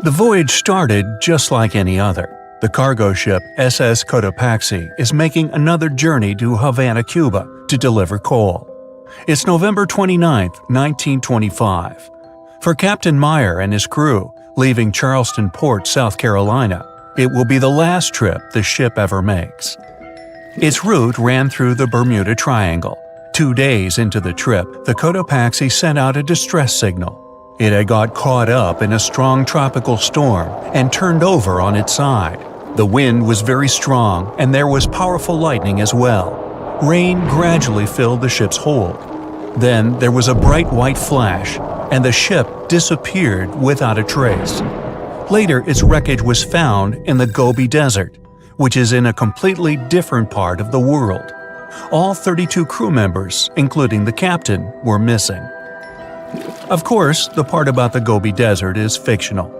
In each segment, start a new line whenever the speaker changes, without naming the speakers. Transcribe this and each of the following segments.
The voyage started just like any other. The cargo ship SS Cotopaxi is making another journey to Havana, Cuba, to deliver coal. It's November 29, 1925. For Captain Meyer and his crew, leaving Charleston Port, South Carolina, it will be the last trip the ship ever makes. Its route ran through the Bermuda Triangle. 2 days into the trip, the Cotopaxi sent out a distress signal. It had got caught up in a strong tropical storm and turned over on its side. The wind was very strong and there was powerful lightning as well. Rain gradually filled the ship's hold. Then there was a bright white flash, and the ship disappeared without a trace. Later, its wreckage was found in the Gobi Desert, which is in a completely different part of the world. All 32 crew members, including the captain, were missing. Of course, the part about the Gobi Desert is fictional.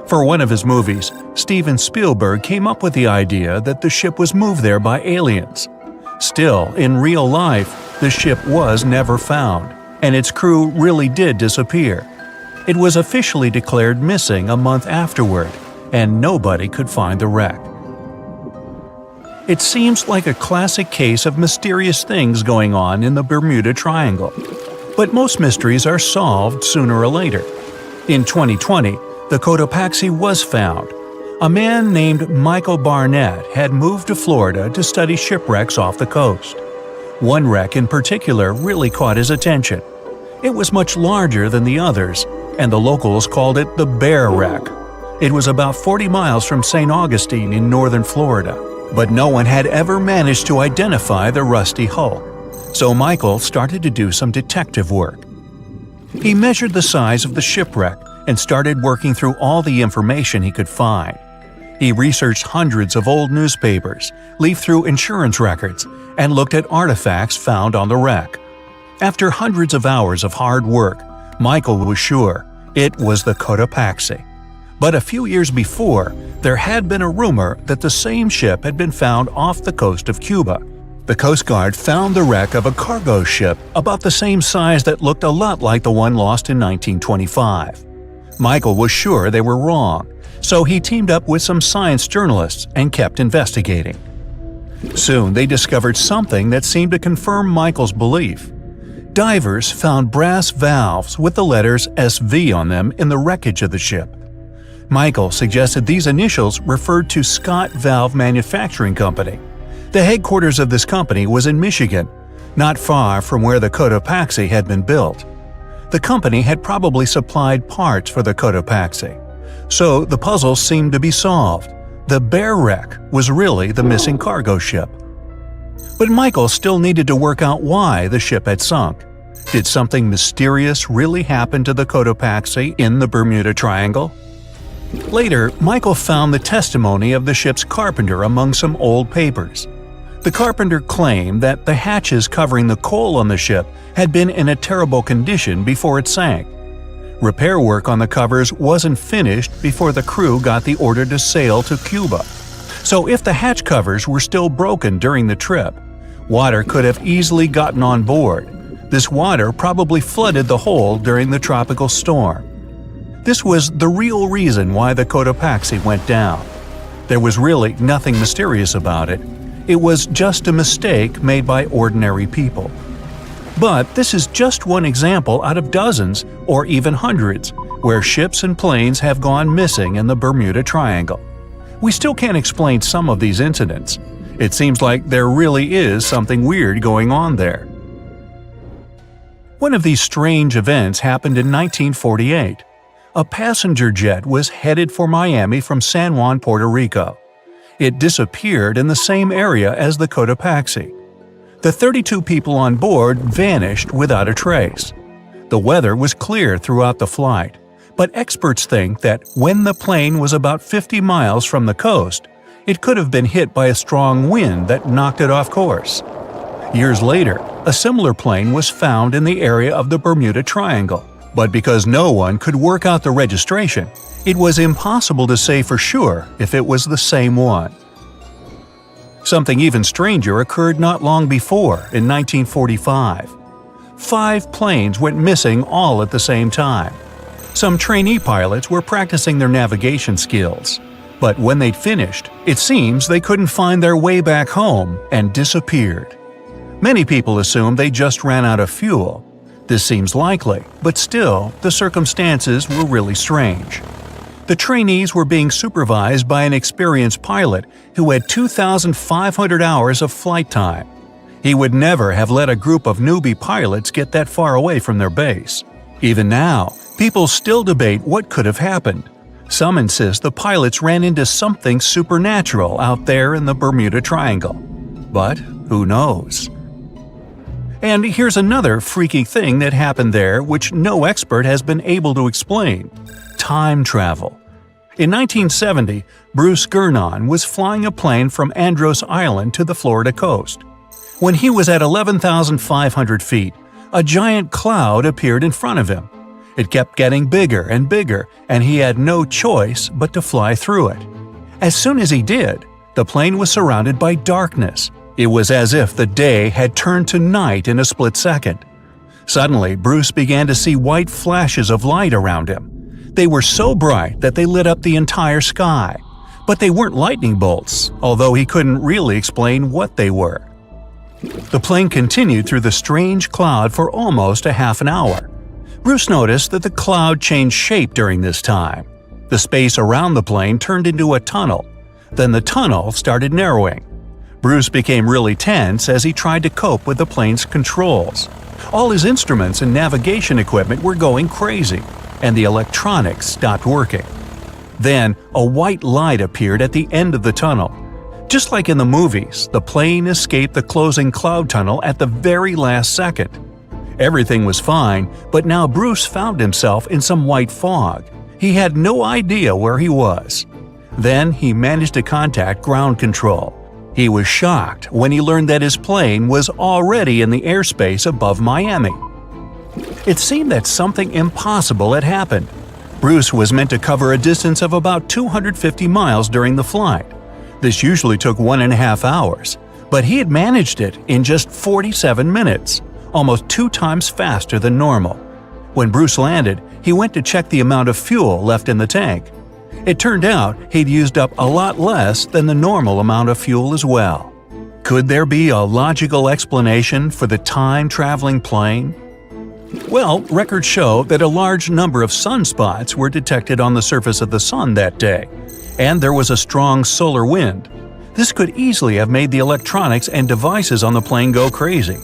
For one of his movies, Steven Spielberg came up with the idea that the ship was moved there by aliens. Still, in real life, the ship was never found, and its crew really did disappear. It was officially declared missing a month afterward, and nobody could find the wreck. It seems like a classic case of mysterious things going on in the Bermuda Triangle. But most mysteries are solved sooner or later. In 2020, the Cotopaxi was found. A man named Michael Barnett had moved to Florida to study shipwrecks off the coast. One wreck in particular really caught his attention. It was much larger than the others, and the locals called it the Bear Wreck. It was about 40 miles from St. Augustine in northern Florida, but no one had ever managed to identify the rusty hull. So Michael started to do some detective work. He measured the size of the shipwreck and started working through all the information he could find. He researched hundreds of old newspapers, leafed through insurance records, and looked at artifacts found on the wreck. After hundreds of hours of hard work, Michael was sure it was the Cotopaxi. But a few years before, there had been a rumor that the same ship had been found off the coast of Cuba. The Coast Guard found the wreck of a cargo ship about the same size that looked a lot like the one lost in 1925. Michael was sure they were wrong, so he teamed up with some science journalists and kept investigating. Soon they discovered something that seemed to confirm Michael's belief. Divers found brass valves with the letters SV on them in the wreckage of the ship. Michael suggested these initials referred to Scott Valve Manufacturing Company. The headquarters of this company was in Michigan, not far from where the Cotopaxi had been built. The company had probably supplied parts for the Cotopaxi. So the puzzle seemed to be solved. The Bear Wreck was really the missing cargo ship. But Michael still needed to work out why the ship had sunk. Did something mysterious really happen to the Cotopaxi in the Bermuda Triangle? Later, Michael found the testimony of the ship's carpenter among some old papers. The carpenter claimed that the hatches covering the coal on the ship had been in a terrible condition before it sank. Repair work on the covers wasn't finished before the crew got the order to sail to Cuba. So if the hatch covers were still broken during the trip, water could have easily gotten on board. This water probably flooded the hold during the tropical storm. This was the real reason why the Cotopaxi went down. There was really nothing mysterious about it. It was just a mistake made by ordinary people. But this is just one example out of dozens, or even hundreds, where ships and planes have gone missing in the Bermuda Triangle. We still can't explain some of these incidents. It seems like there really is something weird going on there. One of these strange events happened in 1948. A passenger jet was headed for Miami from San Juan, Puerto Rico. It disappeared in the same area as the Cotopaxi. The 32 people on board vanished without a trace. The weather was clear throughout the flight, but experts think that when the plane was about 50 miles from the coast, it could have been hit by a strong wind that knocked it off course. Years later, a similar plane was found in the area of the Bermuda Triangle, but because no one could work out the registration, it was impossible to say for sure if it was the same one. Something even stranger occurred not long before, in 1945. 5 planes went missing all at the same time. Some trainee pilots were practicing their navigation skills. But when they'd finished, it seems they couldn't find their way back home and disappeared. Many people assume they just ran out of fuel. This seems likely, but still, the circumstances were really strange. The trainees were being supervised by an experienced pilot who had 2,500 hours of flight time. He would never have let a group of newbie pilots get that far away from their base. Even now, people still debate what could have happened. Some insist the pilots ran into something supernatural out there in the Bermuda Triangle. But who knows? And here's another freaky thing that happened there which no expert has been able to explain: time travel. In 1970, Bruce Gernon was flying a plane from Andros Island to the Florida coast. When he was at 11,500 feet, a giant cloud appeared in front of him. It kept getting bigger and bigger, and he had no choice but to fly through it. As soon as he did, the plane was surrounded by darkness. It was as if the day had turned to night in a split second. Suddenly, Bruce began to see white flashes of light around him. They were so bright that they lit up the entire sky. But they weren't lightning bolts, although he couldn't really explain what they were. The plane continued through the strange cloud for almost a half an hour. Bruce noticed that the cloud changed shape during this time. The space around the plane turned into a tunnel. Then the tunnel started narrowing. Bruce became really tense as he tried to cope with the plane's controls. All his instruments and navigation equipment were going crazy, and the electronics stopped working. Then, a white light appeared at the end of the tunnel. Just like in the movies, the plane escaped the closing cloud tunnel at the very last second. Everything was fine, but now Bruce found himself in some white fog. He had no idea where he was. Then he managed to contact ground control. He was shocked when he learned that his plane was already in the airspace above Miami. It seemed that something impossible had happened. Bruce was meant to cover a distance of about 250 miles during the flight. This usually took 1.5 hours, but he had managed it in just 47 minutes, almost 2 times faster than normal. When Bruce landed, he went to check the amount of fuel left in the tank. It turned out he'd used up a lot less than the normal amount of fuel as well. Could there be a logical explanation for the time-traveling plane? Well, records show that a large number of sunspots were detected on the surface of the sun that day, and there was a strong solar wind. This could easily have made the electronics and devices on the plane go crazy.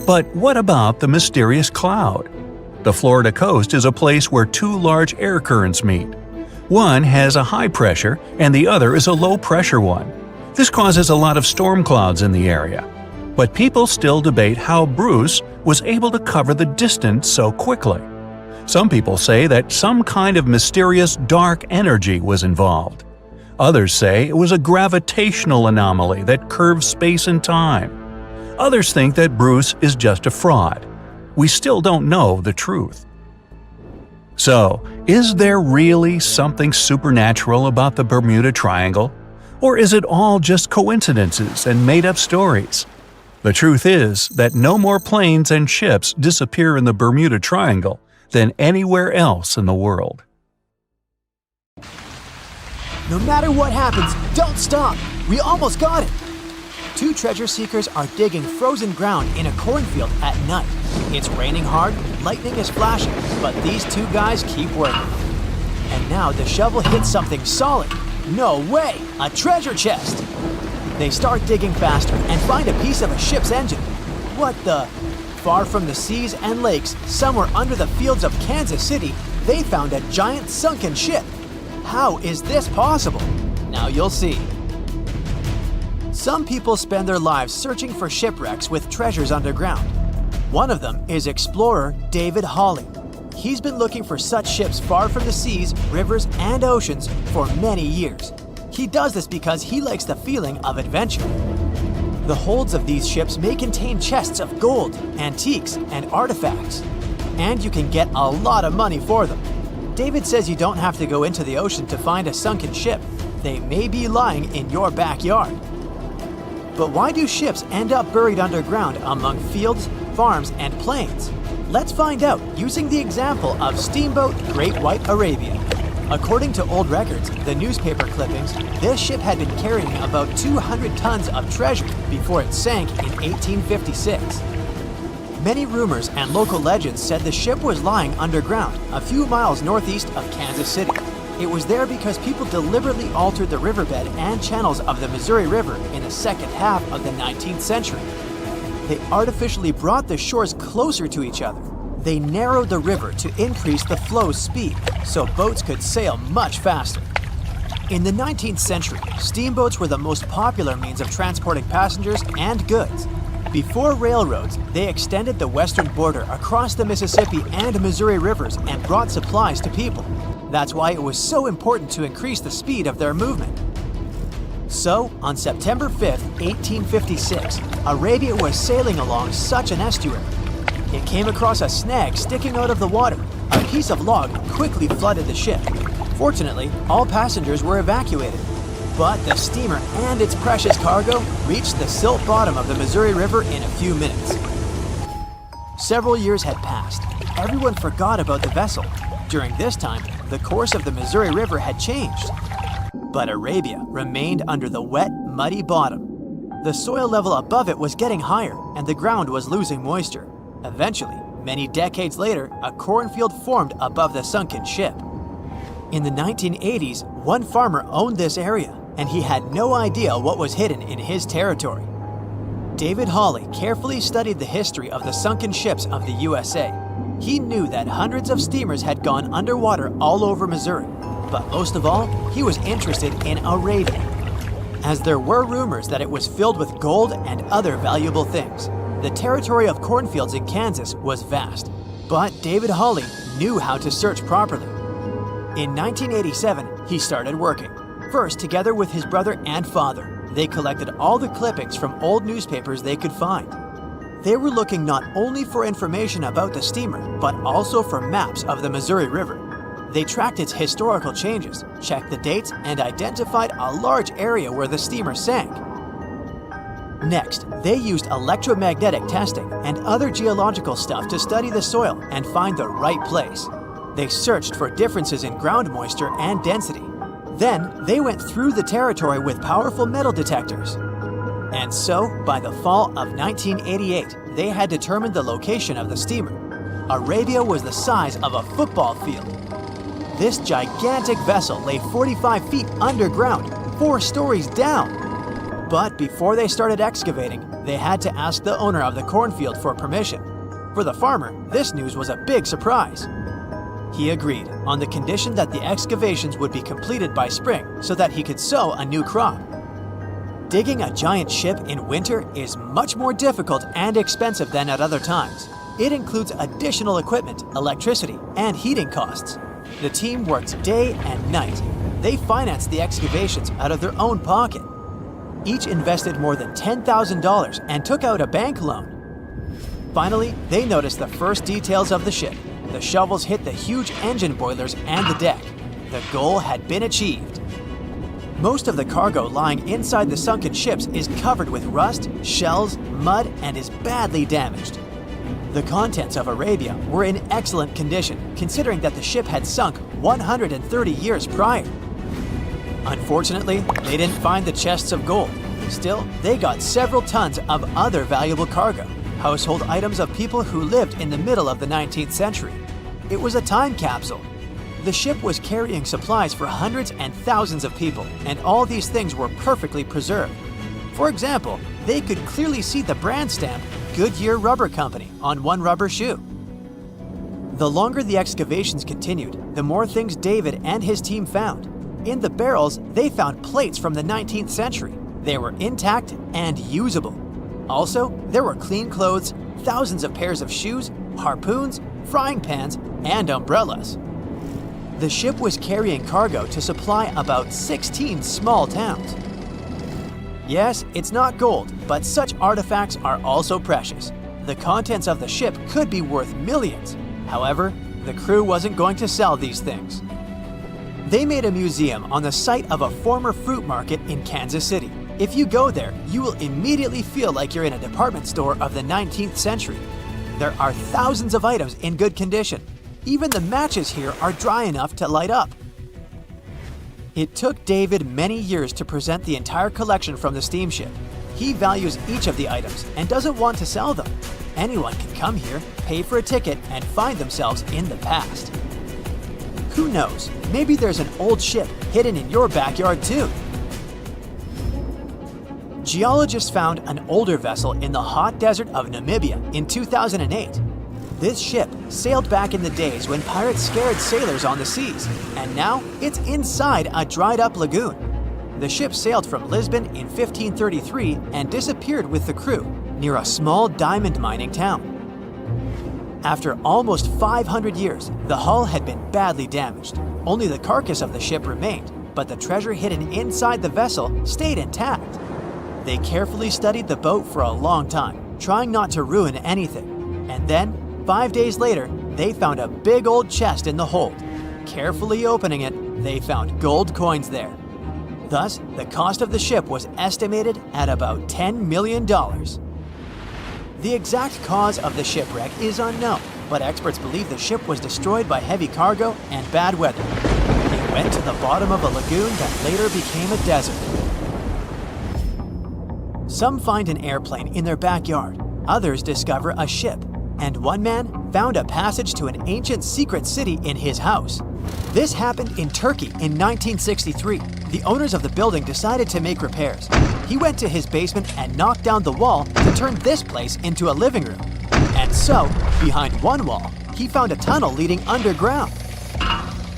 But what about the mysterious cloud? The Florida coast is a place where 2 large air currents meet. One has a high pressure and the other is a low pressure one. This causes a lot of storm clouds in the area. But people still debate how Bruce was able to cover the distance so quickly. Some people say that some kind of mysterious dark energy was involved. Others say it was a gravitational anomaly that curves space and time. Others think that Bruce is just a fraud. We still don't know the truth. So, is there really something supernatural about the Bermuda Triangle? Or is it all just coincidences and made-up stories? The truth is that no more planes and ships disappear in the Bermuda Triangle than anywhere else in the world.
No matter what happens, don't stop! We almost got it! 2 treasure seekers are digging frozen ground in a cornfield at night. It's raining hard, lightning is flashing, but these 2 guys keep working. And now the shovel hits something solid. No way! A treasure chest! They start digging faster and find a piece of a ship's engine. What the? Far from the seas and lakes, somewhere under the fields of Kansas City, they found a giant sunken ship. How is this possible? Now you'll see. Some people spend their lives searching for shipwrecks with treasures underground. One of them is explorer David Hawley. He's been looking for such ships far from the seas, rivers, and oceans for many years. He does this because he likes the feeling of adventure. The holds of these ships may contain chests of gold, antiques, and artifacts. And you can get a lot of money for them. David says you don't have to go into the ocean to find a sunken ship. They may be lying in your backyard. But why do ships end up buried underground among fields, farms, and plains? Let's find out using the example of steamboat Great White Arabia. According to old records, the newspaper clippings, this ship had been carrying about 200 tons of treasure before it sank in 1856. Many rumors and local legends said the ship was lying underground a few miles northeast of Kansas City. It was there because people deliberately altered the riverbed and channels of the Missouri River in the second half of the 19th century. They artificially brought the shores closer to each other. They narrowed the river to increase the flow's speed so boats could sail much faster. In the 19th century, steamboats were the most popular means of transporting passengers and goods. Before railroads, they extended the western border across the Mississippi and Missouri rivers and brought supplies to people. That's why it was so important to increase the speed of their movement. So, on September 5, 1856, Arabia was sailing along such an estuary. It came across a snag sticking out of the water. A piece of log quickly flooded the ship. Fortunately, all passengers were evacuated. But the steamer and its precious cargo reached the silt bottom of the Missouri River in a few minutes. Several years had passed. Everyone forgot about the vessel. During this time, the course of the Missouri River had changed. But Arabia remained under the wet, muddy bottom. The soil level above it was getting higher, and the ground was losing moisture. Eventually, many decades later, a cornfield formed above the sunken ship. In the 1980s, one farmer owned this area, and he had no idea what was hidden in his territory. David Hawley carefully studied the history of the sunken ships of the USA. He knew that hundreds of steamers had gone underwater all over Missouri, but most of all, he was interested in Arabia, as there were rumors that it was filled with gold and other valuable things. The territory of cornfields in Kansas was vast, but David Hawley knew how to search properly. In 1987, he started working. First, together with his brother and father, they collected all the clippings from old newspapers they could find. They were looking not only for information about the steamer, but also for maps of the Missouri River. They tracked its historical changes, checked the dates, and identified a large area where the steamer sank. Next, they used electromagnetic testing and other geological stuff to study the soil and find the right place. They searched for differences in ground moisture and density. Then, they went through the territory with powerful metal detectors. And so, by the fall of 1988, they had determined the location of the steamer. Arabia was the size of a football field. This gigantic vessel lay 45 feet underground, 4 stories down. But before they started excavating, they had to ask the owner of the cornfield for permission. For the farmer, this news was a big surprise. He agreed on the condition that the excavations would be completed by spring so that he could sow a new crop. Digging a giant ship in winter is much more difficult and expensive than at other times. It includes additional equipment, electricity, and heating costs. The team worked day and night. They financed the excavations out of their own pocket. Each invested more than $10,000 and took out a bank loan. Finally, they noticed the first details of the ship. The shovels hit the huge engine boilers and the deck. The goal had been achieved. Most of the cargo lying inside the sunken ships is covered with rust, shells, mud, and is badly damaged. The contents of Arabia were in excellent condition, considering that the ship had sunk 130 years prior. Unfortunately, they didn't find the chests of gold. Still, they got several tons of other valuable cargo, household items of people who lived in the middle of the 19th century. It was a time capsule. The ship was carrying supplies for hundreds and thousands of people, and all these things were perfectly preserved. For example, they could clearly see the brand stamp Goodyear Rubber Company on one rubber shoe. The longer the excavations continued, the more things David and his team found. In the barrels, they found plates from the 19th century. They were intact and usable. Also, there were clean clothes, thousands of pairs of shoes, harpoons, frying pans, and umbrellas. The ship was carrying cargo to supply about 16 small towns. Yes, it's not gold, but such artifacts are also precious. The contents of the ship could be worth millions. However, the crew wasn't going to sell these things. They made a museum on the site of a former fruit market in Kansas City. If you go there, you will immediately feel like you're in a department store of the 19th century. There are thousands of items in good condition. Even the matches here are dry enough to light up. It took David many years to present the entire collection from the steamship. He values each of the items and doesn't want to sell them. Anyone can come here, pay for a ticket, and find themselves in the past. Who knows, maybe there's an old ship hidden in your backyard too. Geologists found an older vessel in the hot desert of Namibia in 2008. This ship sailed back in the days when pirates scared sailors on the seas, and now it's inside a dried-up lagoon. The ship sailed from Lisbon in 1533 and disappeared with the crew near a small diamond mining town. After almost 500 years, the hull had been badly damaged. Only the carcass of the ship remained, but the treasure hidden inside the vessel stayed intact. They carefully studied the boat for a long time, trying not to ruin anything. And then, 5 days later, they found a big old chest in the hold. Carefully opening it, they found gold coins there. Thus, the cost of the ship was estimated at about $10 million. The exact cause of the shipwreck is unknown, but experts believe the ship was destroyed by heavy cargo and bad weather. It went to the bottom of a lagoon that later became a desert. Some find an airplane in their backyard, others discover a ship, and one man found a passage to an ancient secret city in his house. This happened in Turkey in 1963. The owners of the building decided to make repairs. He went to his basement and knocked down the wall to turn this place into a living room. And so, behind one wall, he found a tunnel leading underground.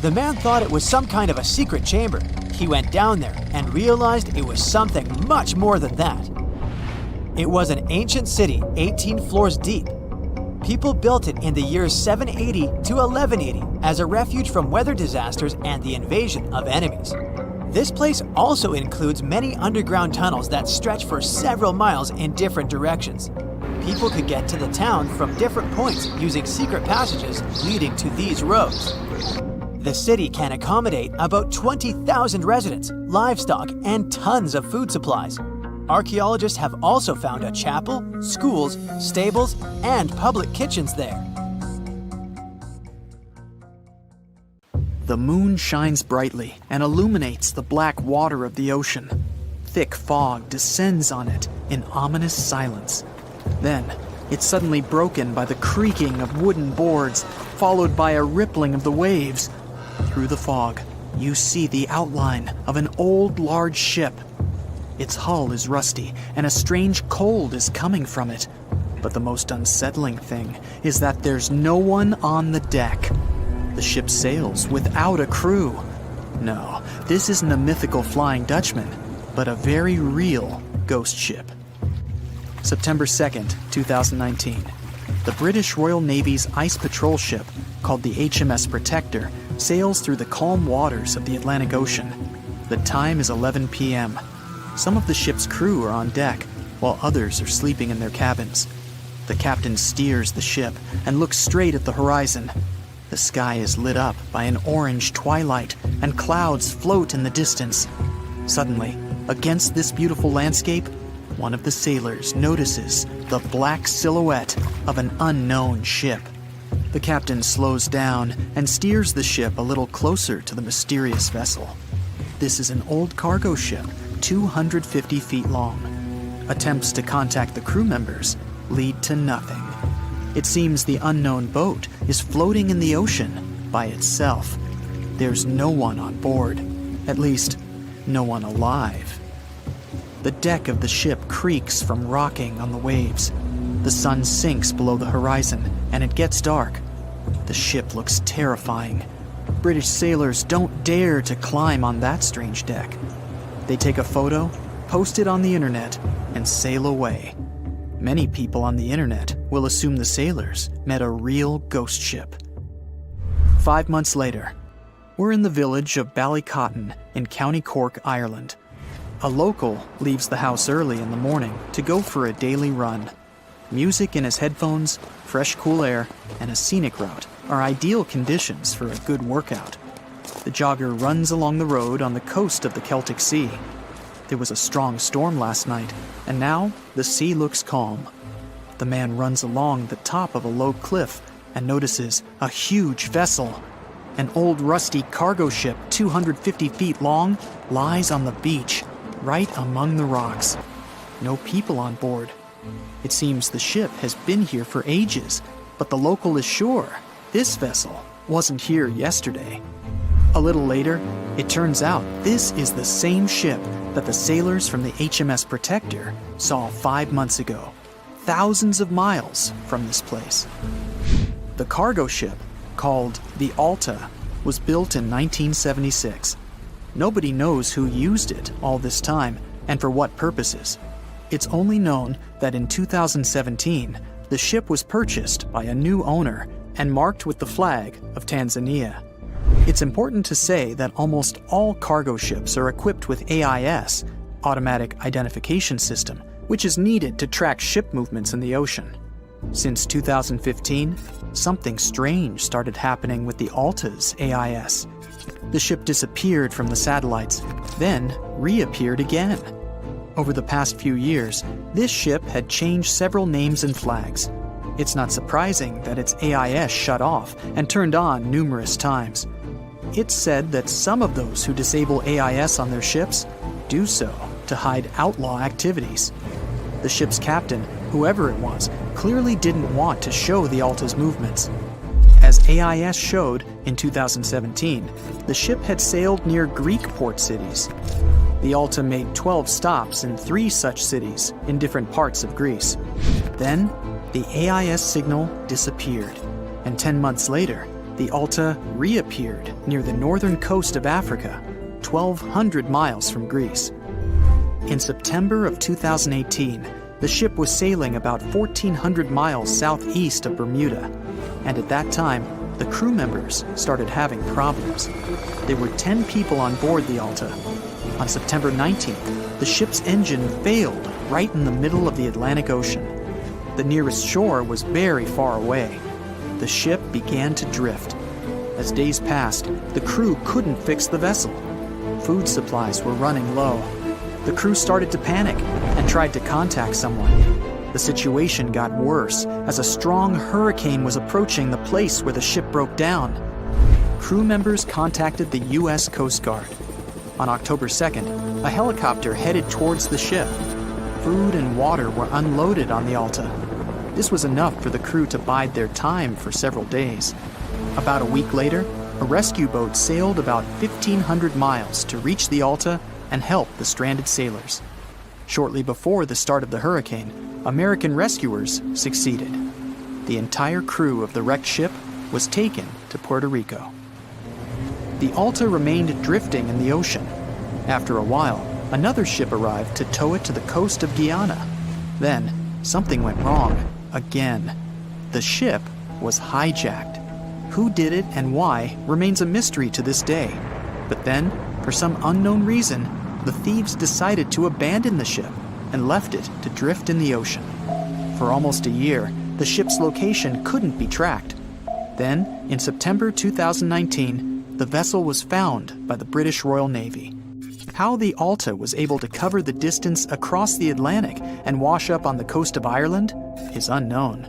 The man thought it was some kind of a secret chamber. He went down there and realized it was something much more than that. It was an ancient city 18 floors deep. People built it in the years 780 to 1180 as a refuge from weather disasters and the invasion of enemies. This place also includes many underground tunnels that stretch for several miles in different directions. People could get to the town from different points using secret passages leading to these roads. The city can accommodate about 20,000 residents, livestock, and tons of food supplies. Archaeologists have also found a chapel, schools, stables, and public kitchens there.
The moon shines brightly and illuminates the black water of the ocean. Thick fog descends on it in ominous silence. Then, it's suddenly broken by the creaking of wooden boards, followed by a rippling of the waves. Through the fog, you see the outline of an old, large ship. Its hull is rusty, and a strange cold is coming from it. But the most unsettling thing is that there's no one on the deck. The ship sails without a crew. No, this isn't a mythical Flying Dutchman, but a very real ghost ship. September 2nd, 2019. The British Royal Navy's ice patrol ship, called the HMS Protector, sails through the calm waters of the Atlantic Ocean. The time is 11 p.m. Some of the ship's crew are on deck, while others are sleeping in their cabins. The captain steers the ship and looks straight at the horizon. The sky is lit up by an orange twilight, and clouds float in the distance. Suddenly, against this beautiful landscape, one of the sailors notices the black silhouette of an unknown ship. The captain slows down and steers the ship a little closer to the mysterious vessel. This is an old cargo ship, 250 feet long. Attempts to contact the crew members lead to nothing. It seems the unknown boat is floating in the ocean by itself. There's no one on board, at least, no one alive. The deck of the ship creaks from rocking on the waves. The sun sinks below the horizon, and it gets dark. The ship looks terrifying. British sailors don't dare to climb on that strange deck. They take a photo, post it on the internet, and sail away. Many people on the internet will assume the sailors met a real ghost ship. 5 months later, we're in the village of Ballycotton in County Cork, Ireland. A local leaves the house early in the morning to go for a daily run. Music in his headphones, fresh cool air, and a scenic route are ideal conditions for a good workout. The jogger runs along the road on the coast of the Celtic Sea. There was a strong storm last night, and now the sea looks calm. The man runs along the top of a low cliff and notices a huge vessel. An old rusty cargo ship 250 feet long lies on the beach, right among the rocks. No people on board. It seems the ship has been here for ages, but the local is sure this vessel wasn't here yesterday. A little later, it turns out this is the same ship that the sailors from the HMS Protector saw 5 months ago, thousands of miles from this place. The cargo ship, called the Alta, was built in 1976. Nobody knows who used it all this time and for what purposes. It's only known that in 2017, the ship was purchased by a new owner and marked with the flag of Tanzania. It's important to say that almost all cargo ships are equipped with AIS, Automatic Identification System, which is needed to track ship movements in the ocean. Since 2015, something strange started happening with the Alta's AIS. The ship disappeared from the satellites, then reappeared again. Over the past few years, this ship had changed several names and flags. It's not surprising that its AIS shut off and turned on numerous times. It's said that some of those who disable AIS on their ships do so to hide outlaw activities. The ship's captain, whoever it was, clearly didn't want to show the Alta's movements. As AIS showed in 2017, the ship had sailed near Greek port cities. The Alta made 12 stops in 3 such cities in different parts of Greece. Then, the AIS signal disappeared, and 10 months later, the Alta reappeared near the northern coast of Africa, 1,200 miles from Greece. In September of 2018, the ship was sailing about 1,400 miles southeast of Bermuda, and at that time, the crew members started having problems. There were 10 people on board the Alta. On September 19th, the ship's engine failed right in the middle of the Atlantic Ocean. The nearest shore was very far away. The ship began to drift. As days passed, the crew couldn't fix the vessel. Food supplies were running low. The crew started to panic and tried to contact someone. The situation got worse as a strong hurricane was approaching the place where the ship broke down. Crew members contacted the U.S. Coast Guard. On October 2nd, a helicopter headed towards the ship. Food and water were unloaded on the Alta. This was enough for the crew to bide their time for several days. About a week later, a rescue boat sailed about 1,500 miles to reach the Alta and help the stranded sailors. Shortly before the start of the hurricane, American rescuers succeeded. The entire crew of the wrecked ship was taken to Puerto Rico. The Alta remained drifting in the ocean. After a while, another ship arrived to tow it to the coast of Guyana. Then, something went wrong again. The ship was hijacked. Who did it and why remains a mystery to this day. But then, for some unknown reason, the thieves decided to abandon the ship and left it to drift in the ocean. For almost a year, the ship's location couldn't be tracked. Then, in September 2019, the vessel was found by the British Royal Navy. How the Alta was able to cover the distance across the Atlantic and wash up on the coast of Ireland is unknown.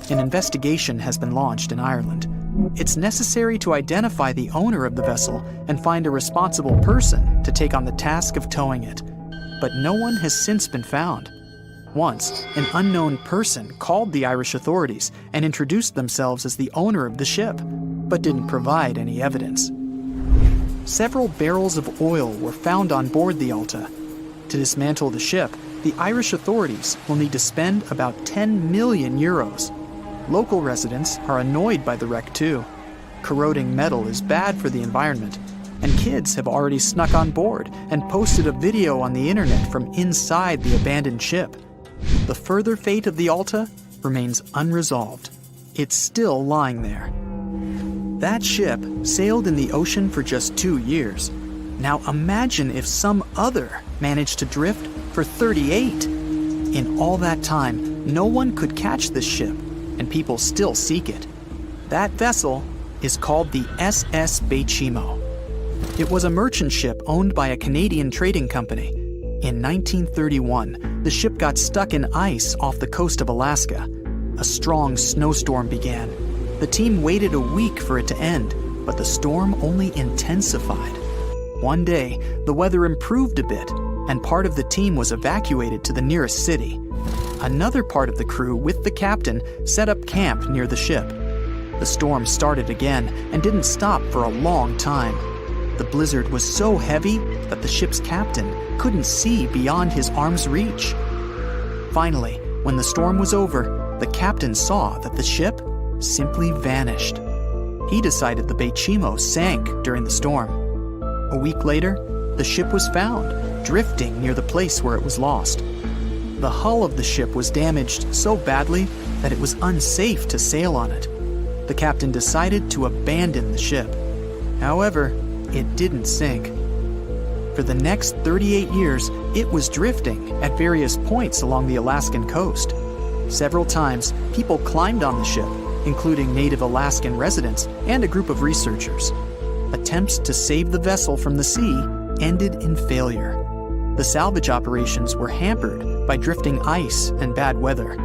An investigation has been launched in Ireland. It's necessary to identify the owner of the vessel and find a responsible person to take on the task of towing it. But no one has since been found. Once, an unknown person called the Irish authorities and introduced themselves as the owner of the ship, but didn't provide any evidence. Several barrels of oil were found on board the Alta. To dismantle the ship, the Irish authorities will need to spend about 10 million euros. Local residents are annoyed by the wreck too. Corroding metal is bad for the environment, and kids have already snuck on board and posted a video on the internet from inside the abandoned ship. The further fate of the Alta remains unresolved. It's still lying there. That ship sailed in the ocean for just 2 years. Now imagine if some other managed to drift for 38. In all that time, no one could catch this ship, and people still seek it. That vessel is called the SS Baychimo. It was a merchant ship owned by a Canadian trading company. In 1931, the ship got stuck in ice off the coast of Alaska. A strong snowstorm began. The team waited a week for it to end, but the storm only intensified. One day, the weather improved a bit, and part of the team was evacuated to the nearest city. Another part of the crew, with the captain, set up camp near the ship. The storm started again and didn't stop for a long time. The blizzard was so heavy that the ship's captain couldn't see beyond his arm's reach. Finally, when the storm was over, the captain saw that the ship simply vanished. He decided the Baychimo sank during the storm. A week later, the ship was found, drifting near the place where it was lost. The hull of the ship was damaged so badly that it was unsafe to sail on it. The captain decided to abandon the ship. However, it didn't sink. For the next 38 years, it was drifting at various points along the Alaskan coast. Several times, people climbed on the ship, including native Alaskan residents and a group of researchers. Attempts to save the vessel from the sea ended in failure. The salvage operations were hampered by drifting ice and bad weather.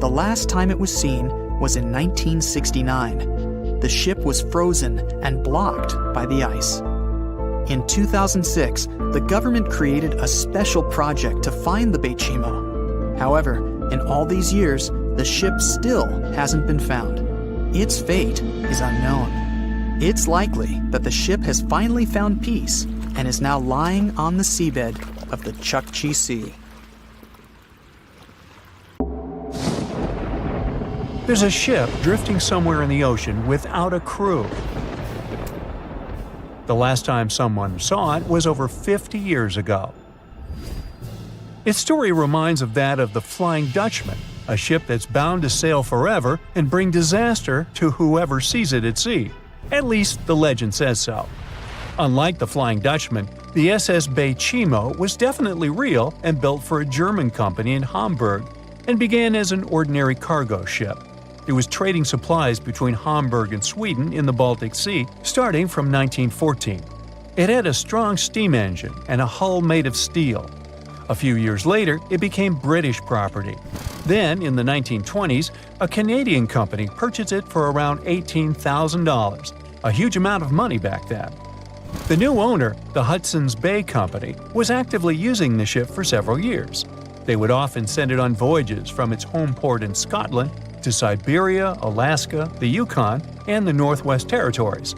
The last time it was seen was in 1969. The ship was frozen and blocked by the ice. In 2006, the government created a special project to find the Baychimo. However, in all these years, the ship still hasn't been found. Its fate is unknown. It's likely that the ship has finally found peace and is now lying on the seabed of the Chukchi Sea.
There's a ship drifting somewhere in the ocean without a crew. The last time someone saw it was over 50 years ago. Its story reminds of that of the Flying Dutchman, a ship that's bound to sail forever and bring disaster to whoever sees it at sea. At least the legend says so. Unlike the Flying Dutchman, the SS Baychimo was definitely real and built for a German company in Hamburg and began as an ordinary cargo ship. It was trading supplies between Hamburg and Sweden in the Baltic Sea starting from 1914. It had a strong steam engine and a hull made of steel. A few years later, it became British property. Then, in the 1920s, a Canadian company purchased it for around $18,000, a huge amount of money back then. The new owner, the Hudson's Bay Company, was actively using the ship for several years. They would often send it on voyages from its home port in Scotland to Siberia, Alaska, the Yukon, and the Northwest Territories.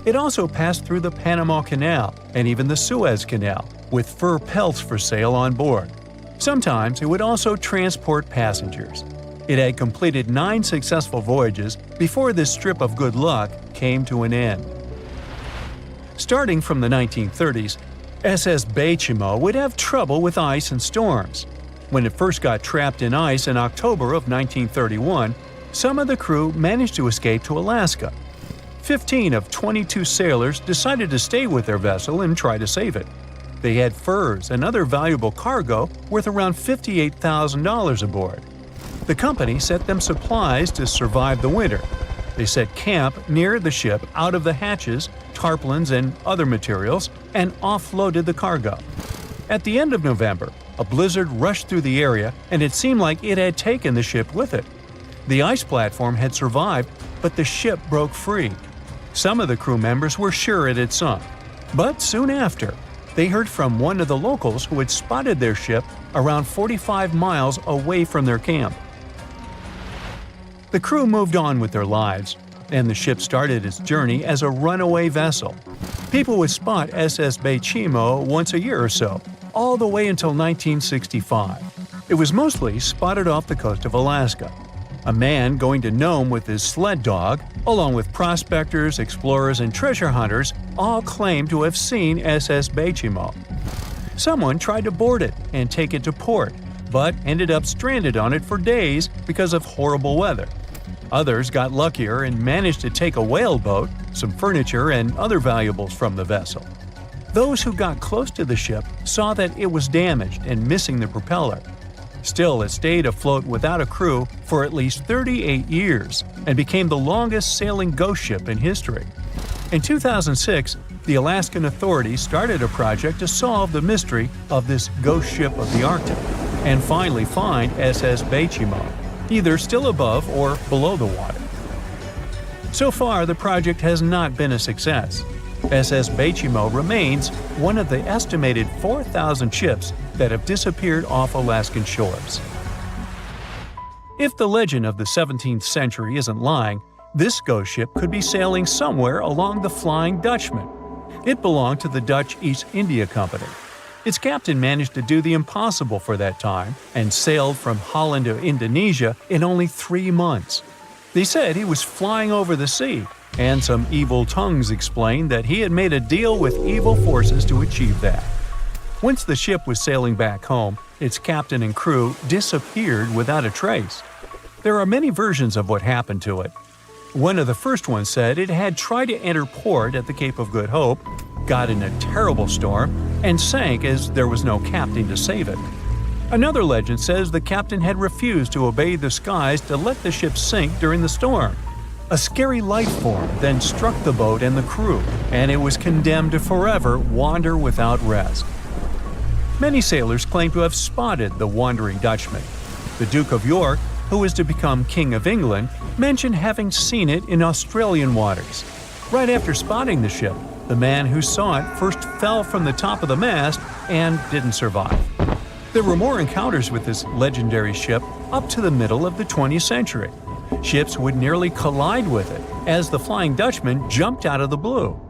It also passed through the Panama Canal and even the Suez Canal, with fur pelts for sale on board. Sometimes it would also transport passengers. It had completed 9 successful voyages before this strip of good luck came to an end. Starting from the 1930s, SS Baychimo would have trouble with ice and storms. When it first got trapped in ice in October of 1931, some of the crew managed to escape to Alaska. 15 of 22 sailors decided to stay with their vessel and try to save it. They had furs and other valuable cargo worth around $58,000 aboard. The company sent them supplies to survive the winter. They set camp near the ship out of the hatches, tarpaulins, and other materials, and offloaded the cargo. At the end of November, a blizzard rushed through the area, and it seemed like it had taken the ship with it. The ice platform had survived, but the ship broke free. Some of the crew members were sure it had sunk. But soon after, they heard from one of the locals who had spotted their ship around 45 miles away from their camp. The crew moved on with their lives, and the ship started its journey as a runaway vessel. People would spot SS Baychimo once a year or so, all the way until 1965. It was mostly spotted off the coast of Alaska. A man going to Nome with his sled dog, along with prospectors, explorers, and treasure hunters, all claimed to have seen SS Baychimo. Someone tried to board it and take it to port, but ended up stranded on it for days because of horrible weather. Others got luckier and managed to take a whaleboat, some furniture, and other valuables from the vessel. Those who got close to the ship saw that it was damaged and missing the propeller. Still, it stayed afloat without a crew for at least 38 years and became the longest sailing ghost ship in history. In 2006, the Alaskan authorities started a project to solve the mystery of this ghost ship of the Arctic. and finally find SS Baychimo, either still above or below the water. So far, the project has not been a success. SS Baychimo remains one of the estimated 4,000 ships that have disappeared off Alaskan shores. If the legend of the 17th century isn't lying, this ghost ship could be sailing somewhere along the Flying Dutchman. It belonged to the Dutch East India Company. Its captain managed to do the impossible for that time and sailed from Holland to Indonesia in only 3 months. They said he was flying over the sea, and some evil tongues explained that he had made a deal with evil forces to achieve that. Once the ship was sailing back home, its captain and crew disappeared without a trace. There are many versions of what happened to it. One of the first ones said it had tried to enter port at the Cape of Good Hope, got in a terrible storm, and sank as there was no captain to save it. Another legend says the captain had refused to obey the skies to let the ship sink during the storm. A scary life form then struck the boat and the crew, and it was condemned to forever wander without rest. Many sailors claim to have spotted the wandering Dutchman. The Duke of York, who was to become King of England, mentioned having seen it in Australian waters. Right after spotting the ship, the man who saw it first fell from the top of the mast and didn't survive. There were more encounters with this legendary ship up to the middle of the 20th century. Ships would nearly collide with it as the Flying Dutchman jumped out of the blue.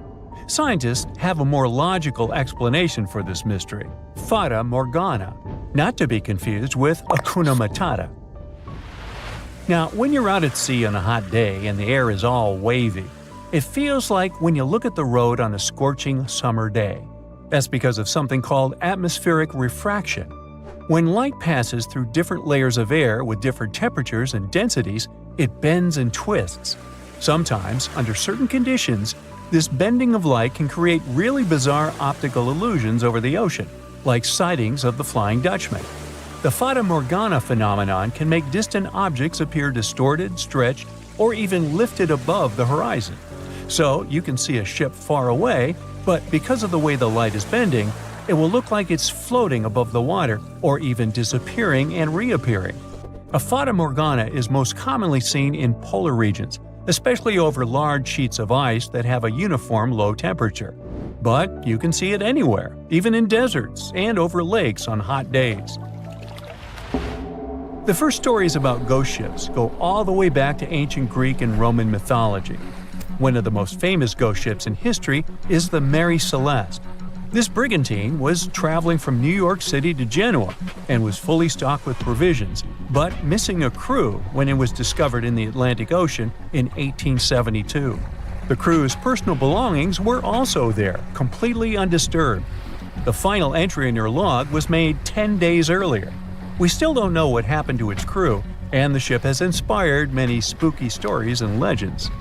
Scientists have a more logical explanation for this mystery: Fata Morgana, not to be confused with Hakuna Matata. Now, when you're out at sea on a hot day and the air is all wavy, it feels like when you look at the road on a scorching summer day. That's because of something called atmospheric refraction. When light passes through different layers of air with different temperatures and densities, it bends and twists. Sometimes, under certain conditions, this bending of light can create really bizarre optical illusions over the ocean, like sightings of the Flying Dutchman. The Fata Morgana phenomenon can make distant objects appear distorted, stretched, or even lifted above the horizon. So you can see a ship far away, but because of the way the light is bending, it will look like it's floating above the water or even disappearing and reappearing. A Fata Morgana is most commonly seen in polar regions, especially over large sheets of ice that have a uniform low temperature. But you can see it anywhere, even in deserts and over lakes on hot days. The first stories about ghost ships go all the way back to ancient Greek and Roman mythology. One of the most famous ghost ships in history is the Mary Celeste. This brigantine was traveling from New York City to Genoa and was fully stocked with provisions, but missing a crew when it was discovered in the Atlantic Ocean in 1872. The crew's personal belongings were also there, completely undisturbed. The final entry in their log was made 10 days earlier. We still don't know what happened to its crew, and the ship has inspired many spooky stories and legends.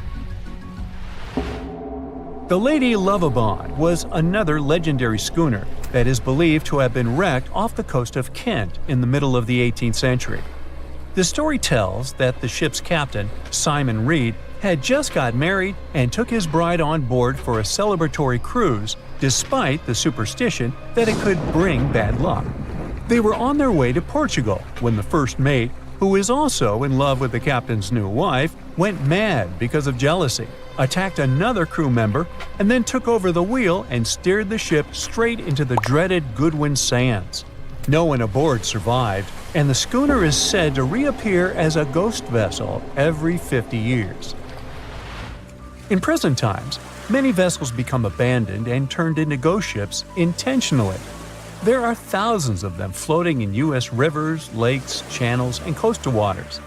The Lady Lovibond was another legendary schooner that is believed to have been wrecked off the coast of Kent in the middle of the 18th century. The story tells that the ship's captain, Simon Reed, had just got married and took his bride on board for a celebratory cruise, despite the superstition that it could bring bad luck. They were on their way to Portugal when the first mate, who is also in love with the captain's new wife, went mad because of jealousy, attacked another crew member, and then took over the wheel and steered the ship straight into the dreaded Goodwin Sands. No one aboard survived, and the schooner is said to reappear as a ghost vessel every 50 years. In present times, many vessels become abandoned and turned into ghost ships intentionally. There are thousands of them floating in U.S. rivers, lakes, channels, and coastal waters.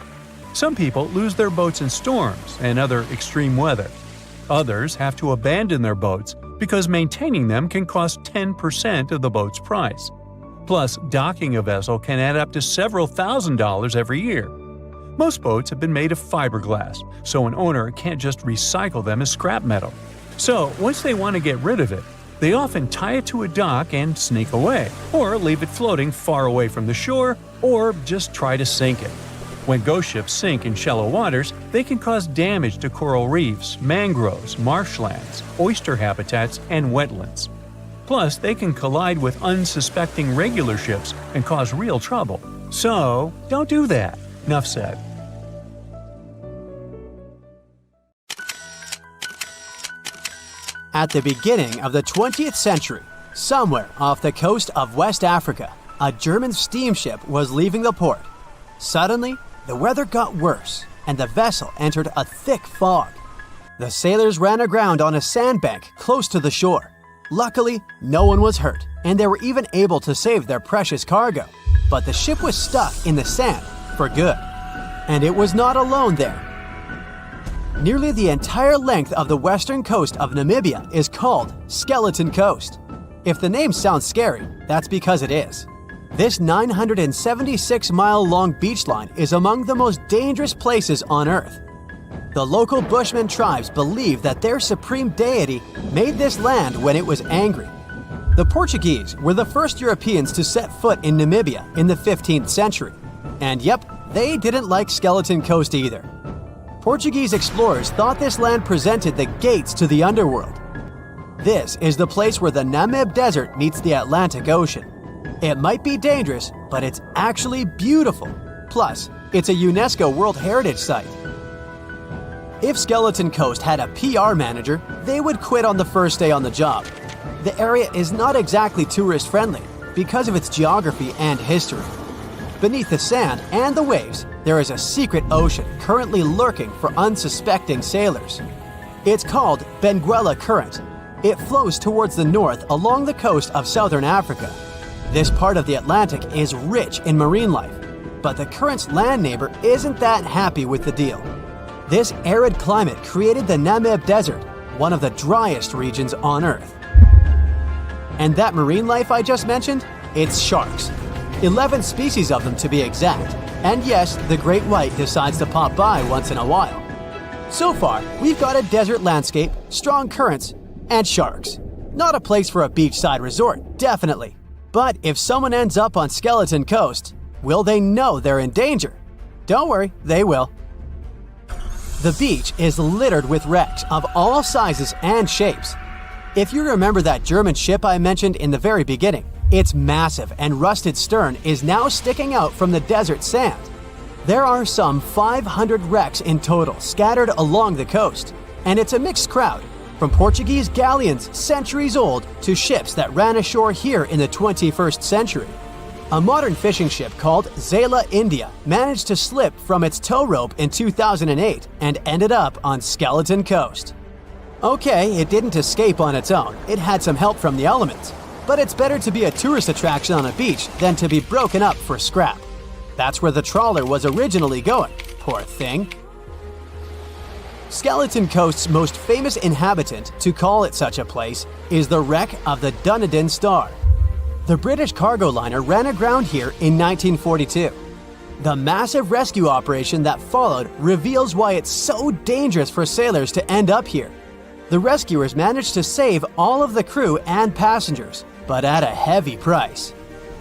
Some people lose their boats in storms and other extreme weather. Others have to abandon their boats because maintaining them can cost 10% of the boat's price. Plus, docking a vessel can add up to several $1,000s every year. Most boats have been made of fiberglass, so an owner can't just recycle them as scrap metal. So, once they want to get rid of it, they often tie it to a dock and sneak away, or leave it floating far away from the shore, or just try to sink it. When ghost ships sink in shallow waters, they can cause damage to coral reefs, mangroves, marshlands, oyster habitats, and wetlands. Plus, they can collide with unsuspecting regular ships and cause real trouble. So, don't do that. Enough said.
At the beginning of the 20th century, somewhere off the coast of West Africa, a German steamship was leaving the port. Suddenly, the weather got worse, and the vessel entered a thick fog. The sailors ran aground on a sandbank close to the shore. Luckily, no one was hurt, and they were even able to save their precious cargo. But the ship was stuck in the sand for good. And it was not alone there. Nearly the entire length of the western coast of Namibia is called Skeleton Coast. If the name sounds scary, that's because it is. This 976-mile-long beach line is among the most dangerous places on Earth. The local Bushman tribes believe that their supreme deity made this land when it was angry. The Portuguese were the first Europeans to set foot in Namibia in the 15th century. And yep, they didn't like Skeleton Coast either. Portuguese explorers thought this land presented the gates to the underworld. This is the place where the Namib Desert meets the Atlantic Ocean. It might be dangerous, but it's actually beautiful. Plus, it's a UNESCO World Heritage Site. If Skeleton Coast had a PR manager, they would quit on the first day on the job. The area is not exactly tourist-friendly because of its geography and history. Beneath the sand and the waves, there is a secret ocean currently lurking for unsuspecting sailors. It's called Benguela Current. It flows towards the north along the coast of southern Africa. This part of the Atlantic is rich in marine life, but the current's land neighbor isn't that happy with the deal. This arid climate created the Namib Desert, one of the driest regions on Earth. And that marine life I just mentioned? It's sharks. 11 species of them to be exact. And yes, the great white decides to pop by once in a while. So far, we've got a desert landscape, strong currents, and sharks. Not a place for a beachside resort, definitely. But if someone ends up on Skeleton Coast, will they know they're in danger? Don't worry, they will. The beach is littered with wrecks of all sizes and shapes. If you remember that German ship I mentioned in the very beginning, its massive and rusted stern is now sticking out from the desert sand. There are some 500 wrecks in total scattered along the coast, and it's a mixed crowd, from Portuguese galleons centuries old to ships that ran ashore here in the 21st century. A modern fishing ship called Zala India managed to slip from its tow rope in 2008 and ended up on Skeleton Coast. Okay, it didn't escape on its own, it had some help from the elements. But it's better to be a tourist attraction on a beach than to be broken up for scrap. That's where the trawler was originally going, poor thing. Skeleton Coast's most famous inhabitant, to call it such a place, is the wreck of the Dunedin Star. The British cargo liner ran aground here in 1942. The massive rescue operation that followed reveals why it's so dangerous for sailors to end up here. The rescuers managed to save all of the crew and passengers, but at a heavy price.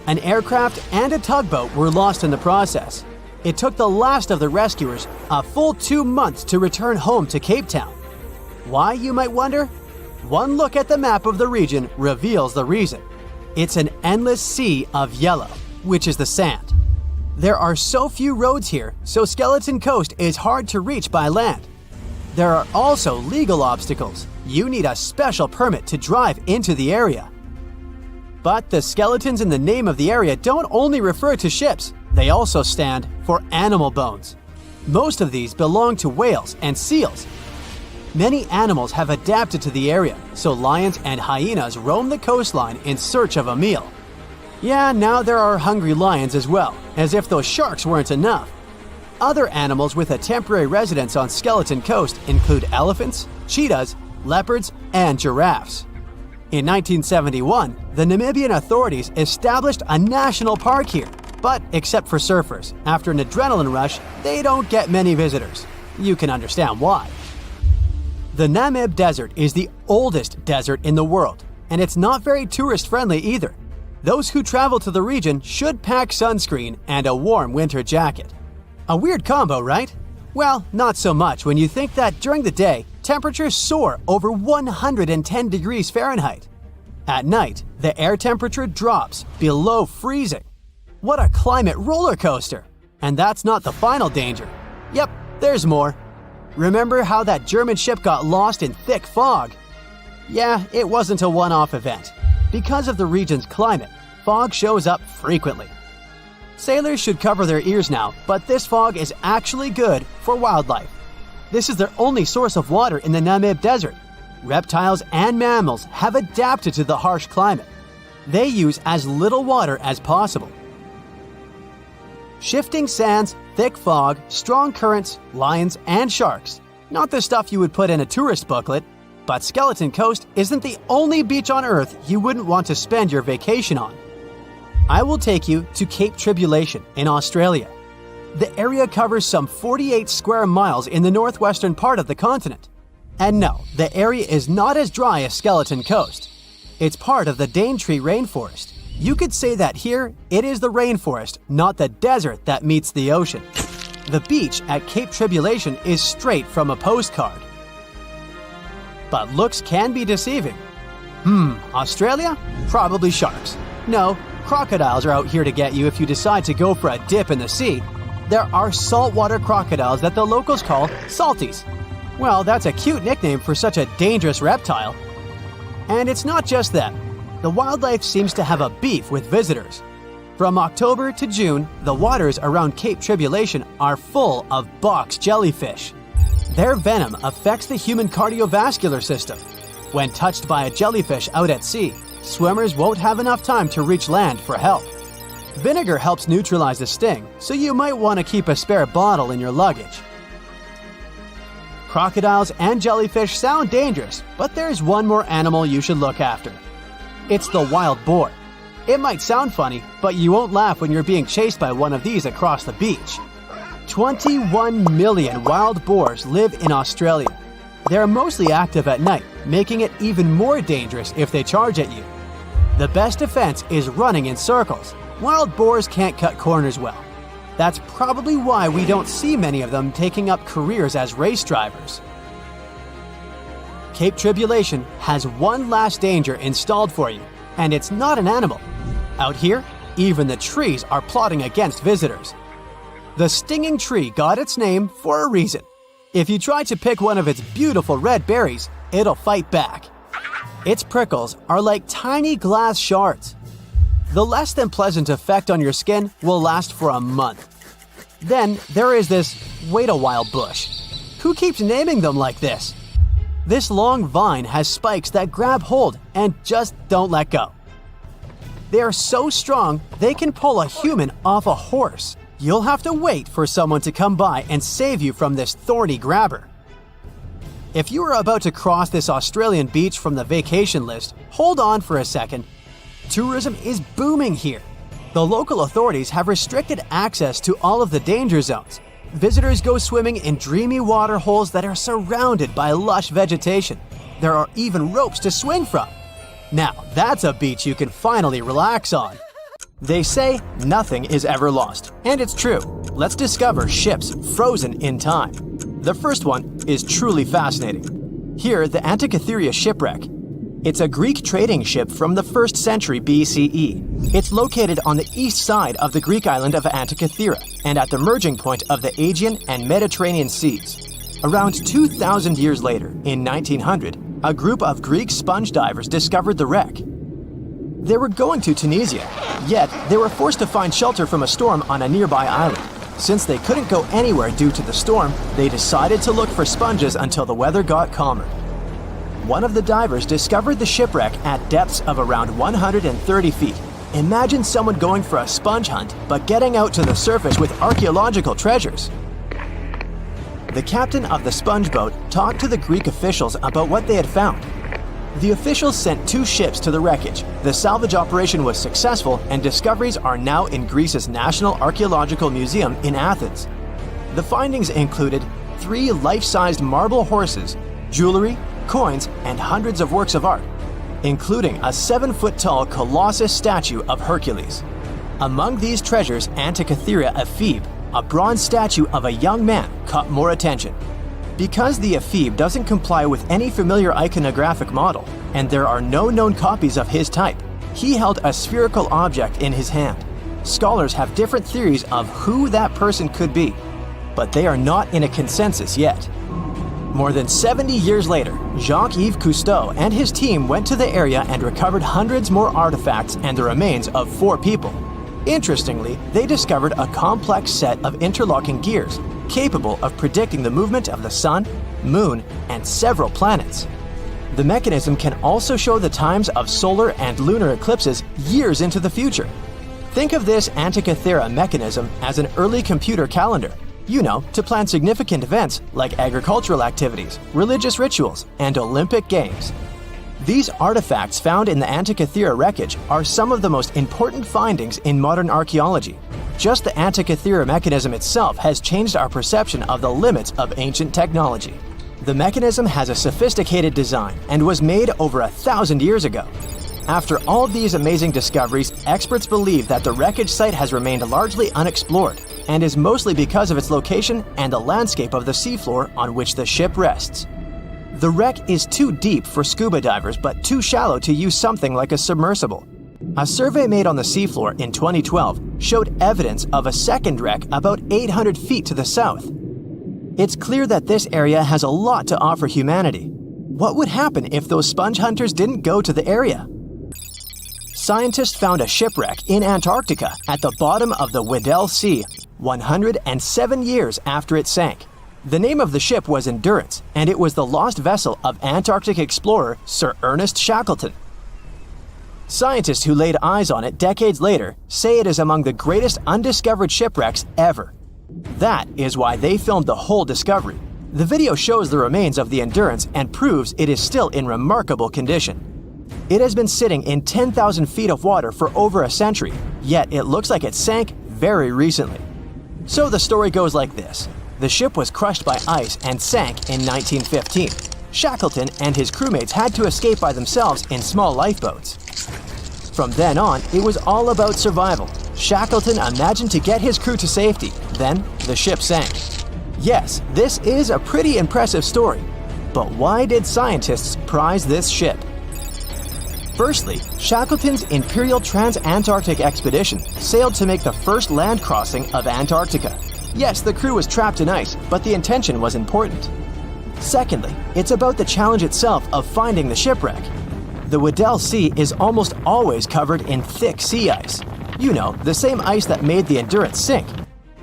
An aircraft and a tugboat were lost in the process. It took the last of the rescuers a full 2 months to return home to Cape Town. Why, you might wonder? One look at the map of the region reveals the reason. It's an endless sea of yellow, which is the sand. There are so few roads here, so Skeleton Coast is hard to reach by land. There are also legal obstacles. You need a special permit to drive into the area. But the skeletons in the name of the area don't only refer to ships, they also stand for animal bones. Most of these belong to whales and seals. Many animals have adapted to the area, so lions and hyenas roam the coastline in search of a meal. Yeah, now there are hungry lions as well, as if those sharks weren't enough. Other animals with a temporary residence on Skeleton Coast include elephants, cheetahs, leopards, and giraffes. In 1971, the Namibian authorities established a national park here, but except for surfers, after an adrenaline rush, they don't get many visitors. You can understand why. The Namib Desert is the oldest desert in the world, and it's not very tourist-friendly either. Those who travel to the region should pack sunscreen and a warm winter jacket. A weird combo, right? Well, not so much when you think that during the day, temperatures soar over 110 degrees Fahrenheit. At night, the air temperature drops below freezing. What a climate roller coaster! And that's not the final danger. Yep, there's more. Remember how that German ship got lost in thick fog? Yeah, it wasn't a one-off event. Because of the region's climate, fog shows up frequently. Sailors should cover their ears now, but this fog is actually good for wildlife. This is their only source of water in the Namib Desert. Reptiles and mammals have adapted to the harsh climate. They use as little water as possible. Shifting sands, thick fog, strong currents, lions, and sharks. Not the stuff you would put in a tourist booklet, but Skeleton Coast isn't the only beach on Earth you wouldn't want to spend your vacation on. I will take you to Cape Tribulation in Australia. The area covers some 48 square miles in the northwestern part of the continent. And no, the area is not as dry as Skeleton Coast. It's part of the Daintree rainforest. You could say that here, it is the rainforest, not the desert that meets the ocean. The beach at Cape Tribulation is straight from a postcard. But looks can be deceiving. Australia? Probably sharks. No, crocodiles are out here to get you if you decide to go for a dip in the sea. There are saltwater crocodiles that the locals call salties. Well, that's a cute nickname for such a dangerous reptile. And it's not just them. The wildlife seems to have a beef with visitors. From October to June, the waters around Cape Tribulation are full of box jellyfish. Their venom affects the human cardiovascular system. When touched by a jellyfish out at sea, swimmers won't have enough time to reach land for help. Vinegar helps neutralize the sting, so you might want to keep a spare bottle in your luggage. Crocodiles and jellyfish sound dangerous, but there's one more animal you should look after. It's the wild boar. It might sound funny, but you won't laugh when you're being chased by one of these across the beach. 21 million wild boars live in Australia. They're mostly active at night, making it even more dangerous if they charge at you. The best defense is running in circles. Wild boars can't cut corners well. That's probably why we don't see many of them taking up careers as race drivers. Cape Tribulation has one last danger installed for you, and it's not an animal. Out here, even the trees are plotting against visitors. The stinging tree got its name for a reason. If you try to pick one of its beautiful red berries, it'll fight back. Its prickles are like tiny glass shards. The less than pleasant effect on your skin will last for a month. Then there is this wait a while bush. Who keeps naming them like this? This long vine has spikes that grab hold and just don't let go. They are so strong they can pull a human off a horse. You'll have to wait for someone to come by and save you from this thorny grabber. If you are about to cross this Australian beach from the vacation list, hold on for a second. Tourism is booming here. The local authorities have restricted access to all of the danger zones. Visitors go swimming in dreamy water holes that are surrounded by lush vegetation. There are even ropes to swing from. Now, that's a beach you can finally relax on. They say nothing is ever lost, and it's true. Let's discover ships frozen in time. The first one is truly fascinating. Here, the Antikythera shipwreck. It's a Greek trading ship from the 1st century BCE. It's located on the east side of the Greek island of Antikythera and at the merging point of the Aegean and Mediterranean seas. Around 2,000 years later, in 1900, a group of Greek sponge divers discovered the wreck. They were going to Tunisia, yet they were forced to find shelter from a storm on a nearby island. Since they couldn't go anywhere due to the storm, they decided to look for sponges until the weather got calmer. One of the divers discovered the shipwreck at depths of around 130 feet. Imagine someone going for a sponge hunt, but getting out to the surface with archaeological treasures. The captain of the sponge boat talked to the Greek officials about what they had found. The officials sent 2 ships to the wreckage. The salvage operation was successful, and discoveries are now in Greece's National Archaeological Museum in Athens. The findings included 3 life-sized marble horses, jewelry, coins, and hundreds of works of art, including a 7-foot-tall Colossus statue of Hercules. Among these treasures, Antikythera ephebe, a bronze statue of a young man, caught more attention. Because the ephebe doesn't comply with any familiar iconographic model, and there are no known copies of his type, he held a spherical object in his hand. scholars have different theories of who that person could be, but they are not in a consensus yet. More than 70 years later, Jacques-Yves Cousteau and his team went to the area and recovered hundreds more artifacts and the remains of 4 people. Interestingly, they discovered a complex set of interlocking gears capable of predicting the movement of the sun, moon, and several planets. The mechanism can also show the times of solar and lunar eclipses years into the future. Think of this Antikythera mechanism as an early computer calendar, to plan significant events like agricultural activities, religious rituals, and Olympic Games. These artifacts found in the Antikythera wreckage are some of the most important findings in modern archaeology. Just the Antikythera mechanism itself has changed our perception of the limits of ancient technology. The mechanism has a sophisticated design and was made over 1,000 years ago. After all these amazing discoveries, experts believe that the wreckage site has remained largely unexplored and is mostly because of its location and the landscape of the seafloor on which the ship rests. The wreck is too deep for scuba divers but too shallow to use something like a submersible. A survey made on the seafloor in 2012 showed evidence of a second wreck about 800 feet to the south. It's clear that this area has a lot to offer humanity. What would happen if those sponge hunters didn't go to the area? Scientists found a shipwreck in Antarctica at the bottom of the Weddell Sea 107 years after it sank. The name of the ship was Endurance, and it was the lost vessel of Antarctic explorer Sir Ernest Shackleton. Scientists who laid eyes on it decades later say it is among the greatest undiscovered shipwrecks ever. That is why they filmed the whole discovery. The video shows the remains of the Endurance and proves it is still in remarkable condition. It has been sitting in 10,000 feet of water for over a century, yet it looks like it sank very recently. So the story goes like this. The ship was crushed by ice and sank in 1915. Shackleton and his crewmates had to escape by themselves in small lifeboats. From then on, it was all about survival. Shackleton imagined to get his crew to safety. Then, the ship sank. Yes, this is a pretty impressive story. But why did scientists prize this ship? Firstly, Shackleton's Imperial Trans-Antarctic Expedition sailed to make the first land crossing of Antarctica. Yes, the crew was trapped in ice, but the intention was important. Secondly, it's about the challenge itself of finding the shipwreck. The Weddell Sea is almost always covered in thick sea ice. The same ice that made the Endurance sink.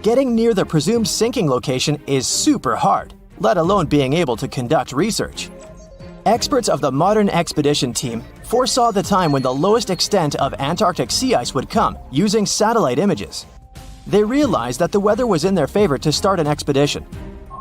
Getting near the presumed sinking location is super hard, let alone being able to conduct research. Experts of the modern expedition team foresaw the time when the lowest extent of Antarctic sea ice would come using satellite images. They realized that the weather was in their favor to start an expedition.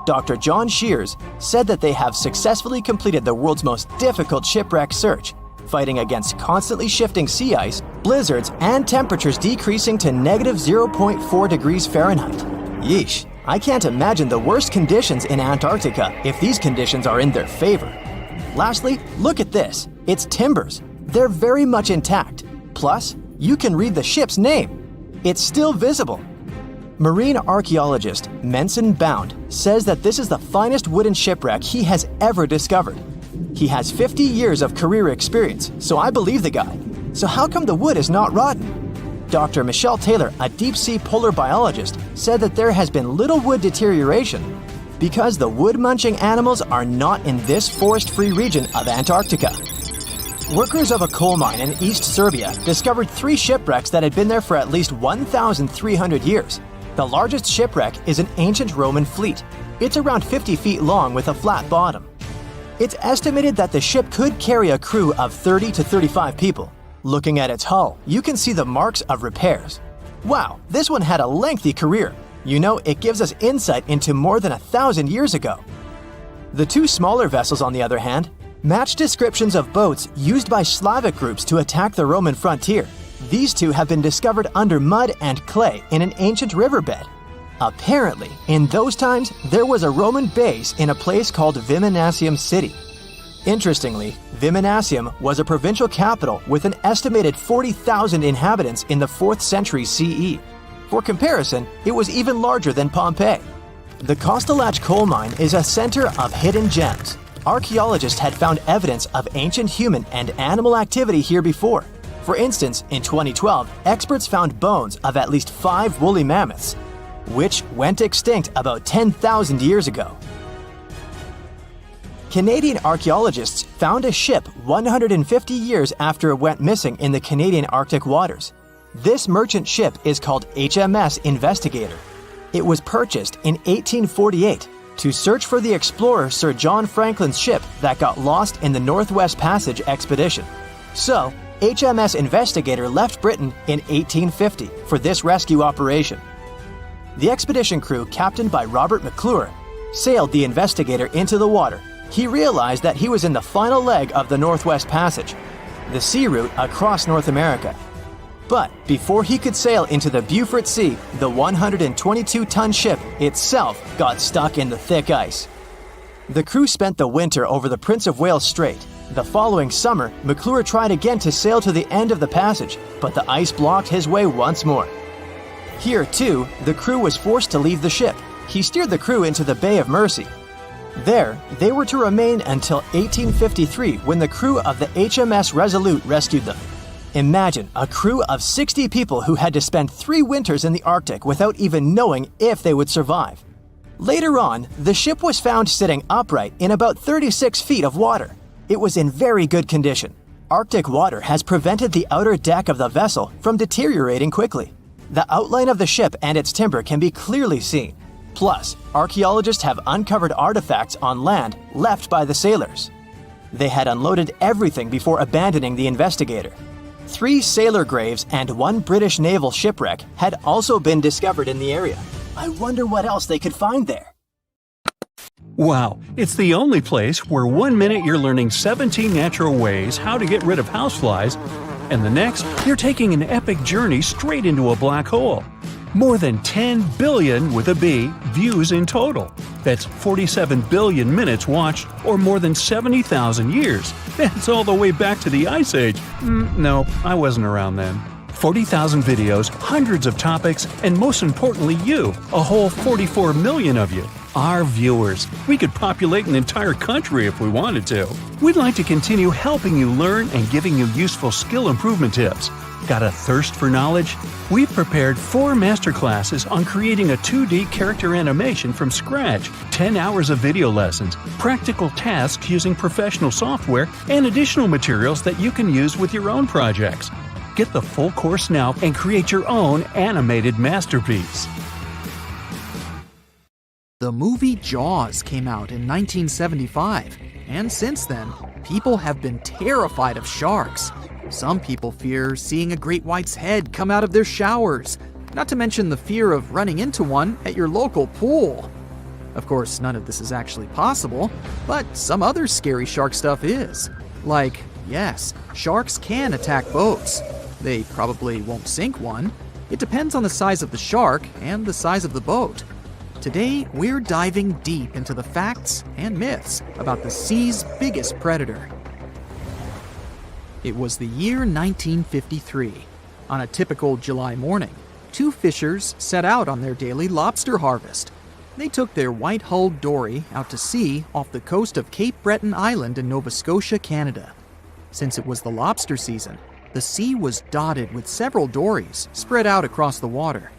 Dr. John Shears said that they have successfully completed the world's most difficult shipwreck search, fighting against constantly shifting sea ice, blizzards, and temperatures decreasing to negative 0.4 degrees Fahrenheit. Yeesh, I can't imagine the worst conditions in Antarctica if these conditions are in their favor. Lastly, look at this. It's timbers. They're very much intact. Plus, you can read the ship's name. It's still visible. Marine archaeologist Menson Bound says that this is the finest wooden shipwreck he has ever discovered. He has 50 years of career experience, so I believe the guy. So how come the wood is not rotten? Dr. Michelle Taylor, a deep-sea polar biologist, said that there has been little wood deterioration because the wood-munching animals are not in this forest-free region of Antarctica. Workers of a coal mine in East Serbia discovered 3 shipwrecks that had been there for at least 1,300 years. The largest shipwreck is an ancient Roman fleet. It's around 50 feet long with a flat bottom. It's estimated that the ship could carry a crew of 30 to 35 people. Looking at its hull, you can see the marks of repairs. Wow, this one had a lengthy career. It gives us insight into more than 1,000 years ago. The 2 smaller vessels, on the other hand, match descriptions of boats used by Slavic groups to attack the Roman frontier. These 2 have been discovered under mud and clay in an ancient riverbed. Apparently, in those times, there was a Roman base in a place called Viminacium City. Interestingly, Viminacium was a provincial capital with an estimated 40,000 inhabitants in the 4th century CE. For comparison, it was even larger than Pompeii. The Kostelach coal mine is a center of hidden gems. Archaeologists had found evidence of ancient human and animal activity here before. For instance, in 2012, experts found bones of at least 5 woolly mammoths, which went extinct about 10,000 years ago. Canadian archaeologists found a ship 150 years after it went missing in the Canadian Arctic waters. This merchant ship is called HMS Investigator. It was purchased in 1848 to search for the explorer Sir John Franklin's ship that got lost in the Northwest Passage expedition. So, HMS Investigator left Britain in 1850 for this rescue operation. The expedition crew, captained by Robert McClure, sailed the Investigator into the water. He realized that he was in the final leg of the Northwest Passage, the sea route across North America. But before he could sail into the Beaufort Sea, the 122-ton ship itself got stuck in the thick ice. The crew spent the winter over the Prince of Wales Strait. The following summer, McClure tried again to sail to the end of the passage, but the ice blocked his way once more. Here, too, the crew was forced to leave the ship. He steered the crew into the Bay of Mercy. There, they were to remain until 1853, when the crew of the HMS Resolute rescued them. Imagine a crew of 60 people who had to spend 3 winters in the Arctic without even knowing if they would survive. Later on, the ship was found sitting upright in about 36 feet of water. It was in very good condition. Arctic water has prevented the outer deck of the vessel from deteriorating quickly. The outline of the ship and its timber can be clearly seen. Plus, archaeologists have uncovered artifacts on land left by the sailors. They had unloaded everything before abandoning the Investigator. 3 sailor graves and 1 British naval shipwreck had also been discovered in the area. I wonder what else they could find there.
Wow, it's the only place where 1 minute you're learning 17 natural ways how to get rid of houseflies, and the next, you're taking an epic journey straight into a black hole. More than 10 billion with a B views in total. That's 47 billion minutes watched, or more than 70,000 years. That's all the way back to the Ice Age. No, I wasn't around then. 40,000 videos, hundreds of topics, and most importantly you, a whole 44 million of you. Our viewers. We could populate an entire country if we wanted to. We'd like to continue helping you learn and giving you useful skill improvement tips. Got a thirst for knowledge? We've prepared 4 masterclasses on creating a 2D character animation from scratch, 10 hours of video lessons, practical tasks using professional software, and additional materials that you can use with your own projects. Get the full course now and create your own animated masterpiece.
The movie Jaws came out in 1975, and since then, people have been terrified of sharks. Some people fear seeing a great white's head come out of their showers, not to mention the fear of running into one at your local pool. Of course, none of this is actually possible, but some other scary shark stuff is. Like, yes, sharks can attack boats. They probably won't sink one. It depends on the size of the shark and the size of the boat. Today, we're diving deep into the facts and myths about the sea's biggest predator. It was the year 1953. On a typical July morning, 2 fishers set out on their daily lobster harvest. They took their white-hulled dory out to sea off the coast of Cape Breton Island in Nova Scotia, Canada. Since it was the lobster season, the sea was dotted with several dories spread out across the water.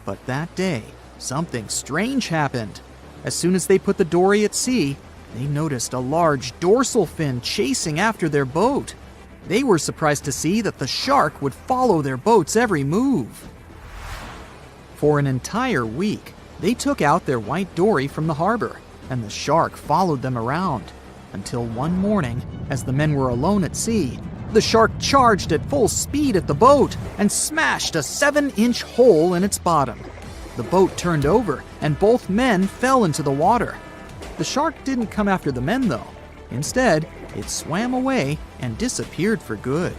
But that day, something strange happened. As soon as they put the dory at sea, they noticed a large dorsal fin chasing after their boat. They were surprised to see that the shark would follow their boat's every move. For an entire week, they took out their white dory from the harbor, and the shark followed them around. Until one morning, as the men were alone at sea, the shark charged at full speed at the boat and smashed a 7-inch hole in its bottom. The boat turned over, and both men fell into the water. The shark didn't come after the men, though. Instead, it swam away and disappeared for good.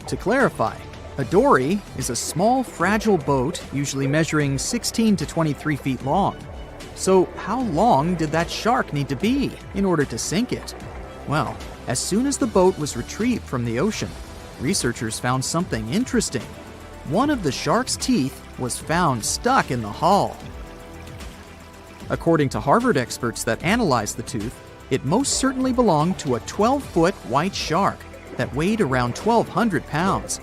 To clarify, a dory is a small, fragile boat usually measuring 16 to 23 feet long. So how long did that shark need to be in order to sink it? Well, as soon as the boat was retrieved from the ocean, researchers found something interesting. One of the shark's teeth was found stuck in the hull. According to Harvard experts that analyzed the tooth, it most certainly belonged to a 12-foot white shark, that weighed around 1,200 pounds.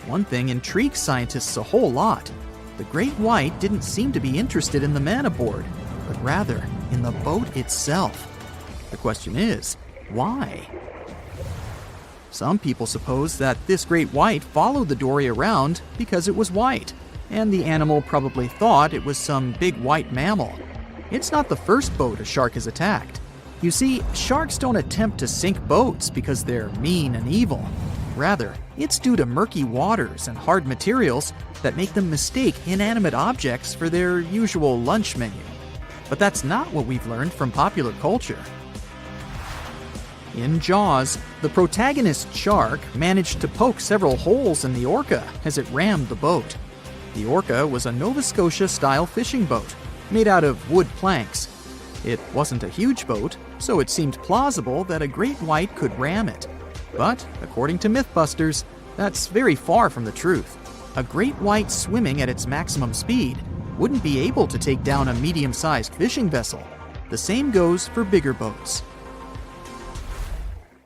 One thing intrigues scientists a whole lot. The great white didn't seem to be interested in the man aboard, but rather in the boat itself. The question is, why? Some people suppose that this great white followed the dory around because it was white, and the animal probably thought it was some big white mammal. It's not the first boat a shark has attacked. You see, sharks don't attempt to sink boats because they're mean and evil. Rather, it's due to murky waters and hard materials that make them mistake inanimate objects for their usual lunch menu. But that's not what we've learned from popular culture. In Jaws, the protagonist shark managed to poke several holes in the orca as it rammed the boat. The orca was a Nova Scotia-style fishing boat, made out of wood planks. It wasn't a huge boat, so it seemed plausible that a great white could ram it. But, according to Mythbusters, that's very far from the truth. A great white swimming at its maximum speed wouldn't be able to take down a medium-sized fishing vessel. The same goes for bigger boats.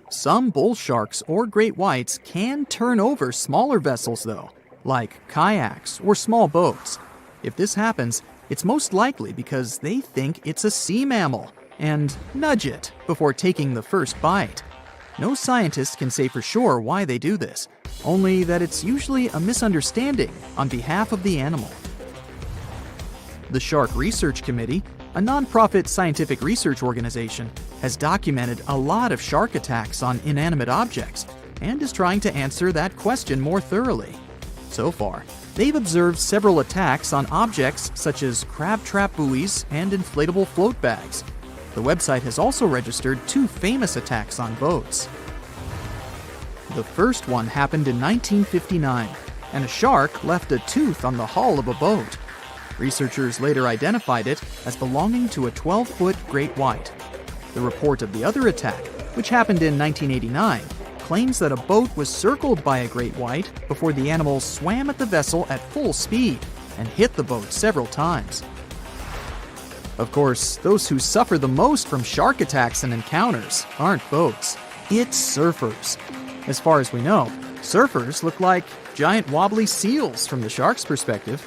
Some bull sharks or great whites can turn over smaller vessels though, like kayaks or small boats. If this happens, it's most likely because they think it's a sea mammal and nudge it before taking the first bite. No scientist can say for sure why they do this, only that it's usually a misunderstanding on behalf of the animal. The Shark Research Committee, a nonprofit scientific research organization, has documented a lot of shark attacks on inanimate objects and is trying to answer that question more thoroughly. So far, they've observed several attacks on objects such as crab trap buoys and inflatable float bags. The website has also registered 2 famous attacks on boats. The first one happened in 1959, and a shark left a tooth on the hull of a boat. Researchers later identified it as belonging to a 12-foot great white. The report of the other attack, which happened in 1989, claims that a boat was circled by a great white before the animal swam at the vessel at full speed and hit the boat several times. Of course, those who suffer the most from shark attacks and encounters aren't boats, it's surfers. As far as we know, surfers look like giant wobbly seals from the shark's perspective.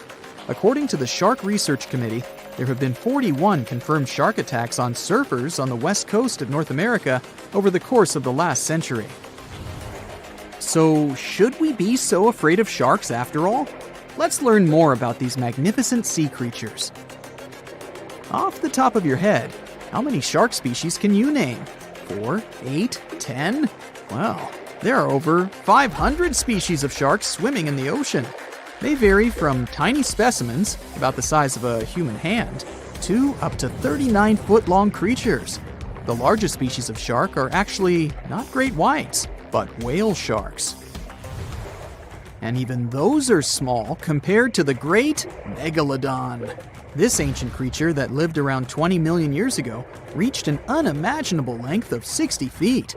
According to the Shark Research Committee, there have been 41 confirmed shark attacks on surfers on the west coast of North America over the course of the last century. So, should we be so afraid of sharks after all? Let's learn more about these magnificent sea creatures. Off the top of your head, how many shark species can you name? 4, 8, 10? Well, there are over 500 species of sharks swimming in the ocean. They vary from tiny specimens, about the size of a human hand, to up to 39-foot-long creatures. The largest species of shark are actually not great whites, but whale sharks. And even those are small compared to the great megalodon. This ancient creature that lived around 20 million years ago reached an unimaginable length of 60 feet.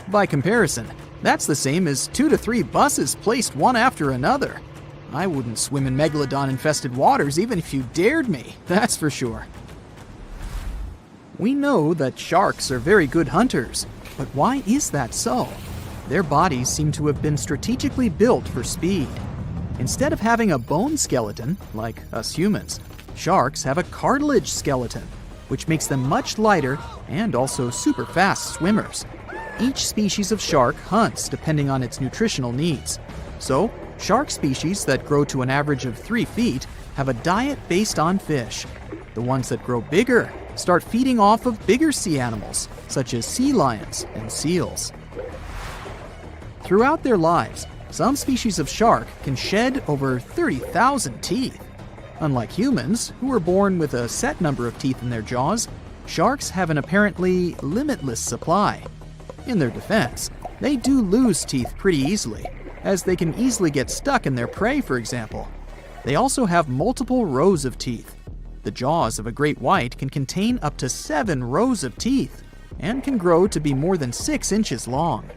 By comparison, that's the same as 2 to 3 buses placed one after another. I wouldn't swim in megalodon-infested waters even if you dared me, that's for sure. We know that sharks are very good hunters, but why is that so? Their bodies seem to have been strategically built for speed. Instead of having a bone skeleton, like us humans, sharks have a cartilage skeleton, which makes them much lighter and also super fast swimmers. Each species of shark hunts depending on its nutritional needs. So, shark species that grow to an average of 3 feet have a diet based on fish. The ones that grow bigger start feeding off of bigger sea animals, such as sea lions and seals. Throughout their lives, some species of shark can shed over 30,000 teeth. Unlike humans, who are born with a set number of teeth in their jaws, sharks have an apparently limitless supply. In their defense, they do lose teeth pretty easily, as they can easily get stuck in their prey, for example. They also have multiple rows of teeth. The jaws of a great white can contain up to 7 rows of teeth, and can grow to be more than 6 inches long.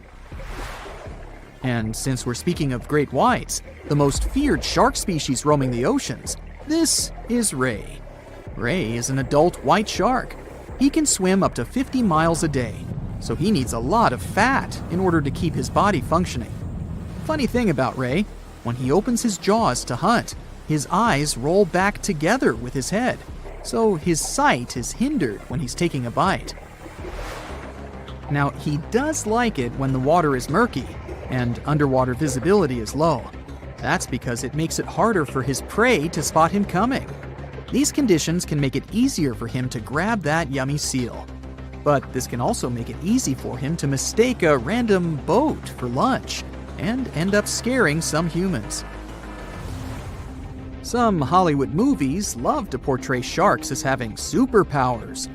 And since we're speaking of great whites, the most feared shark species roaming the oceans, this is Ray. Ray is an adult white shark. He can swim up to 50 miles a day. so he needs a lot of fat in order to keep his body functioning. Funny thing about Ray, when he opens his jaws to hunt, his eyes roll back together with his head, so his sight is hindered when he's taking a bite. Now, he does like it when the water is murky and underwater visibility is low. That's because it makes it harder for his prey to spot him coming. These conditions can make it easier for him to grab that yummy seal. But this can also make it easy for him to mistake a random boat for lunch and end up scaring some humans. Some Hollywood movies love to portray sharks as having superpowers.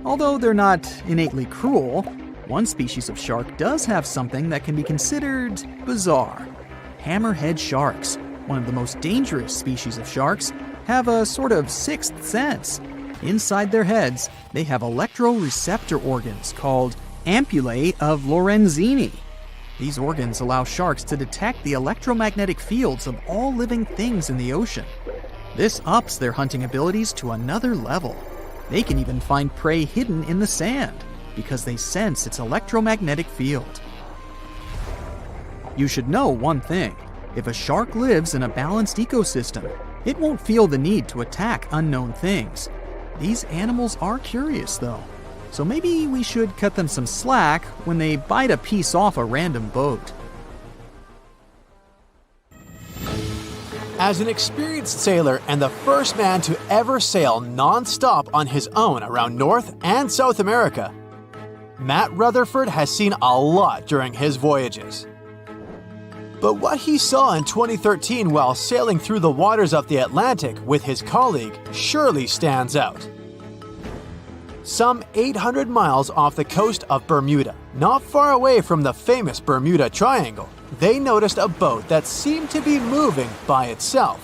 Although they're not innately cruel, one species of shark does have something that can be considered bizarre. Hammerhead sharks, one of the most dangerous species of sharks, have a sort of sixth sense. Inside their heads, they have electroreceptor organs called ampullae of Lorenzini. These organs allow sharks to detect the electromagnetic fields of all living things in the ocean. This ups their hunting abilities to another level. They can even find prey hidden in the sand because they sense its electromagnetic field. You should know one thing. If a shark lives in a balanced ecosystem, it won't feel the need to attack unknown things. These animals are curious, though, so maybe we should cut them some slack when they bite a piece off a random boat.
As an experienced sailor and the first man to ever sail non-stop on his own around North and South America, Matt Rutherford has seen a lot during his voyages. But what he saw in 2013 while sailing through the waters of the Atlantic with his colleague surely stands out. Some 800 miles off the coast of Bermuda, not far away from the famous Bermuda Triangle, they noticed a boat that seemed to be moving by itself.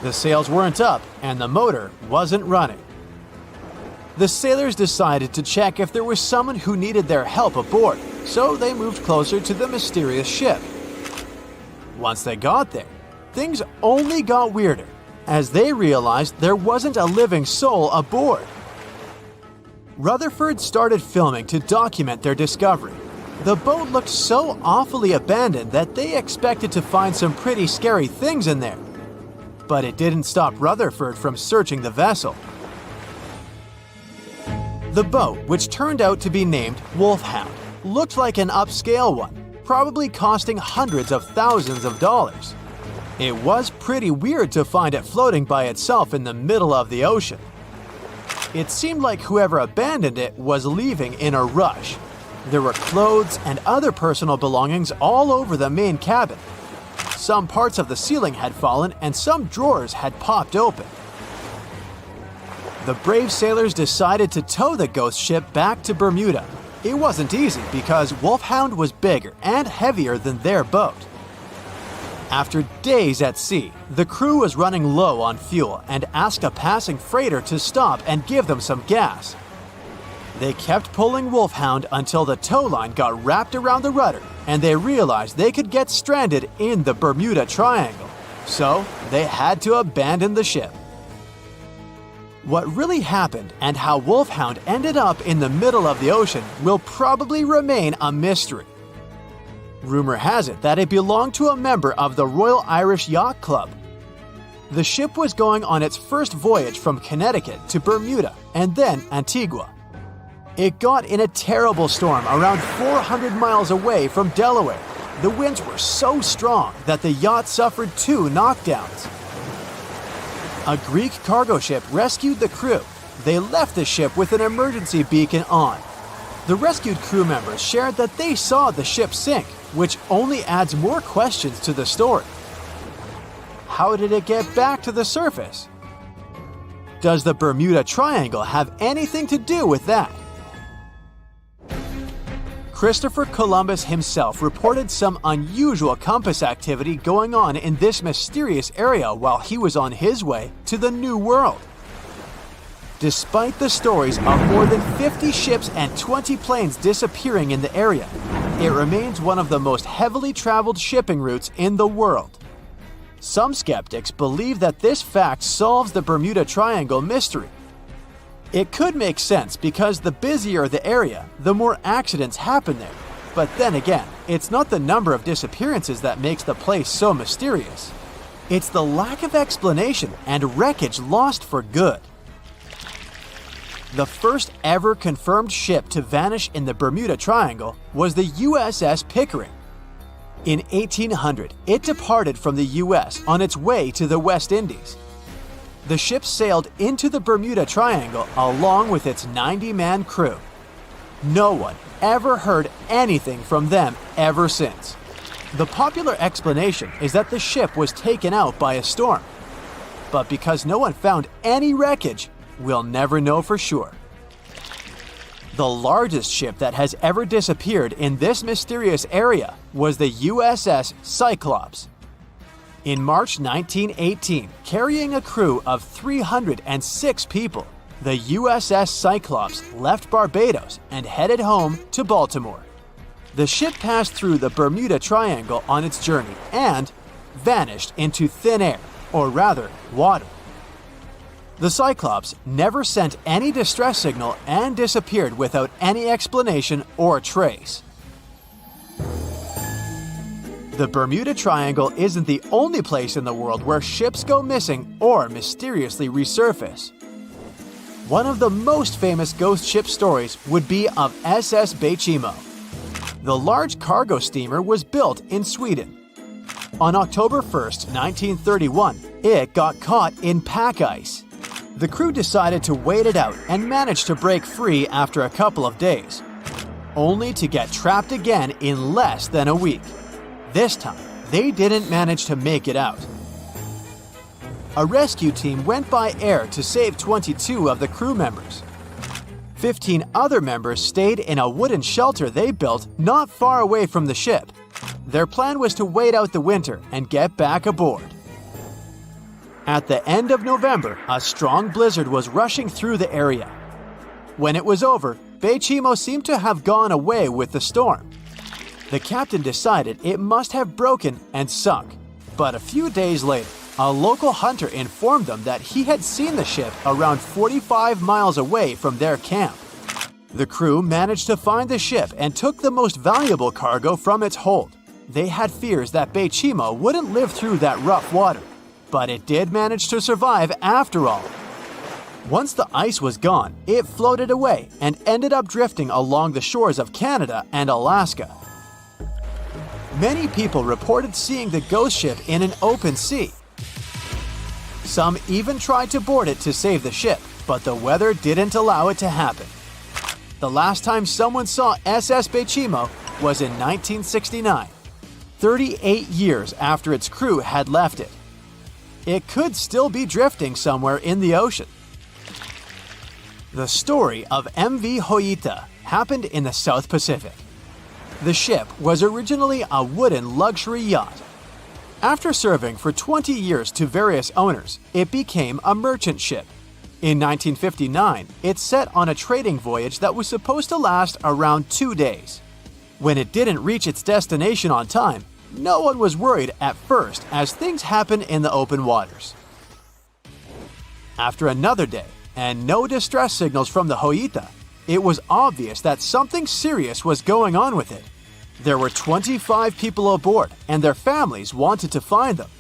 The sails weren't up and the motor wasn't running. The sailors decided to check if there was someone who needed their help aboard, so they moved closer to the mysterious ship. Once they got there, things only got weirder, as they realized there wasn't a living soul aboard. Rutherford started filming to document their discovery. The boat looked so awfully abandoned that they expected to find some pretty scary things in there. But it didn't stop Rutherford from searching the vessel. The boat, which turned out to be named Wolfhound, looked like an upscale one, probably costing hundreds of thousands of dollars. It was pretty weird to find it floating by itself in the middle of the ocean. It seemed like whoever abandoned it was leaving in a rush. There were clothes and other personal belongings all over the main cabin. Some parts of the ceiling had fallen and some drawers had popped open. The brave sailors decided to tow the ghost ship back to Bermuda. It wasn't easy because Wolfhound was bigger and heavier than their boat. After days at sea, the crew was running low on fuel and asked a passing freighter to stop and give them some gas. They kept pulling Wolfhound until the tow line got wrapped around the rudder and they realized they could get stranded in the Bermuda Triangle. So they had to abandon the ship. What really happened and how Wolfhound ended up in the middle of the ocean will probably remain a mystery. Rumor has it that it belonged to a member of the Royal Irish Yacht Club. The ship was going on its first voyage from Connecticut to Bermuda and then Antigua. It got in a terrible storm around 400 miles away from Delaware. The winds were so strong that the yacht suffered 2 knockdowns. A Greek cargo ship rescued the crew. They left the ship with an emergency beacon on. The rescued crew members shared that they saw the ship sink, which only adds more questions to the story. How did it get back to the surface? Does the Bermuda Triangle have anything to do with that? Christopher Columbus himself reported some unusual compass activity going on in this mysterious area while he was on his way to the New World. Despite the stories of more than 50 ships and 20 planes disappearing in the area, it remains one of the most heavily traveled shipping routes in the world. Some skeptics believe that this fact solves the Bermuda Triangle mystery. It could make sense because the busier the area, the more accidents happen there. But then again, it's not the number of disappearances that makes the place so mysterious. It's the lack of explanation and wreckage lost for good. The first ever confirmed ship to vanish in the Bermuda Triangle was the USS Pickering. In 1800, it departed from the US on its way to the West Indies. The ship sailed into the Bermuda Triangle along with its 90-man crew. No one ever heard anything from them ever since. The popular explanation is that the ship was taken out by a storm. But because no one found any wreckage, we'll never know for sure. The largest ship that has ever disappeared in this mysterious area was the USS Cyclops. In March 1918, carrying a crew of 306 people, the USS Cyclops left Barbados and headed home to Baltimore. The ship passed through the Bermuda Triangle on its journey and vanished into thin air, or rather, water. The Cyclops never sent any distress signal and disappeared without any explanation or trace. The Bermuda Triangle isn't the only place in the world where ships go missing or mysteriously resurface. One of the most famous ghost ship stories would be of SS Baychimo. The large cargo steamer was built in Sweden. On October 1st, 1931, it got caught in pack ice. The crew decided to wait it out and managed to break free after a couple of days, only to get trapped again in less than a week. This time, they didn't manage to make it out. A rescue team went by air to save 22 of the crew members. 15 other members stayed in a wooden shelter they built not far away from the ship. Their plan was to wait out the winter and get back aboard. At the end of November, a strong blizzard was rushing through the area. When it was over, Baychimo seemed to have gone away with the storm. The captain decided it must have broken and sunk, but a few days later, a local hunter informed them that he had seen the ship around 45 miles away from their camp. The crew managed to find the ship and took the most valuable cargo from its hold. They had fears that Baychimo wouldn't live through that rough water, but it did manage to survive after all. Once the ice was gone, it floated away and ended up drifting along the shores of Canada and Alaska. Many people reported seeing the ghost ship in an open sea. Some even tried to board it to save the ship, but the weather didn't allow it to happen. The last time someone saw SS Baychimo was in 1969, 38 years after its crew had left it. It could still be drifting somewhere in the ocean. The story of MV Joyita happened in the South Pacific. The ship was originally a wooden luxury yacht. After serving for 20 years to various owners, it became a merchant ship. In 1959, it set on a trading voyage that was supposed to last around 2 days. When it didn't reach its destination on time, no one was worried at first as things happen in the open waters. After another day, and no distress signals from the Joyita, it was obvious that something serious was going on with it. There were 25 people aboard, and their families wanted to find them.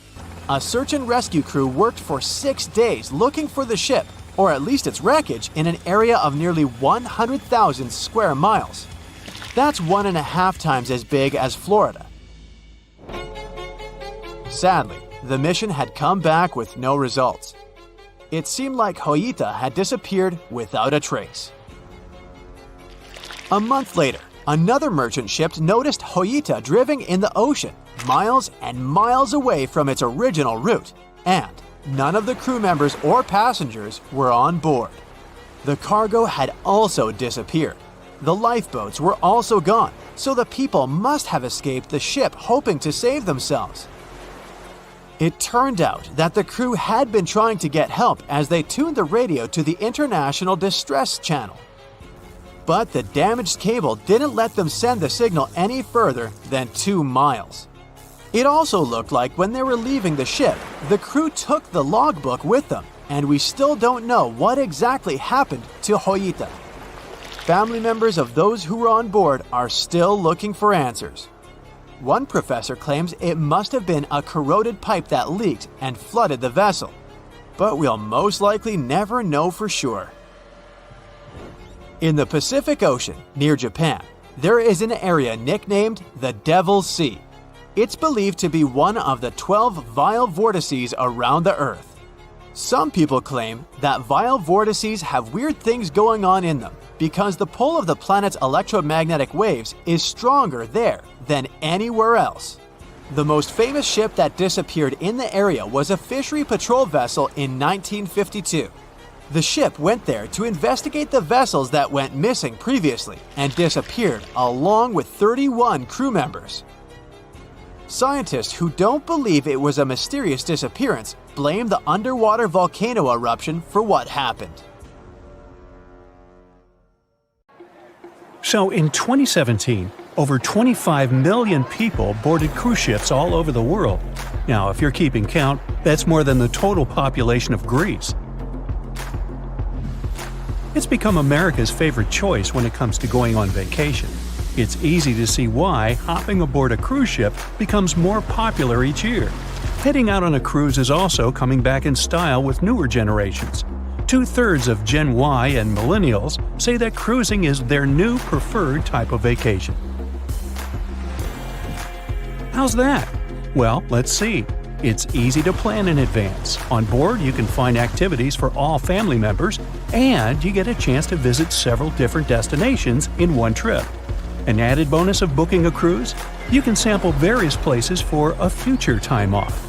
A search and rescue crew worked for 6 days looking for the ship, or at least its wreckage, in an area of nearly 100,000 square miles. That's 1.5 times as big as Florida. Sadly, the mission had come back with no results. It seemed like Joyita had disappeared without a trace. A month later, another merchant ship noticed Joyita drifting in the ocean, miles and miles away from its original route, and none of the crew members or passengers were on board. The cargo had also disappeared. The lifeboats were also gone, so the people must have escaped the ship hoping to save themselves. It turned out that the crew had been trying to get help as they tuned the radio to the International Distress Channel. But the damaged cable didn't let them send the signal any further than 2 miles. It also looked like when they were leaving the ship, the crew took the logbook with them, and we still don't know what exactly happened to Joyita. Family members of those who were on board are still looking for answers. One professor claims it must have been a corroded pipe that leaked and flooded the vessel, but we'll most likely never know for sure. In the Pacific Ocean, near Japan, there is an area nicknamed the Devil's Sea. It's believed to be one of the 12 vile vortices around the Earth. Some people claim that vile vortices have weird things going on in them because the pull of the planet's electromagnetic waves is stronger there than anywhere else. The most famous ship that disappeared in the area was a fishery patrol vessel in 1952. The ship went there to investigate the vessels that went missing previously and disappeared along with 31 crew members. Scientists who don't believe it was a mysterious disappearance blame the underwater volcano eruption for what happened.
So in 2017, over 25 million people boarded cruise ships all over the world. Now, if you're keeping count, that's more than the total population of Greece. It's become America's favorite choice when it comes to going on vacation. It's easy to see why hopping aboard a cruise ship becomes more popular each year. Heading out on a cruise is also coming back in style with newer generations. 2/3 of Gen Y and millennials say that cruising is their new preferred type of vacation. How's that? Well, let's see. It's easy to plan in advance. On board, you can find activities for all family members, and you get a chance to visit several different destinations in one trip. An added bonus of booking a cruise? You can sample various places for a future time off.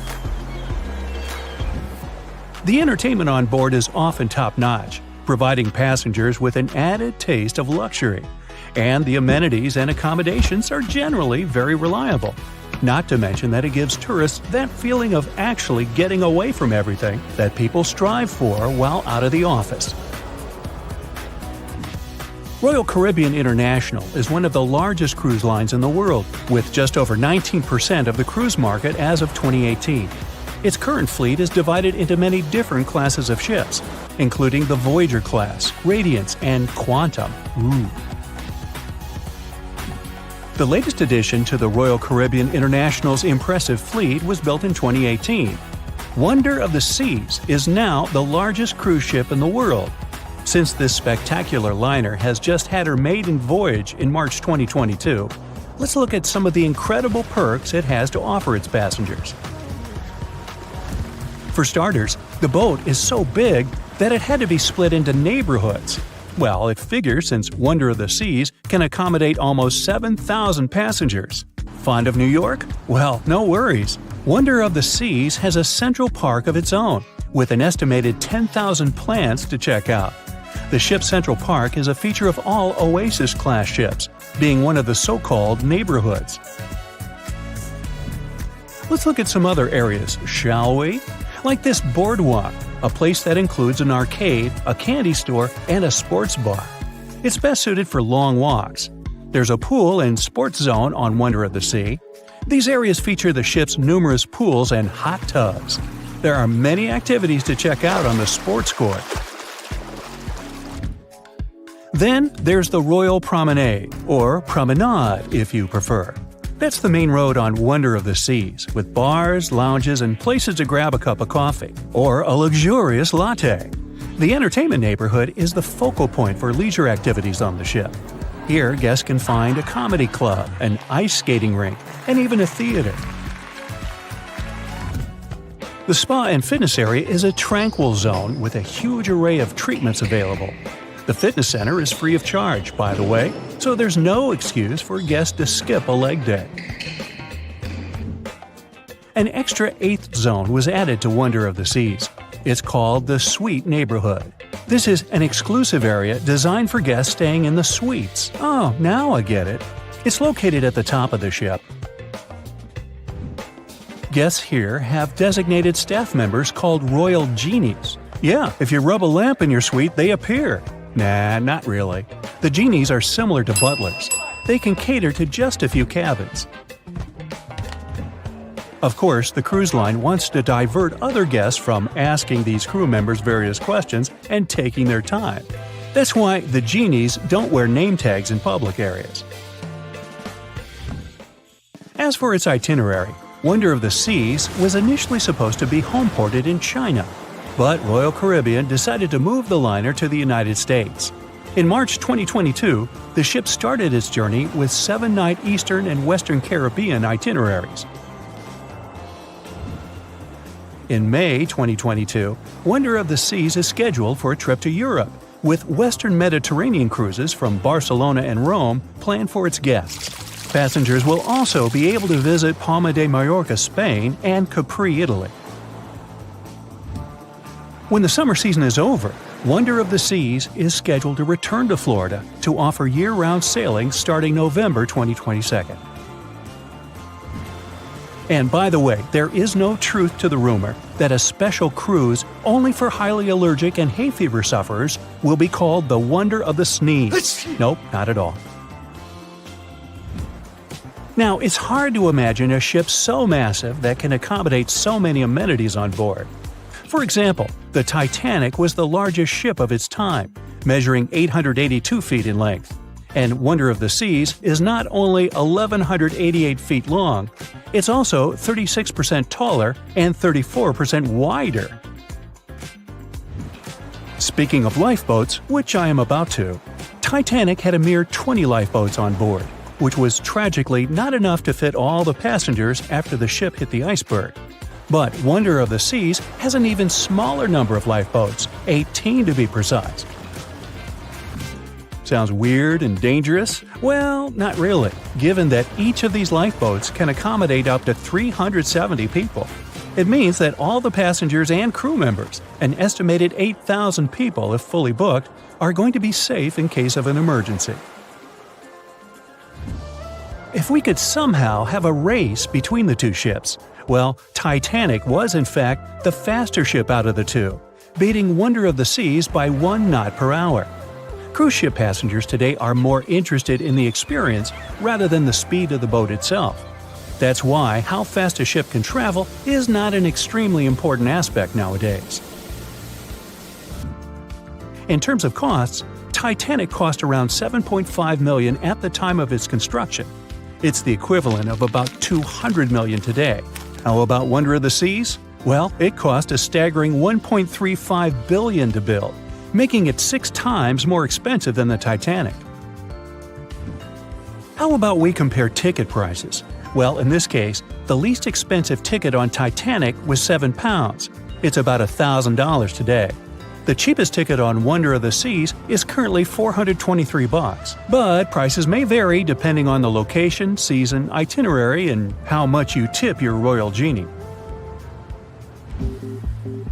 The entertainment on board is often top-notch, providing passengers with an added taste of luxury. And the amenities and accommodations are generally very reliable. Not to mention that it gives tourists that feeling of actually getting away from everything that people strive for while out of the office. Royal Caribbean International is one of the largest cruise lines in the world, with just over 19% of the cruise market as of 2018. Its current fleet is divided into many different classes of ships, including the Voyager class, Radiance, and Quantum. The latest addition to the Royal Caribbean International's impressive fleet was built in 2018. Wonder of the Seas is now the largest cruise ship in the world. Since this spectacular liner has just had her maiden voyage in March 2022, let's look at some of the incredible perks it has to offer its passengers. For starters, the boat is so big that it had to be split into neighborhoods. Well, it figures since Wonder of the Seas can accommodate almost 7,000 passengers. Fond of New York? Well, no worries. Wonder of the Seas has a central park of its own, with an estimated 10,000 plants to check out. The ship's central park is a feature of all Oasis-class ships, being one of the so-called neighborhoods. Let's look at some other areas, shall we? Like this boardwalk, a place that includes an arcade, a candy store, and a sports bar. It's best suited for long walks. There's a pool and sports zone on Wonder of the Sea. These areas feature the ship's numerous pools and hot tubs. There are many activities to check out on the sports court. Then there's the Royal Promenade, or Promenade if you prefer. That's the main road on Wonder of the Seas, with bars, lounges, and places to grab a cup of coffee, or a luxurious latte. The entertainment neighborhood is the focal point for leisure activities on the ship. Here, guests can find a comedy club, an ice skating rink, and even a theater. The spa and fitness area is a tranquil zone with a huge array of treatments available. The fitness center is free of charge, by the way, so there's no excuse for guests to skip a leg day. An extra 8th zone was added to Wonder of the Seas. It's called the Suite Neighborhood. This is an exclusive area designed for guests staying in the suites. Oh, now I get it. It's located at the top of the ship. Guests here have designated staff members called Royal Genies. Yeah, if you rub a lamp in your suite, they appear. Nah, not really. The genies are similar to butlers. They can cater to just a few cabins. Of course, the cruise line wants to divert other guests from asking these crew members various questions and taking their time. That's why the genies don't wear name tags in public areas. As for its itinerary, Wonder of the Seas was initially supposed to be homeported in China, but Royal Caribbean decided to move the liner to the United States. In March 2022, the ship started its journey with 7-night Eastern and Western Caribbean itineraries. In May 2022, Wonder of the Seas is scheduled for a trip to Europe, with Western Mediterranean cruises from Barcelona and Rome planned for its guests. Passengers will also be able to visit Palma de Mallorca, Spain, and Capri, Italy. When the summer season is over, Wonder of the Seas is scheduled to return to Florida to offer year-round sailing starting November 2022. And by the way, there is no truth to the rumor that a special cruise only for highly allergic and hay fever sufferers will be called the Wonder of the Sneeze. Nope, not at all. Now, it's hard to imagine a ship so massive that can accommodate so many amenities on board. For example, the Titanic was the largest ship of its time, measuring 882 feet in length. And Wonder of the Seas is not only 1,188 feet long, it's also 36% taller and 34% wider. Speaking of lifeboats, which I am about to, Titanic had a mere 20 lifeboats on board, which was tragically not enough to fit all the passengers after the ship hit the iceberg. But Wonder of the Seas has an even smaller number of lifeboats, 18 to be precise. Sounds weird and dangerous? Well, not really, given that each of these lifeboats can accommodate up to 370 people. It means that all the passengers and crew members, an estimated 8,000 people if fully booked, are going to be safe in case of an emergency. If we could somehow have a race between the two ships, well, Titanic was in fact the faster ship out of the two, beating Wonder of the Seas by 1 knot per hour. Cruise ship passengers today are more interested in the experience rather than the speed of the boat itself. That's why how fast a ship can travel is not an extremely important aspect nowadays. In terms of costs, Titanic cost around $7.5 million at the time of its construction. It's the equivalent of about $200 million today. How about Wonder of the Seas? Well, it cost a staggering $1.35 billion to build, making it 6 times more expensive than the Titanic. How about we compare ticket prices? Well, in this case, the least expensive ticket on Titanic was £7. It's about $1,000 today. The cheapest ticket on Wonder of the Seas is currently $423, but prices may vary depending on the location, season, itinerary, and how much you tip your royal genie.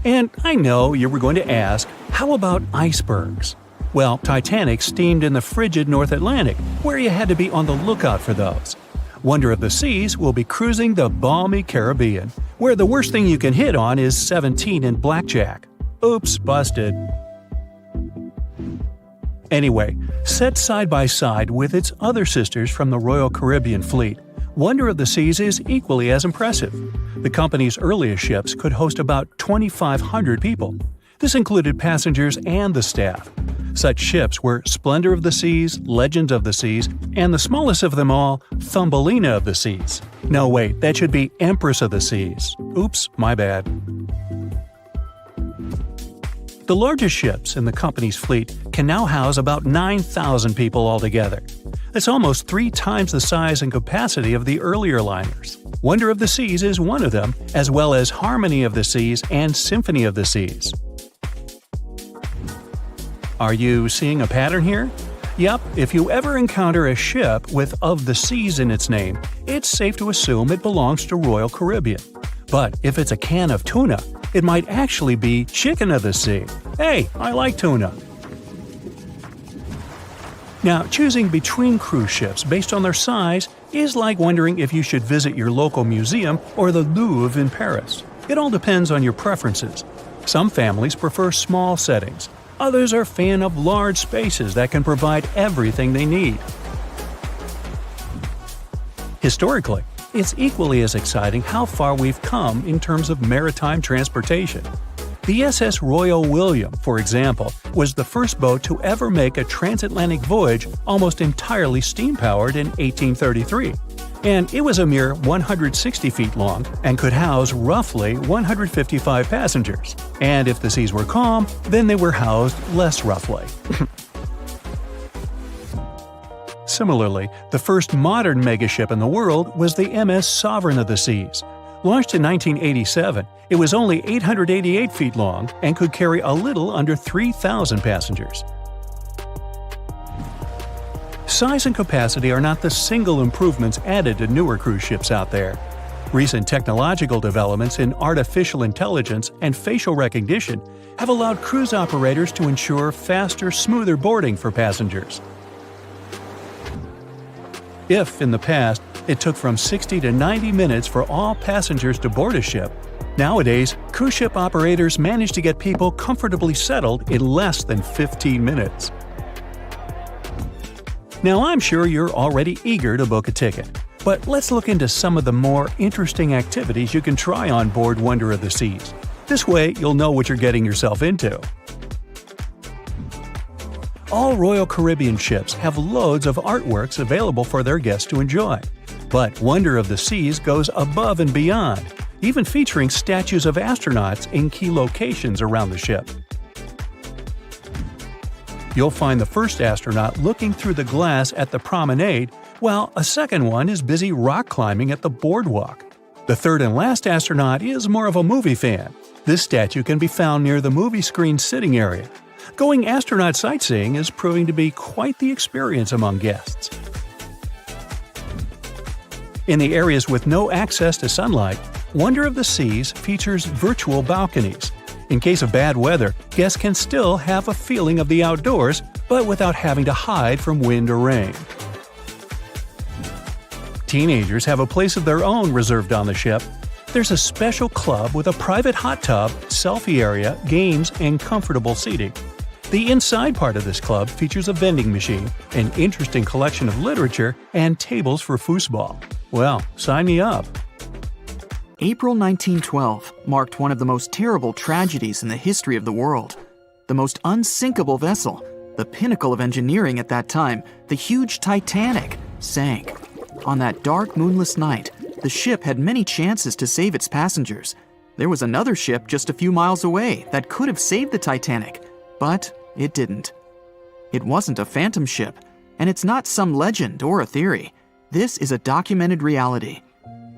And I know you were going to ask, how about icebergs? Well, Titanic steamed in the frigid North Atlantic, where you had to be on the lookout for those. Wonder of the Seas will be cruising the balmy Caribbean, where the worst thing you can hit on is 17 and blackjack. Oops, busted. Anyway, set side by side with its other sisters from the Royal Caribbean fleet, Wonder of the Seas is equally as impressive. The company's earliest ships could host about 2,500 people. This included passengers and the staff. Such ships were Splendor of the Seas, Legend of the Seas, and the smallest of them all, Thumbelina of the Seas. No, wait, that should be Empress of the Seas. Oops, my bad. The largest ships in the company's fleet can now house about 9,000 people altogether. That's almost 3 times the size and capacity of the earlier liners. Wonder of the Seas is one of them, as well as Harmony of the Seas and Symphony of the Seas. Are you seeing a pattern here? Yep, if you ever encounter a ship with Of the Seas in its name, it's safe to assume it belongs to Royal Caribbean. But if it's a can of tuna, it might actually be Chicken of the Sea. Hey, I like tuna. Now, choosing between cruise ships based on their size is like wondering if you should visit your local museum or the Louvre in Paris. It all depends on your preferences. Some families prefer small settings. Others are fan of large spaces that can provide everything they need. Historically, it's equally as exciting how far we've come in terms of maritime transportation. The SS Royal William, for example, was the first boat to ever make a transatlantic voyage almost entirely steam-powered in 1833. And it was a mere 160 feet long and could house roughly 155 passengers. And if the seas were calm, then they were housed less roughly. Similarly, the first modern megaship in the world was the MS Sovereign of the Seas. Launched in 1987, it was only 888 feet long and could carry a little under 3,000 passengers. Size and capacity are not the single improvements added to newer cruise ships out there. Recent technological developments in artificial intelligence and facial recognition have allowed cruise operators to ensure faster, smoother boarding for passengers. If, in the past, it took from 60 to 90 minutes for all passengers to board a ship, nowadays, cruise ship operators manage to get people comfortably settled in less than 15 minutes. Now, I'm sure you're already eager to book a ticket, but let's look into some of the more interesting activities you can try on board Wonder of the Seas. This way, you'll know what you're getting yourself into. All Royal Caribbean ships have loads of artworks available for their guests to enjoy. But Wonder of the Seas goes above and beyond, even featuring statues of astronauts in key locations around the ship. You'll find the first astronaut looking through the glass at the promenade, while a second one is busy rock climbing at the boardwalk. The third and last astronaut is more of a movie fan. This statue can be found near the movie screen sitting area. Going astronaut sightseeing is proving to be quite the experience among guests. In the areas with no access to sunlight, Wonder of the Seas features virtual balconies. In case of bad weather, guests can still have a feeling of the outdoors, but without having to hide from wind or rain. Teenagers have a place of their own reserved on the ship. There's a special club with a private hot tub, selfie area, games, and comfortable seating. The inside part of this club features a vending machine, an interesting collection of literature, and tables for foosball. Well, sign me up!
April 1912 marked one of the most terrible tragedies in the history of the world. The most unsinkable vessel, the pinnacle of engineering at that time, the huge Titanic, sank. On that dark, moonless night, the ship had many chances to save its passengers. There was another ship just a few miles away that could have saved the Titanic, but it didn't. It wasn't a phantom ship, and it's not some legend or a theory. This is a documented reality.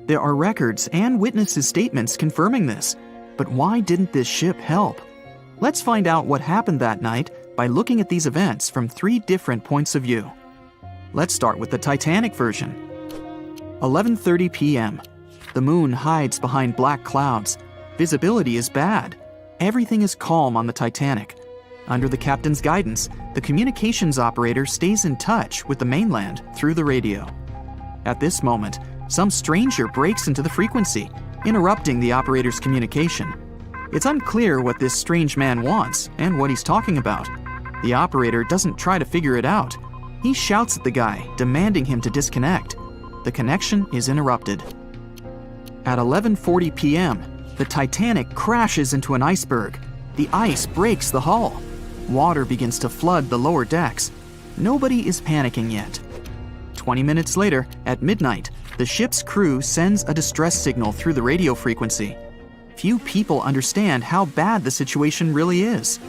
There are records and witnesses' statements confirming this. But why didn't this ship help? Let's find out what happened that night by looking at these events from 3 different points of view. Let's start with the Titanic version. 11:30 p.m. The moon hides behind black clouds. Visibility is bad. Everything is calm on the Titanic. Under the captain's guidance, the communications operator stays in touch with the mainland through the radio. At this moment, some stranger breaks into the frequency, interrupting the operator's communication. It's unclear what this strange man wants and what he's talking about. The operator doesn't try to figure it out. He shouts at the guy, demanding him to disconnect. The connection is interrupted. At 11:40 p.m., the Titanic crashes into an iceberg. The ice breaks the hull. Water begins to flood the lower decks. Nobody is panicking yet. 20 minutes later, at midnight, the ship's crew sends a distress signal through the radio frequency. Few people understand how bad the situation really is.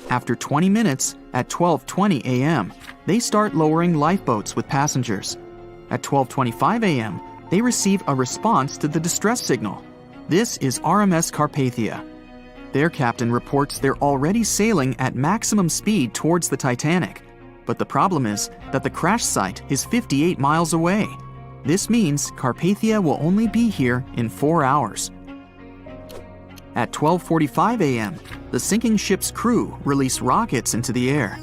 After 20 minutes, at 12:20 a.m., they start lowering lifeboats with passengers. At 12:25 a.m., they receive a response to the distress signal. This is RMS Carpathia. Their captain reports they're already sailing at maximum speed towards the Titanic. But the problem is that the crash site is 58 miles away. This means Carpathia will only be here in 4 hours. At 12:45 a.m., the sinking ship's crew release rockets into the air.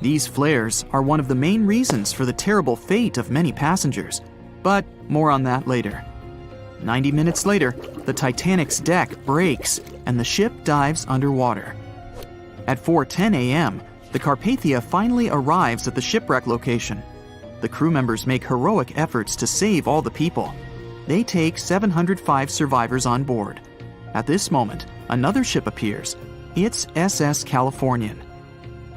These flares are one of the main reasons for the terrible fate of many passengers, but more on that later. 90 minutes later, the Titanic's deck breaks and the ship dives underwater. At 4:10 a.m., the Carpathia finally arrives at the shipwreck location. The crew members make heroic efforts to save all the people, They take 705 survivors on board. At this moment, another ship appears. It's SS Californian.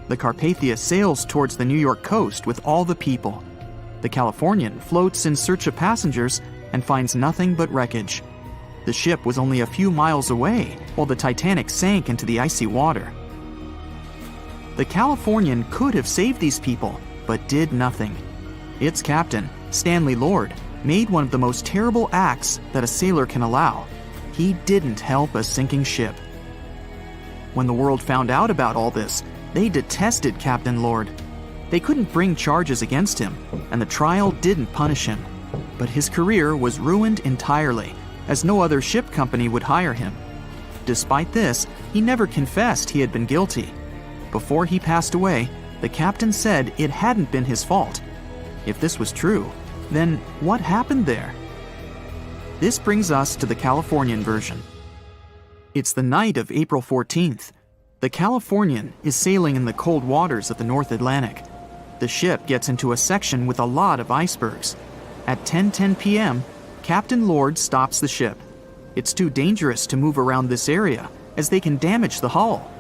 The Carpathia sails towards the New York coast with all the people. The Californian floats in search of passengers and finds nothing but wreckage. The ship was only a few miles away while the Titanic sank into the icy water. The Californian could have saved these people, but did nothing. Its captain, Stanley Lord, made one of the most terrible acts that a sailor can allow. He didn't help a sinking ship. When the world found out about all this, they detested Captain Lord. They couldn't bring charges against him, and the trial didn't punish him. But his career was ruined entirely, as no other ship company would hire him. Despite this, he never confessed he had been guilty. Before he passed away, the captain said it hadn't been his fault. If this was true, then what happened there? This brings us to the Californian version. It's the night of April 14th. The Californian is sailing in the cold waters of the North Atlantic. The ship gets into a section with a lot of icebergs. At 10:10 p.m., Captain Lord stops the ship. It's too dangerous to move around this area, as they can damage the hull.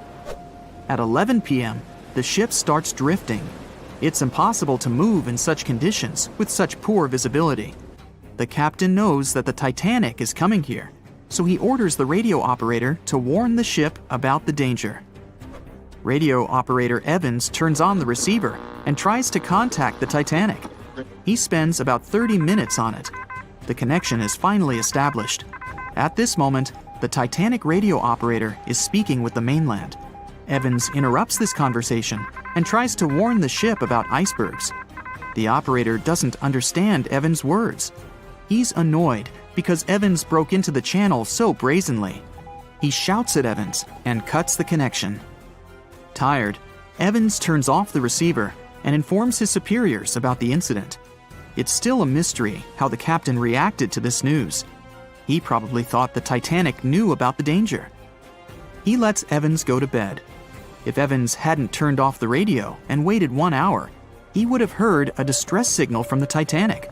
At 11 p.m., the ship starts drifting. It's impossible to move in such conditions with such poor visibility. The captain knows that the Titanic is coming here, so he orders the radio operator to warn the ship about the danger. Radio operator Evans turns on the receiver and tries to contact the Titanic. He spends about 30 minutes on it. The connection is finally established. At this moment, the Titanic radio operator is speaking with the mainland. Evans interrupts this conversation and tries to warn the ship about icebergs. The operator doesn't understand Evans' words. He's annoyed because Evans broke into the channel so brazenly. He shouts at Evans and cuts the connection. Tired, Evans turns off the receiver and informs his superiors about the incident. It's still a mystery how the captain reacted to this news. He probably thought the Titanic knew about the danger. He lets Evans go to bed. If Evans hadn't turned off the radio and waited 1 hour, he would have heard a distress signal from the Titanic.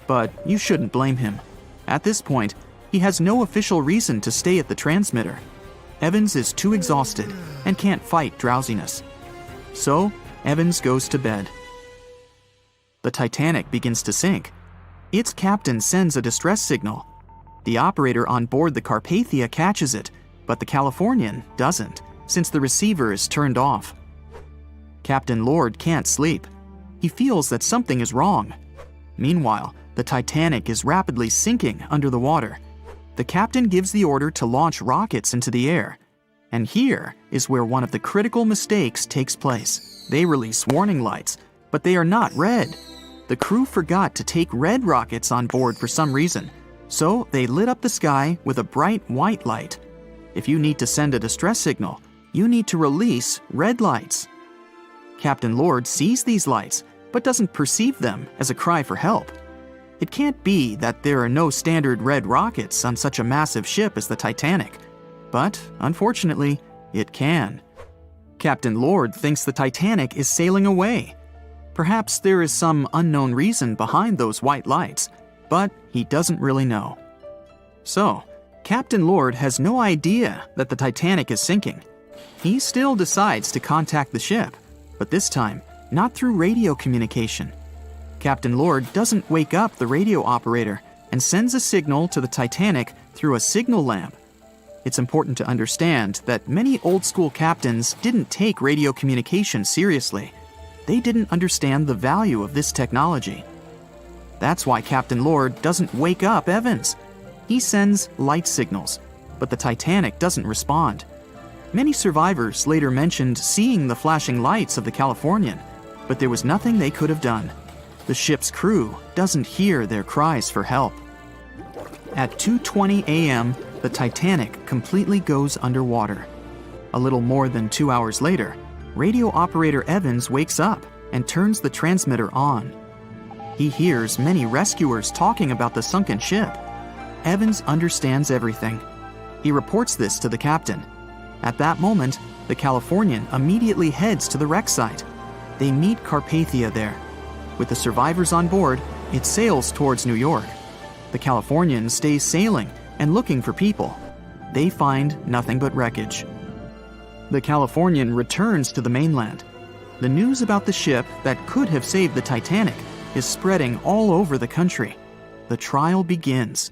But you shouldn't blame him. At this point, he has no official reason to stay at the transmitter. Evans is too exhausted and can't fight drowsiness. So, Evans goes to bed. The Titanic begins to sink. Its captain sends a distress signal. The operator on board the Carpathia catches it, but the Californian doesn't, since the receiver is turned off. Captain Lord can't sleep. He feels that something is wrong. Meanwhile, the Titanic is rapidly sinking under the water. The captain gives the order to launch rockets into the air. And here is where one of the critical mistakes takes place. They release warning lights, but they are not red. The crew forgot to take red rockets on board for some reason, so they lit up the sky with a bright white light. If you need to send a distress signal, you need to release red lights. Captain Lord sees these lights, but doesn't perceive them as a cry for help. It can't be that there are no standard red rockets on such a massive ship as the Titanic. But, unfortunately, it can. Captain Lord thinks the Titanic is sailing away. Perhaps there is some unknown reason behind those white lights, but he doesn't really know. So, Captain Lord has no idea that the Titanic is sinking. He still decides to contact the ship, but this time, not through radio communication. Captain Lord doesn't wake up the radio operator and sends a signal to the Titanic through a signal lamp. It's important to understand that many old-school captains didn't take radio communication seriously. They didn't understand the value of this technology. That's why Captain Lord doesn't wake up Evans. He sends light signals, but the Titanic doesn't respond. Many survivors later mentioned seeing the flashing lights of the Californian, but there was nothing they could have done. The ship's crew doesn't hear their cries for help. At 2:20 a.m., the Titanic completely goes underwater. A little more than 2 hours later, radio operator Evans wakes up and turns the transmitter on. He hears many rescuers talking about the sunken ship. Evans understands everything. He reports this to the captain. At that moment, the Californian immediately heads to the wreck site. They meet Carpathia there. With the survivors on board, it sails towards New York. The Californian stays sailing and looking for people. They find nothing but wreckage. The Californian returns to the mainland. The news about the ship that could have saved the Titanic is spreading all over the country. The trial begins.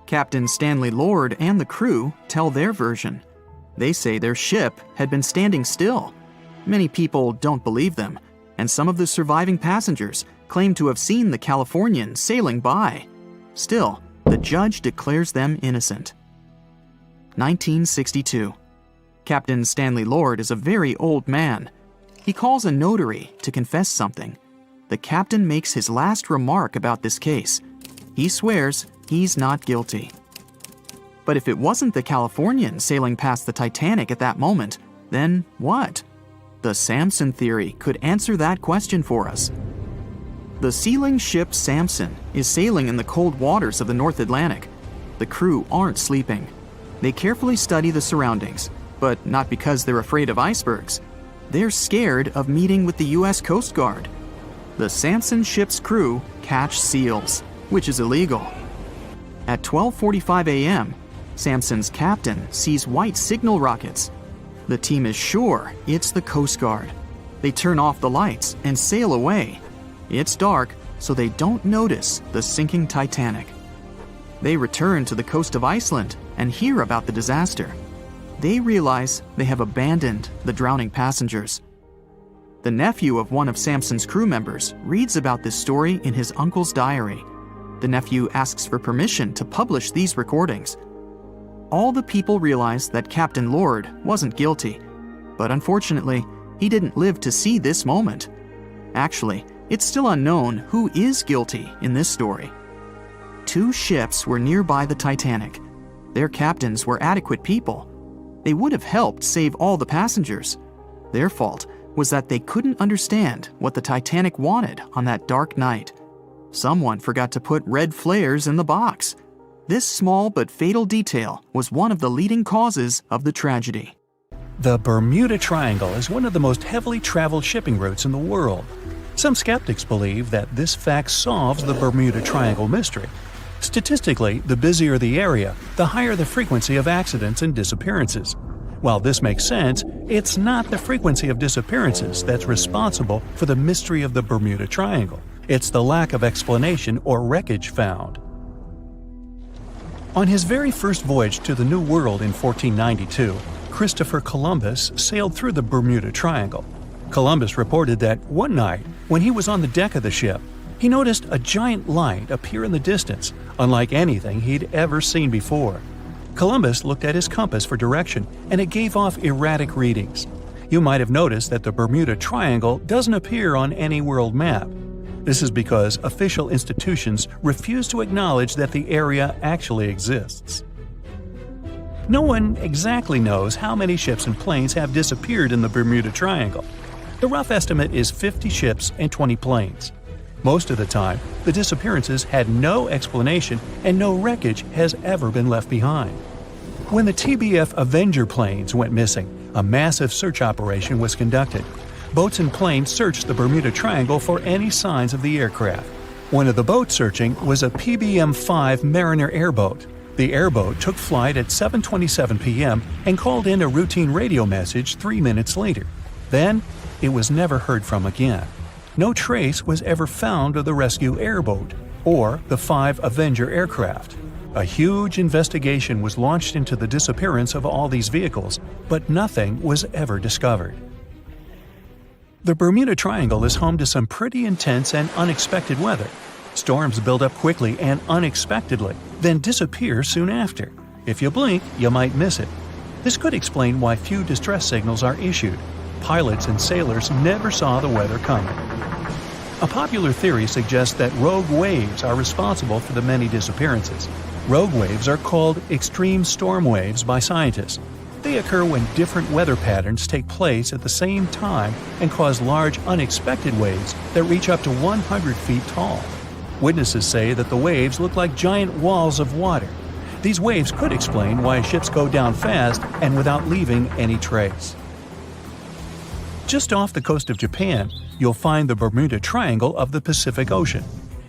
Captain Stanley Lord and the crew tell their version. They say their ship had been standing still. Many people don't believe them, and some of the surviving passengers claim to have seen the Californian sailing by. Still, the judge declares them innocent. 1962. Captain Stanley Lord is a very old man. He calls a notary to confess something. The captain makes his last remark about this case. He swears he's not guilty. But if it wasn't the Californian sailing past the Titanic at that moment, then what? The Samson theory could answer that question for us. The sealing ship Samson is sailing in the cold waters of the North Atlantic. The crew aren't sleeping. They carefully study the surroundings, but not because they're afraid of icebergs. They're scared of meeting with the U.S. Coast Guard. The Samson ship's crew catch seals, which is illegal. At 12:45 a.m., Samson's captain sees white signal rockets. The team is sure it's the Coast Guard. They turn off the lights and sail away. It's dark, so they don't notice the sinking Titanic. They return to the coast of Iceland and hear about the disaster. They realize they have abandoned the drowning passengers. The nephew of one of Samson's crew members reads about this story in his uncle's diary. The nephew asks for permission to publish these recordings. All the people realize that Captain Lord wasn't guilty, but unfortunately, he didn't live to see this moment. Actually, it's still unknown who is guilty in this story. 2 ships were nearby the Titanic. Their captains were adequate people. They would have helped save all the passengers. Their fault was that they couldn't understand what the Titanic wanted on that dark night. Someone forgot to put red flares in the box. This small but fatal detail was one of the leading causes of the tragedy.
The Bermuda Triangle is one of the most heavily traveled shipping routes in the world. Some skeptics believe that this fact solves the Bermuda Triangle mystery. Statistically, the busier the area, the higher the frequency of accidents and disappearances. While this makes sense, it's not the frequency of disappearances that's responsible for the mystery of the Bermuda Triangle. It's the lack of explanation or wreckage found. On his very first voyage to the New World in 1492, Christopher Columbus sailed through the Bermuda Triangle. Columbus reported that one night, when he was on the deck of the ship, he noticed a giant light appear in the distance, unlike anything he'd ever seen before. Columbus looked at his compass for direction, and it gave off erratic readings. You might have noticed that the Bermuda Triangle doesn't appear on any world map. This is because official institutions refuse to acknowledge that the area actually exists. No one exactly knows how many ships and planes have disappeared in the Bermuda Triangle. The rough estimate is 50 ships and 20 planes. Most of the time, the disappearances had no explanation and no wreckage has ever been left behind. When the TBF Avenger planes went missing, a massive search operation was conducted. Boats and planes searched the Bermuda Triangle for any signs of the aircraft. One of the boats searching was a PBM-5 Mariner airboat. The airboat took flight at 7:27 p.m. and called in a routine radio message 3 minutes later. Then, it was never heard from again. No trace was ever found of the rescue airboat or the 5 Avenger aircraft. A huge investigation was launched into the disappearance of all these vehicles, but nothing was ever discovered. The Bermuda Triangle is home to some pretty intense and unexpected weather. Storms build up quickly and unexpectedly, then disappear soon after. If you blink, you might miss it. This could explain why few distress signals are issued. Pilots and sailors never saw the weather coming. A popular theory suggests that rogue waves are responsible for the many disappearances. Rogue waves are called extreme storm waves by scientists. They occur when different weather patterns take place at the same time and cause large, unexpected waves that reach up to 100 feet tall. Witnesses say that the waves look like giant walls of water. These waves could explain why ships go down fast and without leaving any trace. Just off the coast of Japan, you'll find the Bermuda Triangle of the Pacific Ocean.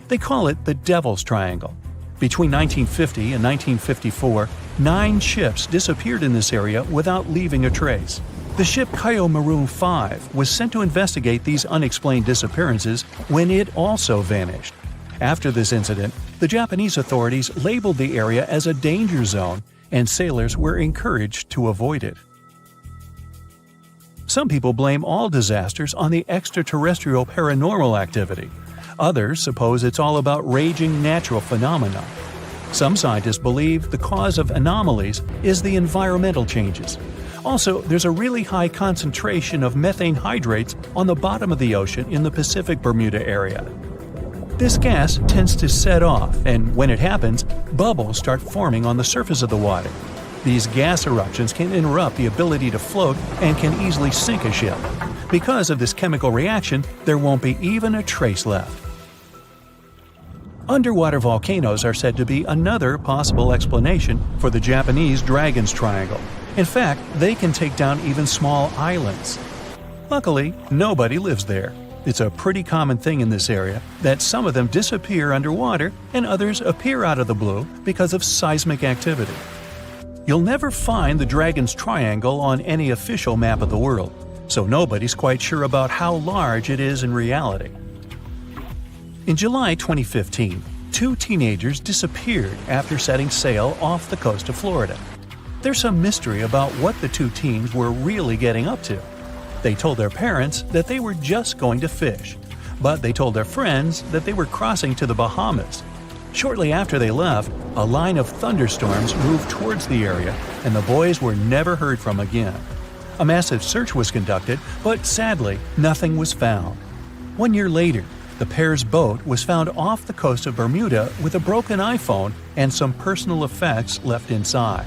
They call it the Devil's Triangle. Between 1950 and 1954, 9 ships disappeared in this area without leaving a trace. The ship Kaiomaru 5 was sent to investigate these unexplained disappearances when it also vanished. After this incident, the Japanese authorities labeled the area as a danger zone, and sailors were encouraged to avoid it. Some people blame all disasters on the extraterrestrial paranormal activity. Others suppose it's all about raging natural phenomena. Some scientists believe the cause of anomalies is the environmental changes. Also, there's a really high concentration of methane hydrates on the bottom of the ocean in the Pacific Bermuda area. This gas tends to set off, and when it happens, bubbles start forming on the surface of the water. These gas eruptions can interrupt the ability to float and can easily sink a ship. Because of this chemical reaction, there won't be even a trace left. Underwater volcanoes are said to be another possible explanation for the Japanese Dragon's Triangle. In fact, they can take down even small islands. Luckily, nobody lives there. It's a pretty common thing in this area that some of them disappear underwater and others appear out of the blue because of seismic activity. You'll never find the Dragon's Triangle on any official map of the world, so nobody's quite sure about how large it is in reality. In July 2015, 2 teenagers disappeared after setting sail off the coast of Florida. There's some mystery about what the 2 teens were really getting up to. They told their parents that they were just going to fish, but they told their friends that they were crossing to the Bahamas. Shortly after they left, a line of thunderstorms moved towards the area, and the boys were never heard from again. A massive search was conducted, but sadly, nothing was found. 1 year later, the pair's boat was found off the coast of Bermuda with a broken iPhone and some personal effects left inside.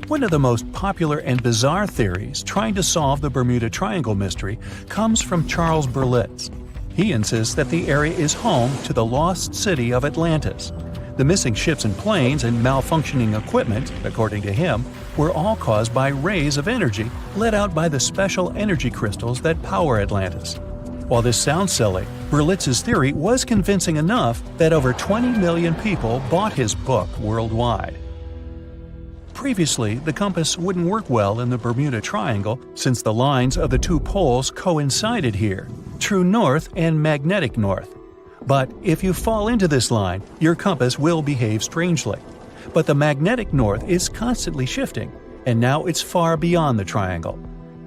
One of the most popular and bizarre theories trying to solve the Bermuda Triangle mystery comes from Charles Berlitz. He insists that the area is home to the lost city of Atlantis. The missing ships and planes and malfunctioning equipment, according to him, were all caused by rays of energy let out by the special energy crystals that power Atlantis. While this sounds silly, Berlitz's theory was convincing enough that over 20 million people bought his book worldwide. Previously, the compass wouldn't work well in the Bermuda Triangle since the lines of the 2 poles coincided here, true north and magnetic north. But if you fall into this line, your compass will behave strangely. But the magnetic north is constantly shifting, and now it's far beyond the triangle.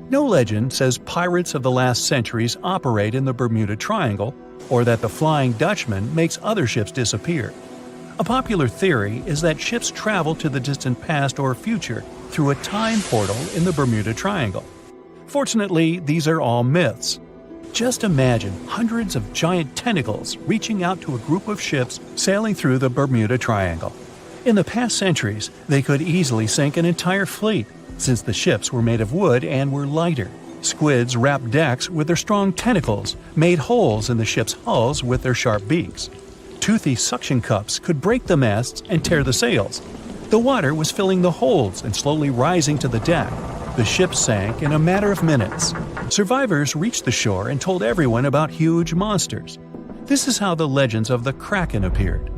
No legend says pirates of the last centuries operate in the Bermuda Triangle, or that the Flying Dutchman makes other ships disappear. A popular theory is that ships travel to the distant past or future through a time portal in the Bermuda Triangle. Fortunately, these are all myths. Just imagine hundreds of giant tentacles reaching out to a group of ships sailing through the Bermuda Triangle. In the past centuries, they could easily sink an entire fleet, since the ships were made of wood and were lighter. Squids wrapped decks with their strong tentacles, made holes in the ship's hulls with their sharp beaks. Toothy suction cups could break the masts and tear the sails. The water was filling the holds and slowly rising to the deck. The ship sank in a matter of minutes. Survivors reached the shore and told everyone about huge monsters. This is how the legends of the Kraken appeared.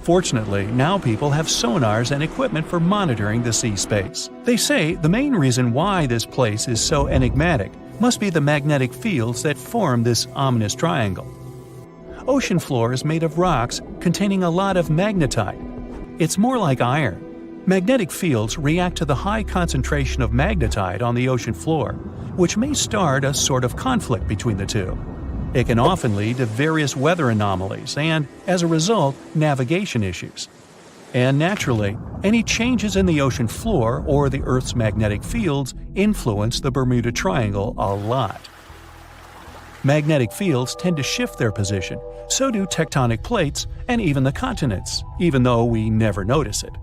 Fortunately, now people have sonars and equipment for monitoring the sea space. They say the main reason why this place is so enigmatic must be the magnetic fields that form this ominous triangle. Ocean floor is made of rocks containing a lot of magnetite. It's more like iron. Magnetic fields react to the high concentration of magnetite on the ocean floor, which may start a sort of conflict between the two. It can often lead to various weather anomalies and, as a result, navigation issues. And naturally, any changes in the ocean floor or the Earth's magnetic fields influence the Bermuda Triangle a lot. Magnetic fields tend to shift their position, so do tectonic plates and even the continents, even though we never notice it.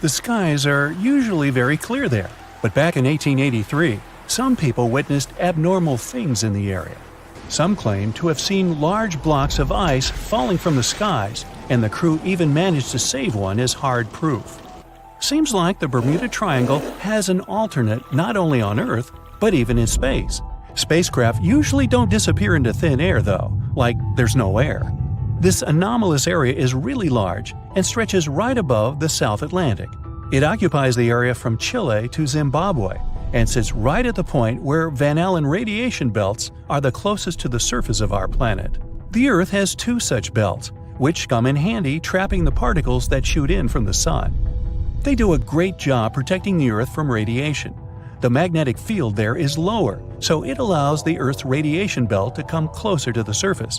The skies are usually very clear there, but back in 1883, some people witnessed abnormal things in the area. Some claim to have seen large blocks of ice falling from the skies, and the crew even managed to save one as hard proof. Seems like the Bermuda Triangle has an alternate not only on Earth, but even in space. Spacecraft usually don't disappear into thin air, though, like there's no air. This anomalous area is really large and stretches right above the South Atlantic. It occupies the area from Chile to Zimbabwe and sits right at the point where Van Allen radiation belts are the closest to the surface of our planet. The Earth has two such belts, which come in handy trapping the particles that shoot in from the Sun. They do a great job protecting the Earth from radiation. The magnetic field there is lower, so it allows the Earth's radiation belt to come closer to the surface.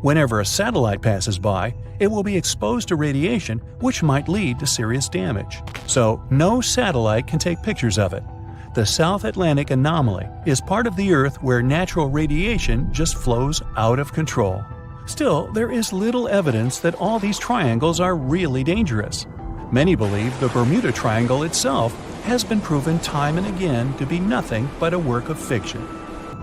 Whenever a satellite passes by, it will be exposed to radiation, which might lead to serious damage. So, no satellite can take pictures of it. The South Atlantic anomaly is part of the Earth where natural radiation just flows out of control. Still, there is little evidence that all these triangles are really dangerous. Many believe the Bermuda Triangle itself has been proven time and again to be nothing but a work of fiction.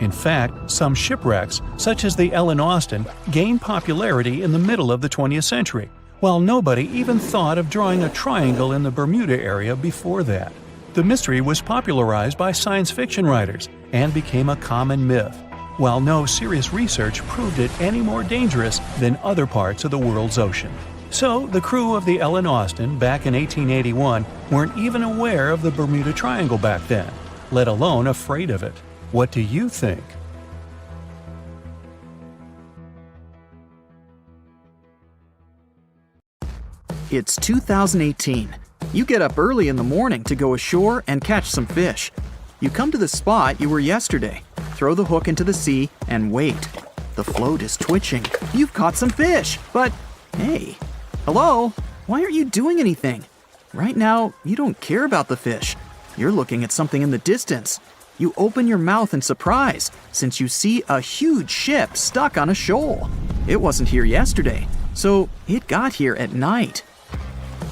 In fact, some shipwrecks, such as the Ellen Austin, gained popularity in the middle of the 20th century, while nobody even thought of drawing a triangle in the Bermuda area before that. The mystery was popularized by science fiction writers and became a common myth, while no serious research proved it any more dangerous than other parts of the world's ocean. So, the crew of the Ellen Austin back in 1881 weren't even aware of the Bermuda Triangle back then, let alone afraid of it. What do you think?
It's 2018. You get up early in the morning to go ashore and catch some fish. You come to the spot you were yesterday, throw the hook into the sea, and wait. The float is twitching. You've caught some fish, but hey, hello? Why aren't you doing anything? Right now, you don't care about the fish. You're looking at something in the distance. You open your mouth in surprise since you see a huge ship stuck on a shoal. It wasn't here yesterday, so it got here at night.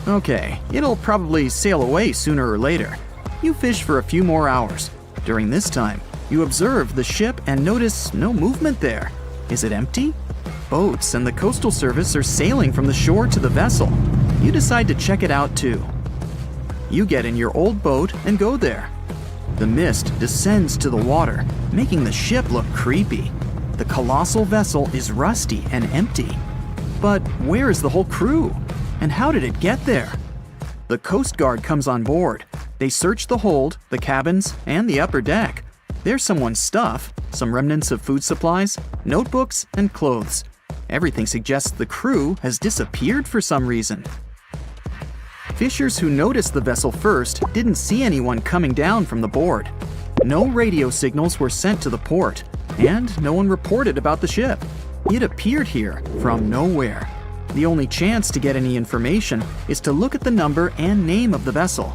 Okay, it'll probably sail away sooner or later. You fish for a few more hours. During this time, you observe the ship and notice no movement there. Is it empty? Boats and the Coastal Service are sailing from the shore to the vessel. You decide to check it out too. You get in your old boat and go there. The mist descends to the water, making the ship look creepy. The colossal vessel is rusty and empty. But where is the whole crew? And how did it get there? The Coast Guard comes on board. They search the hold, the cabins, and the upper deck. There's someone's stuff, some remnants of food supplies, notebooks, and clothes. Everything suggests the crew has disappeared for some reason. Fishers who noticed the vessel first didn't see anyone coming down from the board. No radio signals were sent to the port, and no one reported about the ship. It appeared here from nowhere. The only chance to get any information is to look at the number and name of the vessel.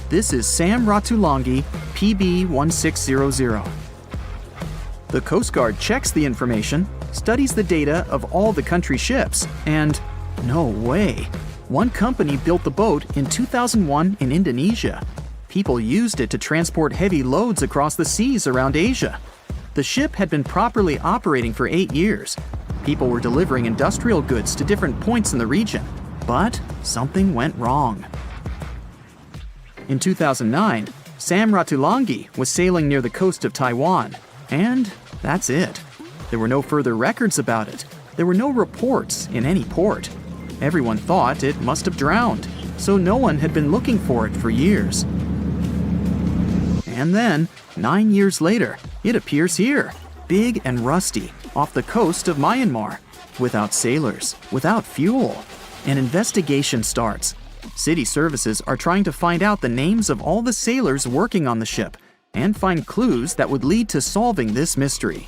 This is Sam Ratulangi, PB 1600. The Coast Guard checks the information, studies the data of all the country ships, and no way. One company built the boat in 2001 in Indonesia. People used it to transport heavy loads across the seas around Asia. The ship had been properly operating for 8 years. People were delivering industrial goods to different points in the region. But something went wrong. In 2009, Sam Ratulangi was sailing near the coast of Taiwan. And that's it. There were no further records about it. There were no reports in any port. Everyone thought it must have drowned, so no one had been looking for it for years. And then, 9 years later, it appears here, big and rusty, off the coast of Myanmar, without sailors, without fuel. An investigation starts. City services are trying to find out the names of all the sailors working on the ship and find clues that would lead to solving this mystery.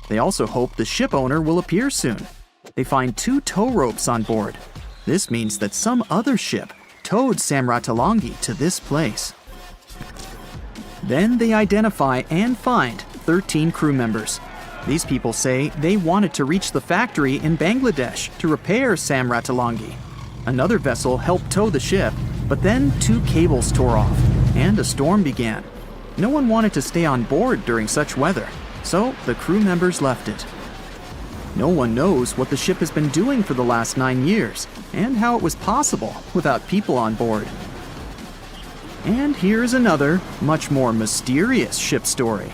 They also hope the ship owner will appear soon. They find 2 tow ropes on board. This means that some other ship towed Sam Ratulangi to this place. Then they identify and find 13 crew members. These people say they wanted to reach the factory in Bangladesh to repair Sam Ratulangi. Another vessel helped tow the ship, but then 2 cables tore off, and a storm began. No one wanted to stay on board during such weather, so the crew members left it. No one knows what the ship has been doing for the last 9 years, and how it was possible without people on board. And here's another, much more mysterious ship story.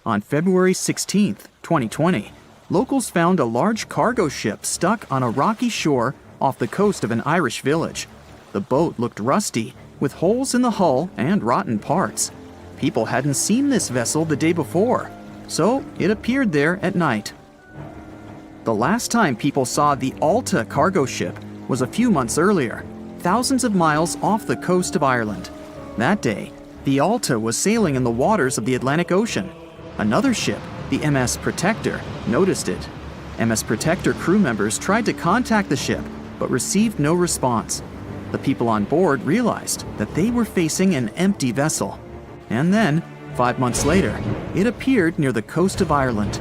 On February 16, 2020, locals found a large cargo ship stuck on a rocky shore off the coast of an Irish village. The boat looked rusty, with holes in the hull and rotten parts. People hadn't seen this vessel the day before, so it appeared there at night. The last time people saw the Alta cargo ship was a few months earlier, thousands of miles off the coast of Ireland. That day, the Alta was sailing in the waters of the Atlantic Ocean. Another ship, the MS Protector, noticed it. MS Protector crew members tried to contact the ship, but received no response. The people on board realized that they were facing an empty vessel. And then, 5 months later, it appeared near the coast of Ireland.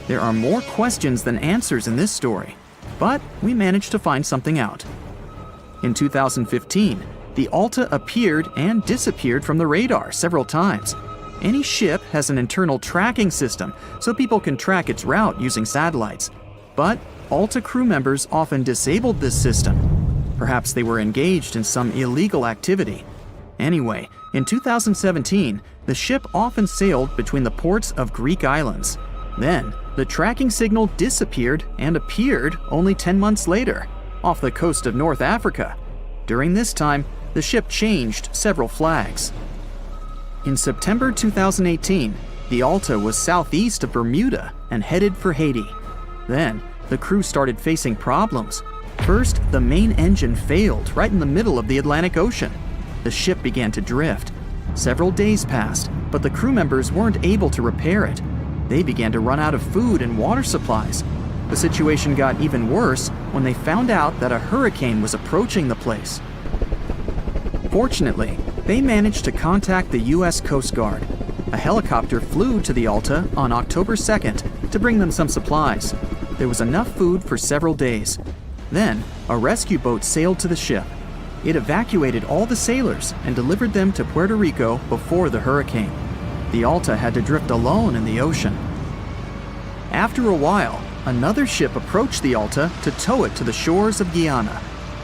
There are more questions than answers in this story, but we managed to find something out. In 2015, the Alta appeared and disappeared from the radar several times. Any ship has an internal tracking system, so people can track its route using satellites. But Alta crew members often disabled this system. Perhaps they were engaged in some illegal activity. Anyway, in 2017, the ship often sailed between the ports of Greek islands. Then, the tracking signal disappeared and appeared only 10 months later, off the coast of North Africa. During this time, the ship changed several flags. In September 2018, the Alta was southeast of Bermuda and headed for Haiti. Then, the crew started facing problems. First, the main engine failed right in the middle of the Atlantic Ocean. The ship began to drift. Several days passed, but the crew members weren't able to repair it. They began to run out of food and water supplies. The situation got even worse when they found out that a hurricane was approaching the place. Fortunately, they managed to contact the U.S. Coast Guard. A helicopter flew to the Alta on October 2nd to bring them some supplies. There was enough food for several days. Then, a rescue boat sailed to the ship. It evacuated all the sailors and delivered them to Puerto Rico before the hurricane. The Alta had to drift alone in the ocean. After a while, another ship approached the Alta to tow it to the shores of Guyana.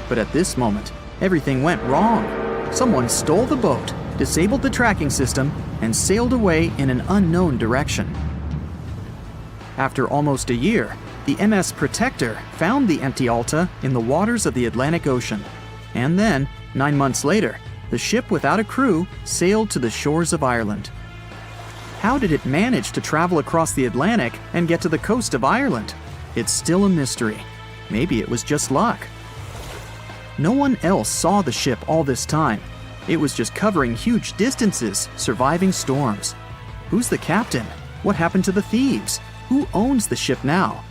But at this moment, everything went wrong. Someone stole the boat, disabled the tracking system, and sailed away in an unknown direction. After almost a year, the MS Protector found the empty Alta in the waters of the Atlantic Ocean. And then, 9 months later, the ship without a crew sailed to the shores of Ireland. How did it manage to travel across the Atlantic and get to the coast of Ireland? It's still a mystery. Maybe it was just luck. No one else saw the ship all this time. It was just covering huge distances, surviving storms. Who's the captain? What happened to the thieves? Who owns the ship now?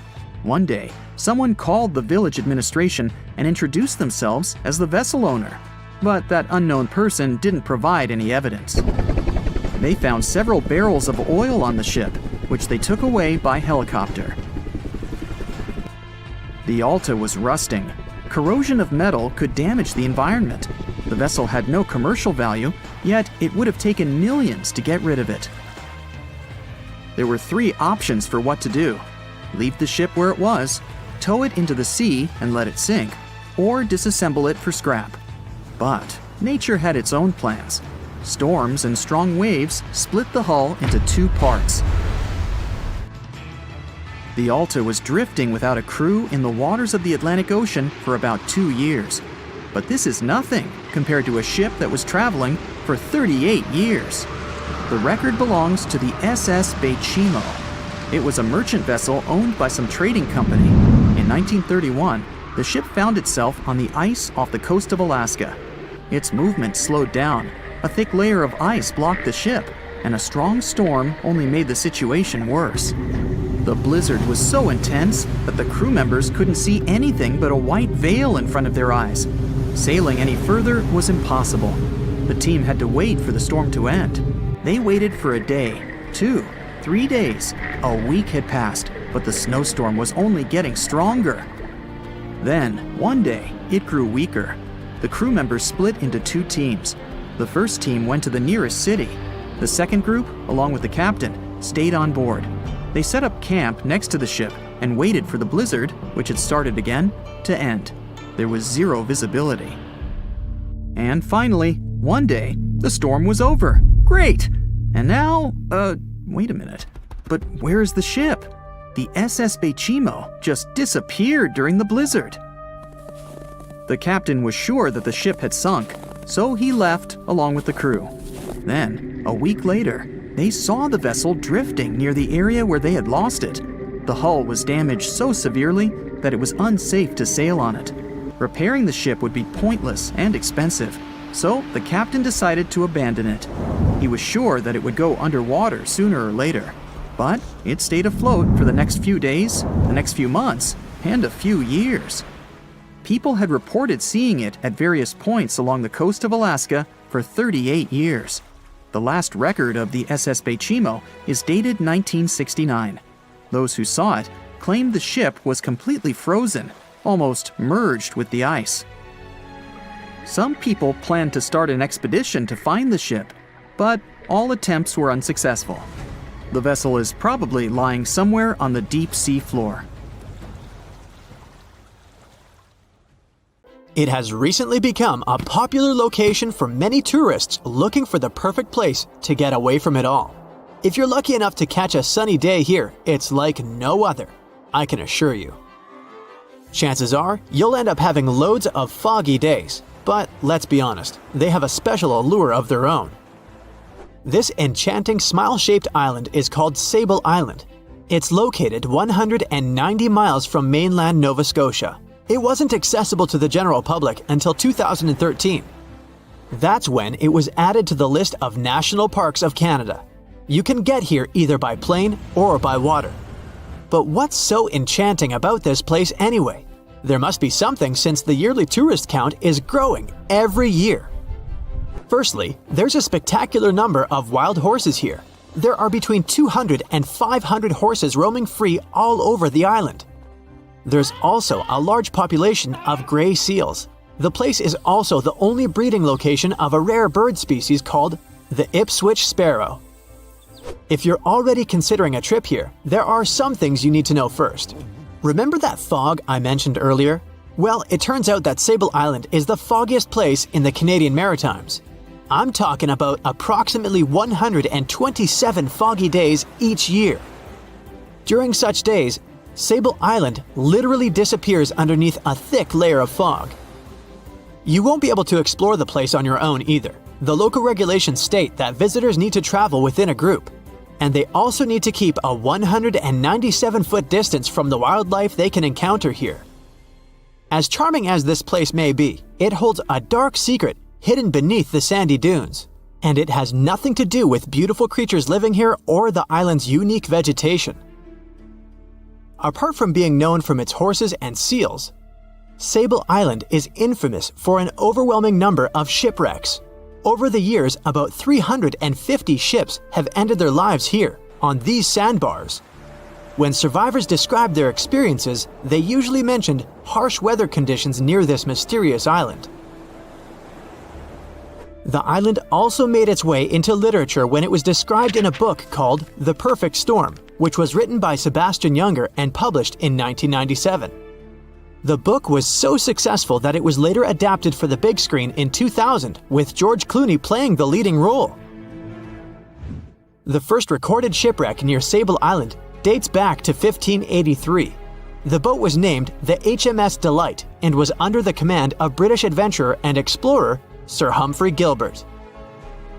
One day, someone called the village administration and introduced themselves as the vessel owner. But that unknown person didn't provide any evidence. They found several barrels of oil on the ship, which they took away by helicopter. The Alta was rusting. Corrosion of metal could damage the environment. The vessel had no commercial value, yet it would have taken millions to get rid of it. There were 3 options for what to do. Leave the ship where it was, tow it into the sea and let it sink, or disassemble it for scrap. But nature had its own plans. Storms and strong waves split the hull into 2 parts. The Alta was drifting without a crew in the waters of the Atlantic Ocean for about 2 years. But this is nothing compared to a ship that was traveling for 38 years. The record belongs to the SS Baychimo. It was a merchant vessel owned by some trading company. In 1931, the ship found itself on the ice off the coast of Alaska. Its movement slowed down. A thick layer of ice blocked the ship, and a strong storm only made the situation worse. The blizzard was so intense that the crew members couldn't see anything but a white veil in front of their eyes. Sailing any further was impossible. The team had to wait for the storm to end. They waited for a day, 2, 3 days. A week had passed, but the snowstorm was only getting stronger. Then, one day, it grew weaker. The crew members split into 2 teams. The first team went to the nearest city. The second group, along with the captain, stayed on board. They set up camp next to the ship and waited for the blizzard, which had started again, to end. There was 0 visibility. And finally, one day, the storm was over. Great! And now, wait a minute. But where is the ship? the SS Baychimo just disappeared during the blizzard. The captain was sure that the ship had sunk, so he left along with the crew. Then, a week later, they saw the vessel drifting near the area where they had lost it. The hull was damaged so severely that it was unsafe to sail on it. Repairing the ship would be pointless and expensive, so the captain decided to abandon it. He was sure that it would go underwater sooner or later, but it stayed afloat for the next few days, the next few months, and a few years. People had reported seeing it at various points along the coast of Alaska for 38 years. The last record of the SS Baychimo is dated 1969. Those who saw it claimed the ship was completely frozen, almost merged with the ice. Some people planned to start an expedition to find the ship, but all attempts were unsuccessful. The vessel is probably lying somewhere on the deep sea floor.
It has recently become a popular location for many tourists looking for the perfect place to get away from it all. If you're lucky enough to catch a sunny day here, it's like no other, I can assure you. Chances are, you'll end up having loads of foggy days, but let's be honest, they have a special allure of their own. This enchanting smile-shaped island is called Sable Island. It's located 190 miles from mainland Nova Scotia. It wasn't accessible to the general public until 2013. That's when it was added to the list of national parks of Canada. You can get here either by plane or by water. But what's so enchanting about this place anyway? There must be something since the yearly tourist count is growing every year. Firstly, there's a spectacular number of wild horses here. There are between 200 and 500 horses roaming free all over the island. There's also a large population of gray seals. The place is also the only breeding location of a rare bird species called the Ipswich sparrow. If you're already considering a trip here, there are some things you need to know first. Remember that fog I mentioned earlier? Well, it turns out that Sable Island is the foggiest place in the Canadian Maritimes. I'm talking about approximately 127 foggy days each year. During such days, Sable Island literally disappears underneath a thick layer of fog. You won't be able to explore the place on your own either. The local regulations state that visitors need to travel within a group, and they also need to keep a 197-foot distance from the wildlife they can encounter here. As charming as this place may be, it holds a dark secret hidden beneath the sandy dunes, and it has nothing to do with beautiful creatures living here or the island's unique vegetation. Apart from being known from its horses and seals, Sable Island is infamous for an overwhelming number of shipwrecks. Over the years, about 350 ships have ended their lives here, on these sandbars. When survivors described their experiences, they usually mentioned harsh weather conditions near this mysterious island. The island also made its way into literature when it was described in a book called The Perfect Storm, which was written by Sebastian Junger and published in 1997. The book was so successful that it was later adapted for the big screen in 2000, with George Clooney playing the leading role. The first recorded shipwreck near Sable Island dates back to 1583. The boat was named the HMS Delight and was under the command of British adventurer and explorer Sir Humphrey Gilbert.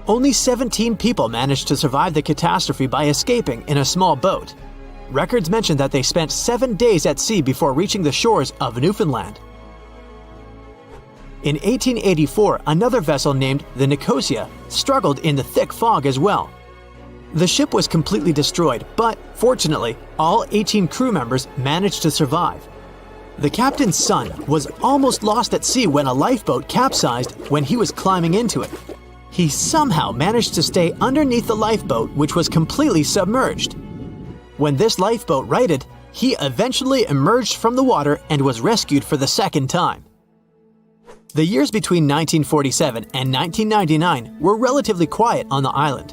Only 17 people managed to survive the catastrophe by escaping in a small boat. Records mention that they spent 7 days at sea before reaching the shores of Newfoundland. In 1884, another vessel named the Nicosia struggled in the thick fog as well. The ship was completely destroyed, but fortunately, all 18 crew members managed to survive. The captain's son was almost lost at sea when a lifeboat capsized when he was climbing into it. He somehow managed to stay underneath the lifeboat, which was completely submerged. When this lifeboat righted, he eventually emerged from the water and was rescued for the second time. The years between 1947 and 1999 were relatively quiet on the island.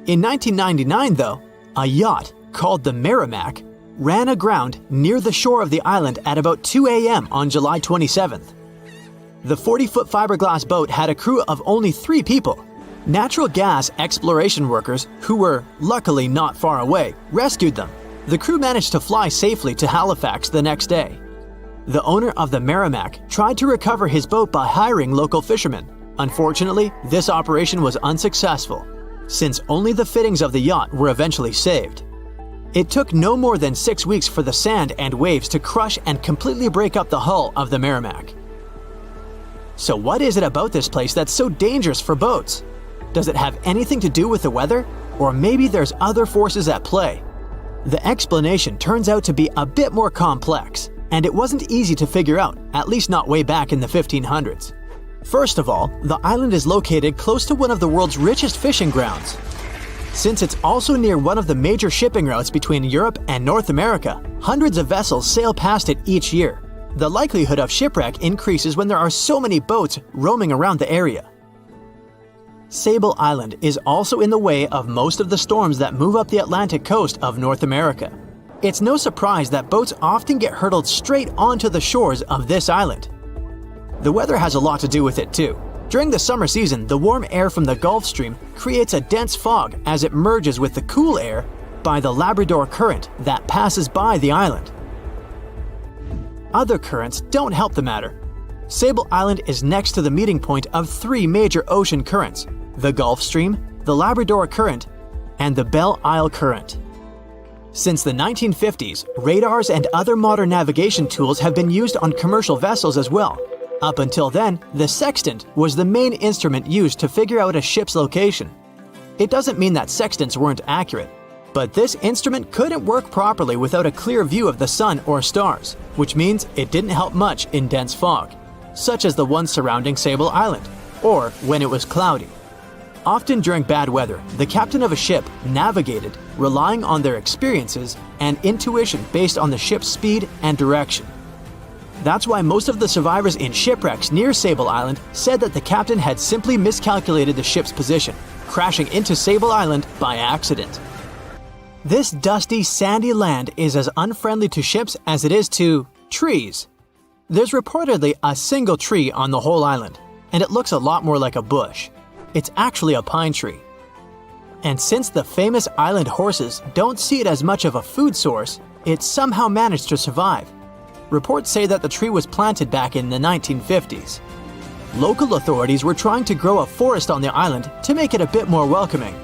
In 1999, though, a yacht called the Merrimack ran aground near the shore of the island at about 2 a.m. on July 27th. The 40-foot fiberglass boat had a crew of only 3 people. Natural gas exploration workers, who were luckily not far away, rescued them. The crew managed to fly safely to Halifax the next day. The owner of the Merrimack tried to recover his boat by hiring local fishermen. Unfortunately, this operation was unsuccessful, since only the fittings of the yacht were eventually saved. It took no more than 6 weeks for the sand and waves to crush and completely break up the hull of the Merrimack. So what is it about this place that's so dangerous for boats? Does it have anything to do with the weather? Or maybe there's other forces at play? The explanation turns out to be a bit more complex, and it wasn't easy to figure out, at least not way back in the 1500s. First of all, the island is located close to one of the world's richest fishing grounds. Since it's also near one of the major shipping routes between Europe and North America, hundreds of vessels sail past it each year. The likelihood of shipwreck increases when there are so many boats roaming around the area. Sable Island is also in the way of most of the storms that move up the Atlantic coast of North America. It's no surprise that boats often get hurtled straight onto the shores of this island. The weather has a lot to do with it too. During the summer season, the warm air from the Gulf Stream creates a dense fog as it merges with the cool air by the Labrador Current that passes by the island. Other currents don't help the matter. Sable Island is next to the meeting point of 3 major ocean currents: the Gulf Stream, the Labrador Current, and the Belle Isle Current. Since the 1950s, radars and other modern navigation tools have been used on commercial vessels as well. Up until then, the sextant was the main instrument used to figure out a ship's location. It doesn't mean that sextants weren't accurate, but this instrument couldn't work properly without a clear view of the sun or stars, which means it didn't help much in dense fog, such as the one surrounding Sable Island, or when it was cloudy. Often during bad weather, the captain of a ship navigated, relying on their experiences and intuition based on the ship's speed and direction. That's why most of the survivors in shipwrecks near Sable Island said that the captain had simply miscalculated the ship's position, crashing into Sable Island by accident. This dusty, sandy land is as unfriendly to ships as it is to trees. There's reportedly a single tree on the whole island, and it looks a lot more like a bush. It's actually a pine tree. And since the famous island horses don't see it as much of a food source, it somehow managed to survive. Reports say that the tree was planted back in the 1950s. Local authorities were trying to grow a forest on the island to make it a bit more welcoming.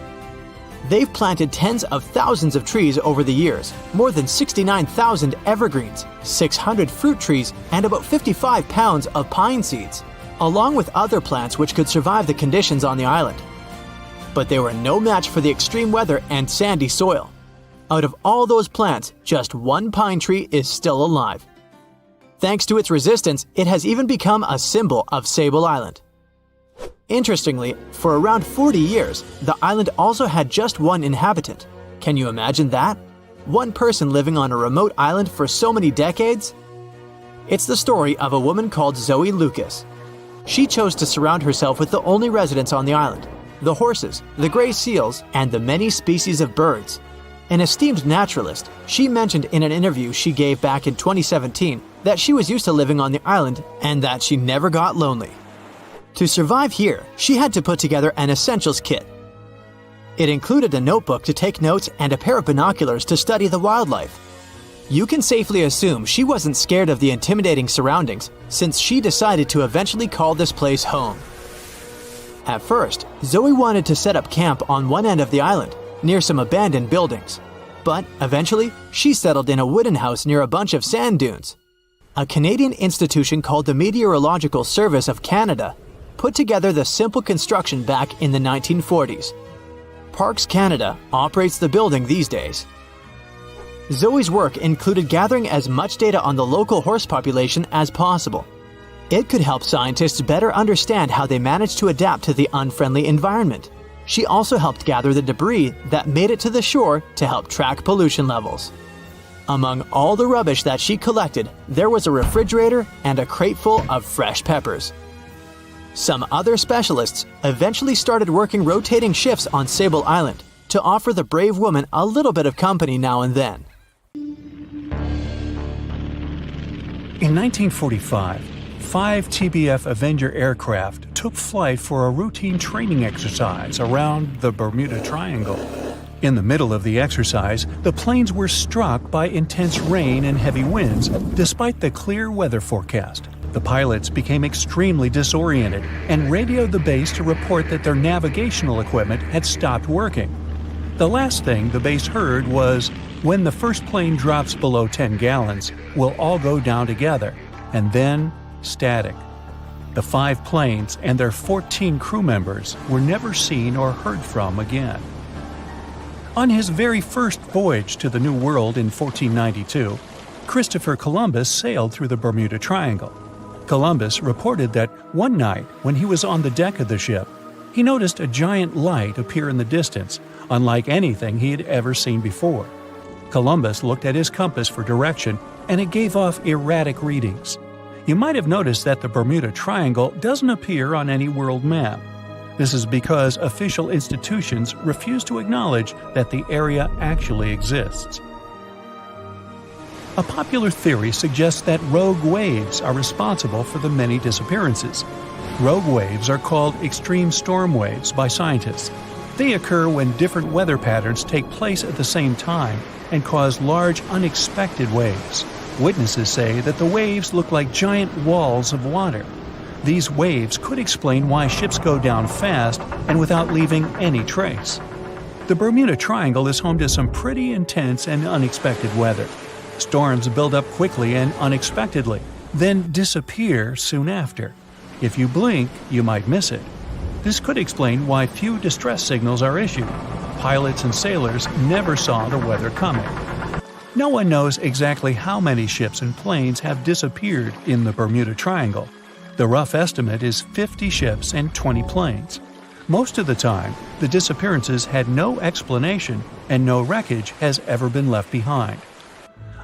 They've planted tens of thousands of trees over the years, more than 69,000 evergreens, 600 fruit trees, and about 55 pounds of pine seeds, along with other plants which could survive the conditions on the island. But they were no match for the extreme weather and sandy soil. Out of all those plants, just one pine tree is still alive. Thanks to its resistance, it has even become a symbol of Sable Island. Interestingly, for around 40 years, the island also had just one inhabitant. Can you imagine that? One person living on a remote island for so many decades? It's the story of a woman called Zoe Lucas. She chose to surround herself with the only residents on the island: the horses, the gray seals, and the many species of birds. An esteemed naturalist, she mentioned in an interview she gave back in 2017 that she was used to living on the island and that she never got lonely. To survive here, she had to put together an essentials kit. It included a notebook to take notes and a pair of binoculars to study the wildlife. You can safely assume she wasn't scared of the intimidating surroundings, since she decided to eventually call this place home. At first, Zoe wanted to set up camp on one end of the island, near some abandoned buildings. But eventually, she settled in a wooden house near a bunch of sand dunes. A Canadian institution called the Meteorological Service of Canada put together the simple construction back in the 1940s. Parks Canada operates the building these days. Zoe's work included gathering as much data on the local horse population as possible. It could help scientists better understand how they managed to adapt to the unfriendly environment. She also helped gather the debris that made it to the shore to help track pollution levels. Among all the rubbish that she collected, there was a refrigerator and a crate full of fresh peppers. Some other specialists eventually started working rotating shifts on Sable Island to offer the brave woman a little bit of company now and then.
In 1945, 5 TBF Avenger aircraft took flight for a routine training exercise around the Bermuda Triangle. In the middle of the exercise, the planes were struck by intense rain and heavy winds, despite the clear weather forecast. The pilots became extremely disoriented and radioed the base to report that their navigational equipment had stopped working. The last thing the base heard was, "When the first plane drops below 10 gallons, we'll all go down together," and then static. The 5 planes and their 14 crew members were never seen or heard from again. On his very first voyage to the New World in 1492, Christopher Columbus sailed through the Bermuda Triangle. Columbus reported that one night when he was on the deck of the ship, he noticed a giant light appear in the distance, unlike anything he had ever seen before. Columbus looked at his compass for direction, and it gave off erratic readings. You might have noticed that the Bermuda Triangle doesn't appear on any world map. This is because official institutions refuse to acknowledge that the area actually exists. A popular theory suggests that rogue waves are responsible for the many disappearances. Rogue waves are called extreme storm waves by scientists. They occur when different weather patterns take place at the same time and cause large unexpected waves. Witnesses say that the waves look like giant walls of water. These waves could explain why ships go down fast and without leaving any trace. The Bermuda Triangle is home to some pretty intense and unexpected weather. Storms build up quickly and unexpectedly, then disappear soon after. If you blink, you might miss it. This could explain why few distress signals are issued. Pilots and sailors never saw the weather coming. No one knows exactly how many ships and planes have disappeared in the Bermuda Triangle. The rough estimate is 50 ships and 20 planes. Most of the time, the disappearances had no explanation and no wreckage has ever been left behind.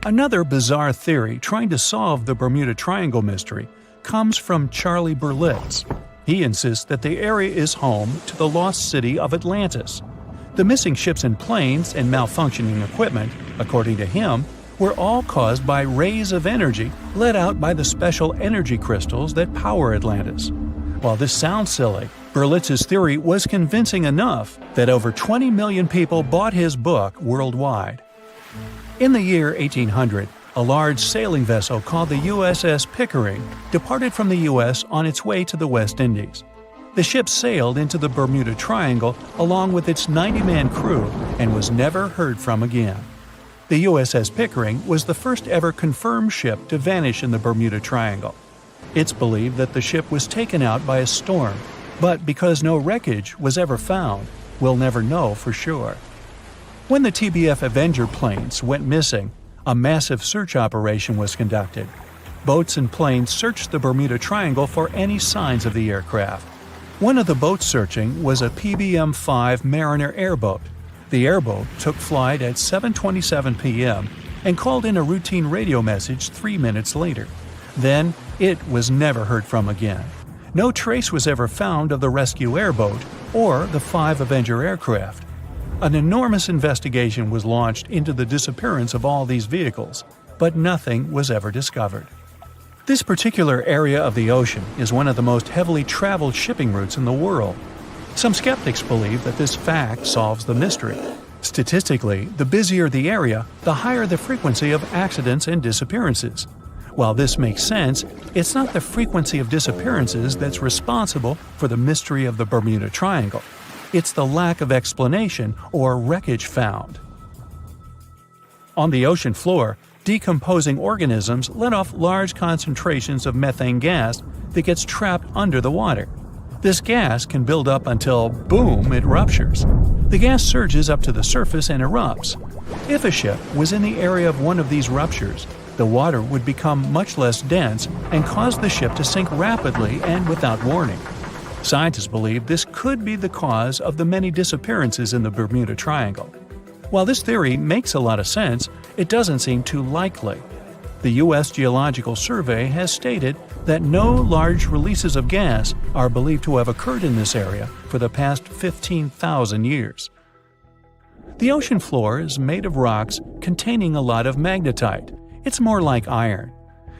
Another bizarre theory trying to solve the Bermuda Triangle mystery comes from Charlie Berlitz. He insists that the area is home to the lost city of Atlantis. The missing ships and planes and malfunctioning equipment, according to him, were all caused by rays of energy let out by the special energy crystals that power Atlantis. While this sounds silly, Berlitz's theory was convincing enough that over 20 million people bought his book worldwide. In the year 1800, a large sailing vessel called the USS Pickering departed from the U.S. on its way to the West Indies. The ship sailed into the Bermuda Triangle along with its 90-man crew and was never heard from again. The USS Pickering was the first ever confirmed ship to vanish in the Bermuda Triangle. It's believed that the ship was taken out by a storm, but because no wreckage was ever found, we'll never know for sure. When the TBF Avenger planes went missing, a massive search operation was conducted. Boats and planes searched the Bermuda Triangle for any signs of the aircraft. One of the boats searching was a PBM-5 Mariner airboat. The airboat took flight at 7:27 p.m. and called in a routine radio message 3 minutes later. Then, it was never heard from again. No trace was ever found of the rescue airboat or the 5 Avenger aircraft. An enormous investigation was launched into the disappearance of all these vehicles, but nothing was ever discovered. This particular area of the ocean is one of the most heavily traveled shipping routes in the world. Some skeptics believe that this fact solves the mystery. Statistically, the busier the area, the higher the frequency of accidents and disappearances. While this makes sense, it's not the frequency of disappearances that's responsible for the mystery of the Bermuda Triangle. It's the lack of explanation or wreckage found. On the ocean floor, decomposing organisms let off large concentrations of methane gas that gets trapped under the water. This gas can build up until, boom, it ruptures. The gas surges up to the surface and erupts. If a ship was in the area of one of these ruptures, the water would become much less dense and cause the ship to sink rapidly and without warning. Scientists believe this could be the cause of the many disappearances in the Bermuda Triangle. While this theory makes a lot of sense, it doesn't seem too likely. The U.S. Geological Survey has stated that no large releases of gas are believed to have occurred in this area for the past 15,000 years. The ocean floor is made of rocks containing a lot of magnetite. It's more like iron.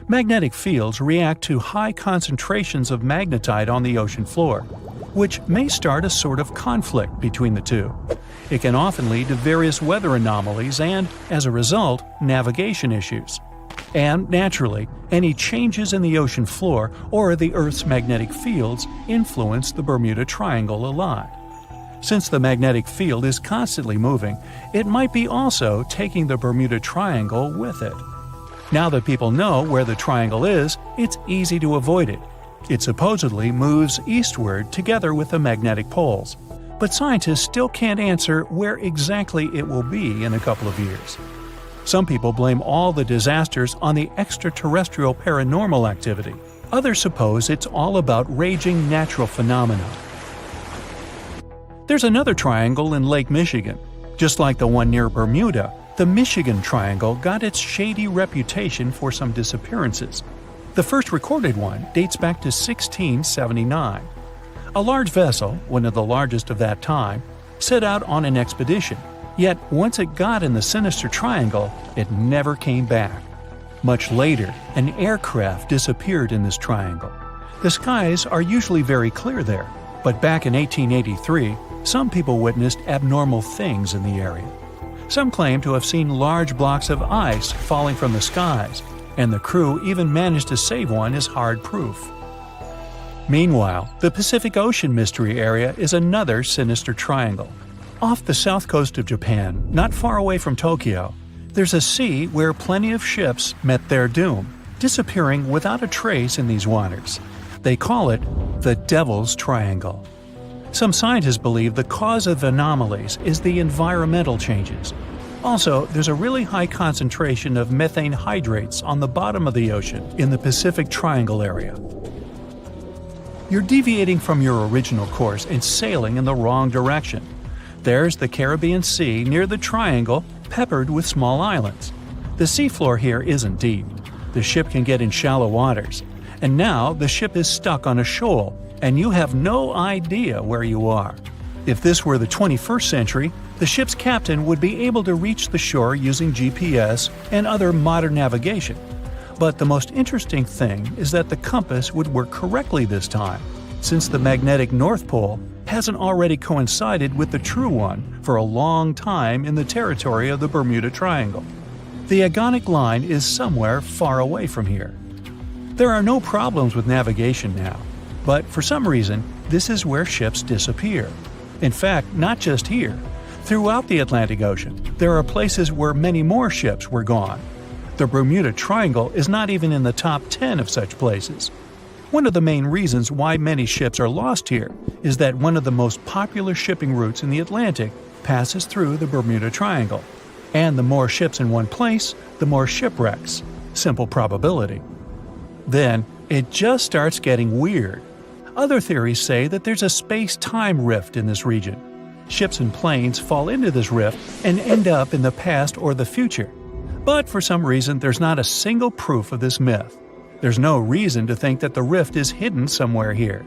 Magnetic fields react to high concentrations of magnetite on the ocean floor. which may start a sort of conflict between the two. It can often lead to various weather anomalies and, as a result, navigation issues. And, naturally, any changes in the ocean floor or the Earth's magnetic fields influence the Bermuda Triangle a lot. Since the magnetic field is constantly moving, it might be also taking the Bermuda Triangle with it. Now that people know where the triangle is, it's easy to avoid it. It supposedly moves eastward together with the magnetic poles, but scientists still can't answer where exactly it will be in a couple of years. Some people blame all the disasters on the extraterrestrial paranormal activity. Others suppose it's all about raging natural phenomena. There's another triangle in Lake Michigan. Just like the one near Bermuda, the Michigan Triangle got its shady reputation for some disappearances. The first recorded one dates back to 1679. A large vessel, one of the largest of that time, set out on an expedition. Yet once it got in the sinister triangle, it never came back. Much later, an aircraft disappeared in this triangle. The skies are usually very clear there, but back in 1883, some people witnessed abnormal things in the area. Some claim to have seen large blocks of ice falling from the skies, and the crew even managed to save one as hard proof. Meanwhile, the Pacific Ocean Mystery Area is another sinister triangle. Off the south coast of Japan, not far away from Tokyo, there's a sea where plenty of ships met their doom, disappearing without a trace in these waters. They call it the Devil's Triangle. Some scientists believe the cause of anomalies is the environmental changes. Also, there's a really high concentration of methane hydrates on the bottom of the ocean in the Pacific Triangle area. You're deviating from your original course and sailing in the wrong direction. There's the Caribbean Sea near the triangle, peppered with small islands. The seafloor here isn't deep. The ship can get in shallow waters. And now the ship is stuck on a shoal, and you have no idea where you are. If this were the 21st century, the ship's captain would be able to reach the shore using GPS and other modern navigation. But the most interesting thing is that the compass would work correctly this time, since the magnetic North Pole hasn't already coincided with the true one for a long time in the territory of the Bermuda Triangle. The agonic line is somewhere far away from here. There are no problems with navigation now, but for some reason, this is where ships disappear. In fact, not just here. Throughout the Atlantic Ocean, there are places where many more ships were gone. The Bermuda Triangle is not even in the top 10 of such places. One of the main reasons why many ships are lost here is that one of the most popular shipping routes in the Atlantic passes through the Bermuda Triangle. And the more ships in one place, the more shipwrecks. Simple probability. Then, it just starts getting weird. Other theories say that there's a space-time rift in this region. Ships and planes fall into this rift and end up in the past or the future. But for some reason, there's not a single proof of this myth. There's no reason to think that the rift is hidden somewhere here.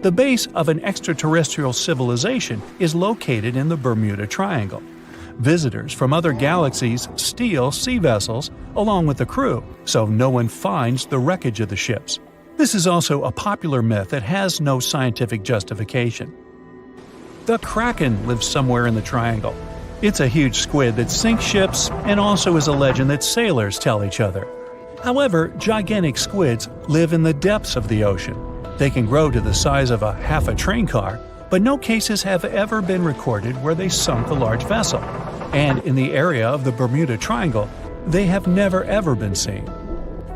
The base of an extraterrestrial civilization is located in the Bermuda Triangle. Visitors from other galaxies steal sea vessels along with the crew, so no one finds the wreckage of the ships. This is also a popular myth that has no scientific justification. The Kraken lives somewhere in the triangle. It's a huge squid that sinks ships and also is a legend that sailors tell each other. However, gigantic squids live in the depths of the ocean. They can grow to the size of half a train car, but no cases have ever been recorded where they sunk a large vessel. And in the area of the Bermuda Triangle, they have never ever been seen.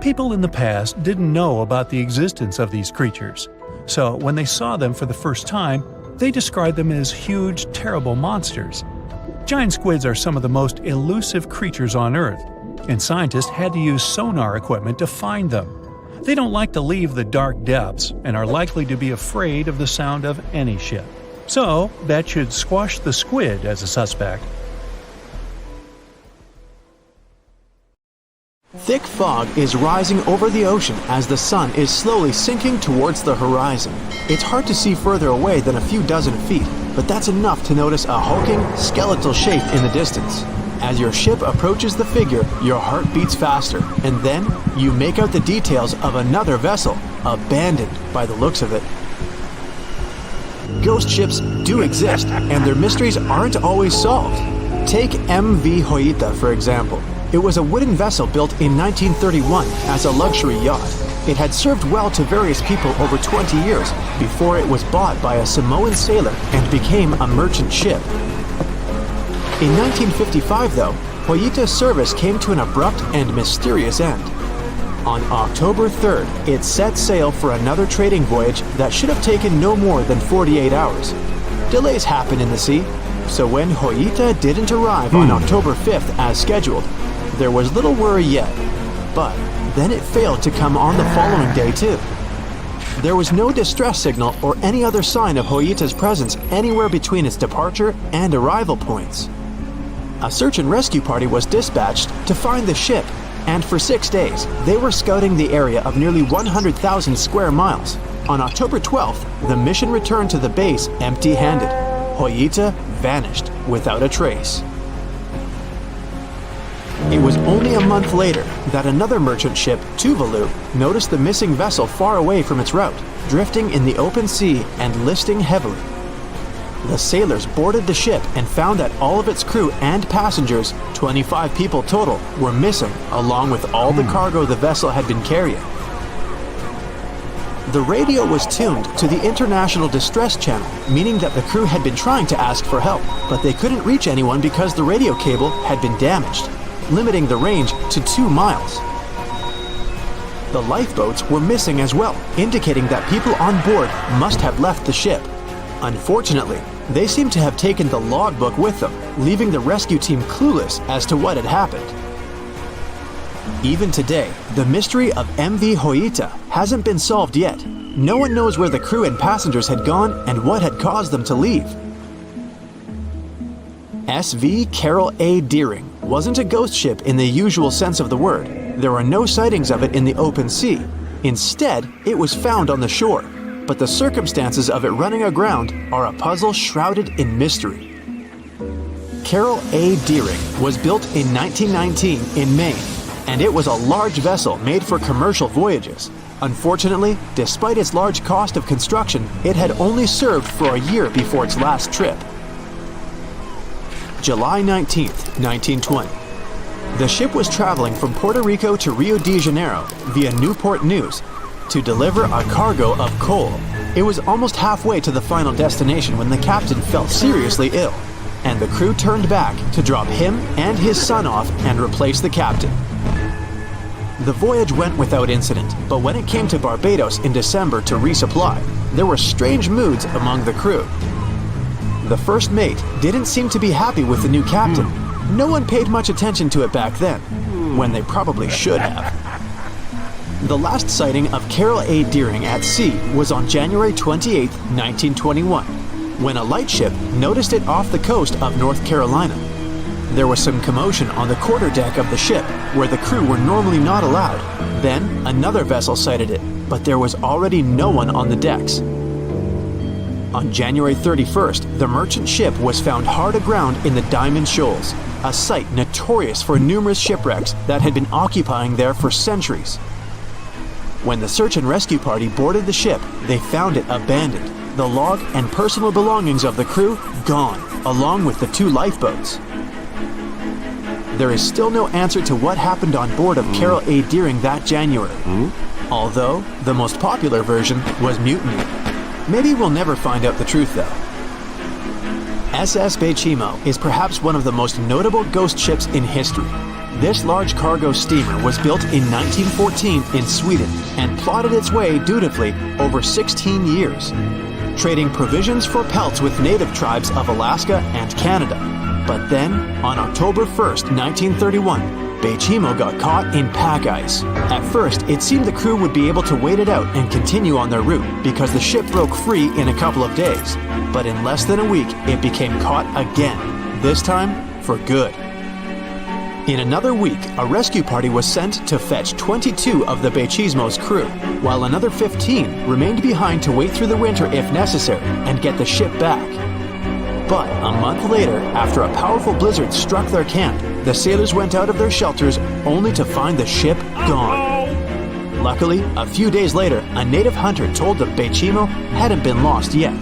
People in the past didn't know about the existence of these creatures, so when they saw them for the first time, they described them as huge, terrible monsters. Giant squids are some of the most elusive creatures on Earth, and scientists had to use sonar equipment to find them. They don't like to leave the dark depths and are likely to be afraid of the sound of any ship. So, that should squash the squid as a suspect.
Thick fog is rising over the ocean as the sun is slowly sinking towards the horizon. It's hard to see further away than a few dozen feet, but that's enough to notice a hulking, skeletal shape in the distance. As your ship approaches the figure, your heart beats faster, and then you make out the details of another vessel, abandoned by the looks of it. Ghost ships do exist, and their mysteries aren't always solved. Take MV Joyita, for example. It was a wooden vessel built in 1931 as a luxury yacht. It had served well to various people over 20 years before it was bought by a Samoan sailor and became a merchant ship. In 1955, though, Joyita's service came to an abrupt and mysterious end. On October 3rd, it set sail for another trading voyage that should have taken no more than 48 hours. Delays happen in the sea, so when Joyita didn't arrive on October 5th as scheduled, there was little worry yet. But then it failed to come on the following day too. There was no distress signal or any other sign of Joyita's presence anywhere between its departure and arrival points. A search and rescue party was dispatched to find the ship, and for 6 days, they were scouting the area of nearly 100,000 square miles. On October 12th, the mission returned to the base empty-handed. Joyita vanished without a trace. It was only a month later that another merchant ship, Tuvalu, noticed the missing vessel far away from its route, drifting in the open sea and listing heavily. The sailors boarded the ship and found that all of its crew and passengers, 25 people total, were missing, along with all the cargo the vessel had been carrying. The radio was tuned to the International Distress Channel, meaning that the crew had been trying to ask for help, but they couldn't reach anyone because the radio cable had been damaged, limiting the range to 2 miles. The lifeboats were missing as well, indicating that people on board must have left the ship. Unfortunately, they seem to have taken the logbook with them, leaving the rescue team clueless as to what had happened. Even today, the mystery of MV Joyita hasn't been solved yet. No one knows where the crew and passengers had gone and what had caused them to leave. SV Carol A. Deering wasn't a ghost ship in the usual sense of the word. There were no sightings of it in the open sea. Instead, it was found on the shore, but the circumstances of it running aground are a puzzle shrouded in mystery. Carol A. Deering was built in 1919 in Maine, and it was a large vessel made for commercial voyages. Unfortunately, despite its large cost of construction, it had only served for a year before its last trip. July 19, 1920. The ship was traveling from Puerto Rico to Rio de Janeiro via Newport News to deliver a cargo of coal. It was almost halfway to the final destination when the captain fell seriously ill, and the crew turned back to drop him and his son off and replace the captain. The voyage went without incident, but when it came to Barbados in December to resupply, there were strange moods among the crew. The first mate didn't seem to be happy with the new captain. No one paid much attention to it back then, when they probably should have. The last sighting of Carol A. Deering at sea was on January 28, 1921, when a lightship noticed it off the coast of North Carolina. There was some commotion on the quarterdeck of the ship, where the crew were normally not allowed. Then, another vessel sighted it, but there was already no one on the decks. On January 31st, the merchant ship was found hard aground in the Diamond Shoals, a site notorious for numerous shipwrecks that had been occupying there for centuries. When the search and rescue party boarded the ship, they found it abandoned, the log and personal belongings of the crew gone, along with the 2 lifeboats. There is still no answer to what happened on board of Carol A. Deering that January, although the most popular version was mutiny. Maybe we'll never find out the truth though. SS Baychimo is perhaps one of the most notable ghost ships in history. This large cargo steamer was built in 1914 in Sweden and plodded its way dutifully over 16 years, trading provisions for pelts with native tribes of Alaska and Canada. But then, on October 1st, 1931, Baychimo got caught in pack ice. At first, it seemed the crew would be able to wait it out and continue on their route because the ship broke free in a couple of days. But in less than a week, it became caught again, this time for good. In another week, a rescue party was sent to fetch 22 of the Baychimo's crew, while another 15 remained behind to wait through the winter if necessary and get the ship back. But a month later, after a powerful blizzard struck their camp, the sailors went out of their shelters only to find the ship gone. Luckily, a few days later, a native hunter told them Baychimo hadn't been lost yet.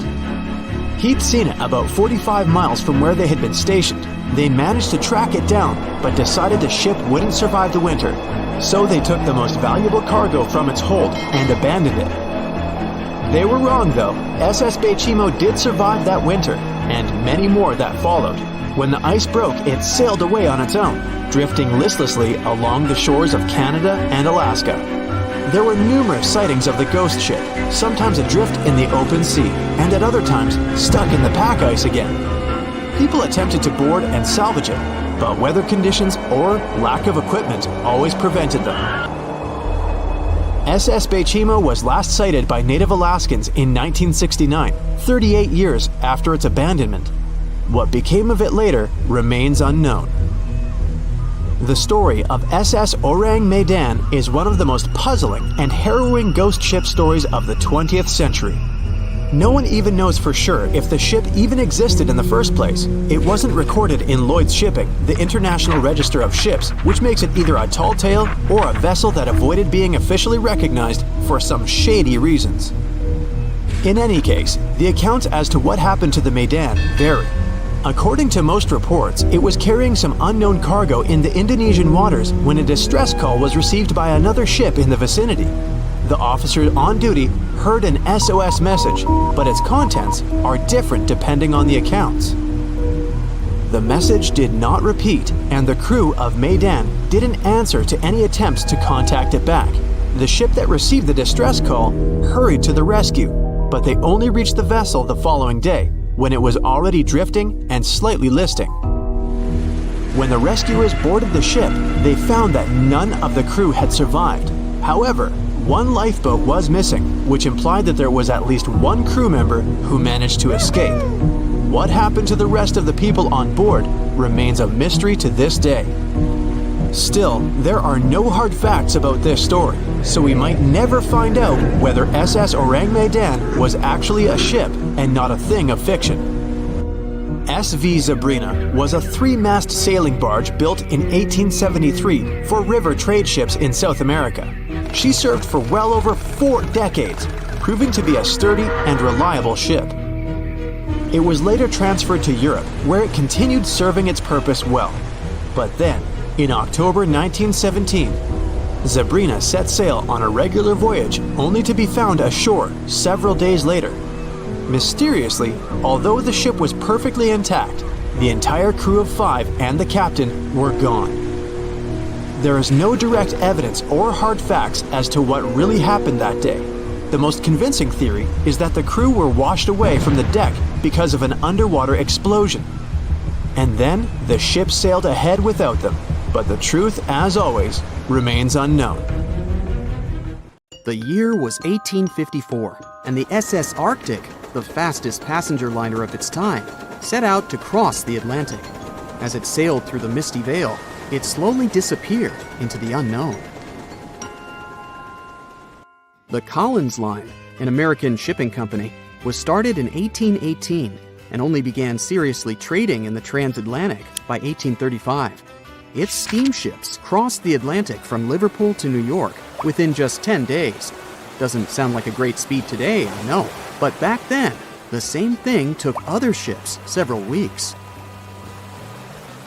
He'd seen it about 45 miles from where they had been stationed. They managed to track it down, but decided the ship wouldn't survive the winter. So they took the most valuable cargo from its hold and abandoned it. They were wrong though. SS Baychimo did survive that winter, and many more that followed. When the ice broke, it sailed away on its own, drifting listlessly along the shores of Canada and Alaska. There were numerous sightings of the ghost ship, sometimes adrift in the open sea, and at other times stuck in the pack ice again. People attempted to board and salvage it, but weather conditions or lack of equipment always prevented them. SS Baychimo was last sighted by native Alaskans in 1969, 38 years after its abandonment. What became of it later remains unknown. The story of SS Orang Medan is one of the most puzzling and harrowing ghost ship stories of the 20th century. No one even knows for sure if the ship even existed in the first place. It wasn't recorded in Lloyd's Shipping, the International Register of Ships, which makes it either a tall tale or a vessel that avoided being officially recognized for some shady reasons. In any case, the accounts as to what happened to the Medan vary. According to most reports, it was carrying some unknown cargo in the Indonesian waters when a distress call was received by another ship in the vicinity. The officer on duty heard an SOS message, but its contents are different depending on the accounts. The message did not repeat, and the crew of Medan didn't answer to any attempts to contact it back. The ship that received the distress call hurried to the rescue, but they only reached the vessel the following day, when it was already drifting and slightly listing. When the rescuers boarded the ship, they found that none of the crew had survived. However, one lifeboat was missing, which implied that there was at least one crew member who managed to escape. What happened to the rest of the people on board remains a mystery to this day. Still, there are no hard facts about this story, so we might never find out whether SS Orang Medan was actually a ship and not a thing of fiction. SV Zabrina was a 3-mast sailing barge built in 1873 for river trade ships in South America. She served for well over 4 decades, proving to be a sturdy and reliable ship. It was later transferred to Europe, where it continued serving its purpose well. But then, in October 1917, Zabrina set sail on a regular voyage only to be found ashore several days later. Mysteriously, although the ship was perfectly intact, the entire crew of 5 and the captain were gone. There is no direct evidence or hard facts as to what really happened that day. The most convincing theory is that the crew were washed away from the deck because of an underwater explosion. And then the ship sailed ahead without them. But the truth, as always, remains unknown.
The year was 1854, and the SS Arctic, the fastest passenger liner of its time, set out to cross the Atlantic. As it sailed through the misty veil, it slowly disappeared into the unknown. The Collins Line, an American shipping company, was started in 1818 and only began seriously trading in the transatlantic by 1835. Its steamships crossed the Atlantic from Liverpool to New York within just 10 days. Doesn't sound like a great speed today, I know, but back then, the same thing took other ships several weeks.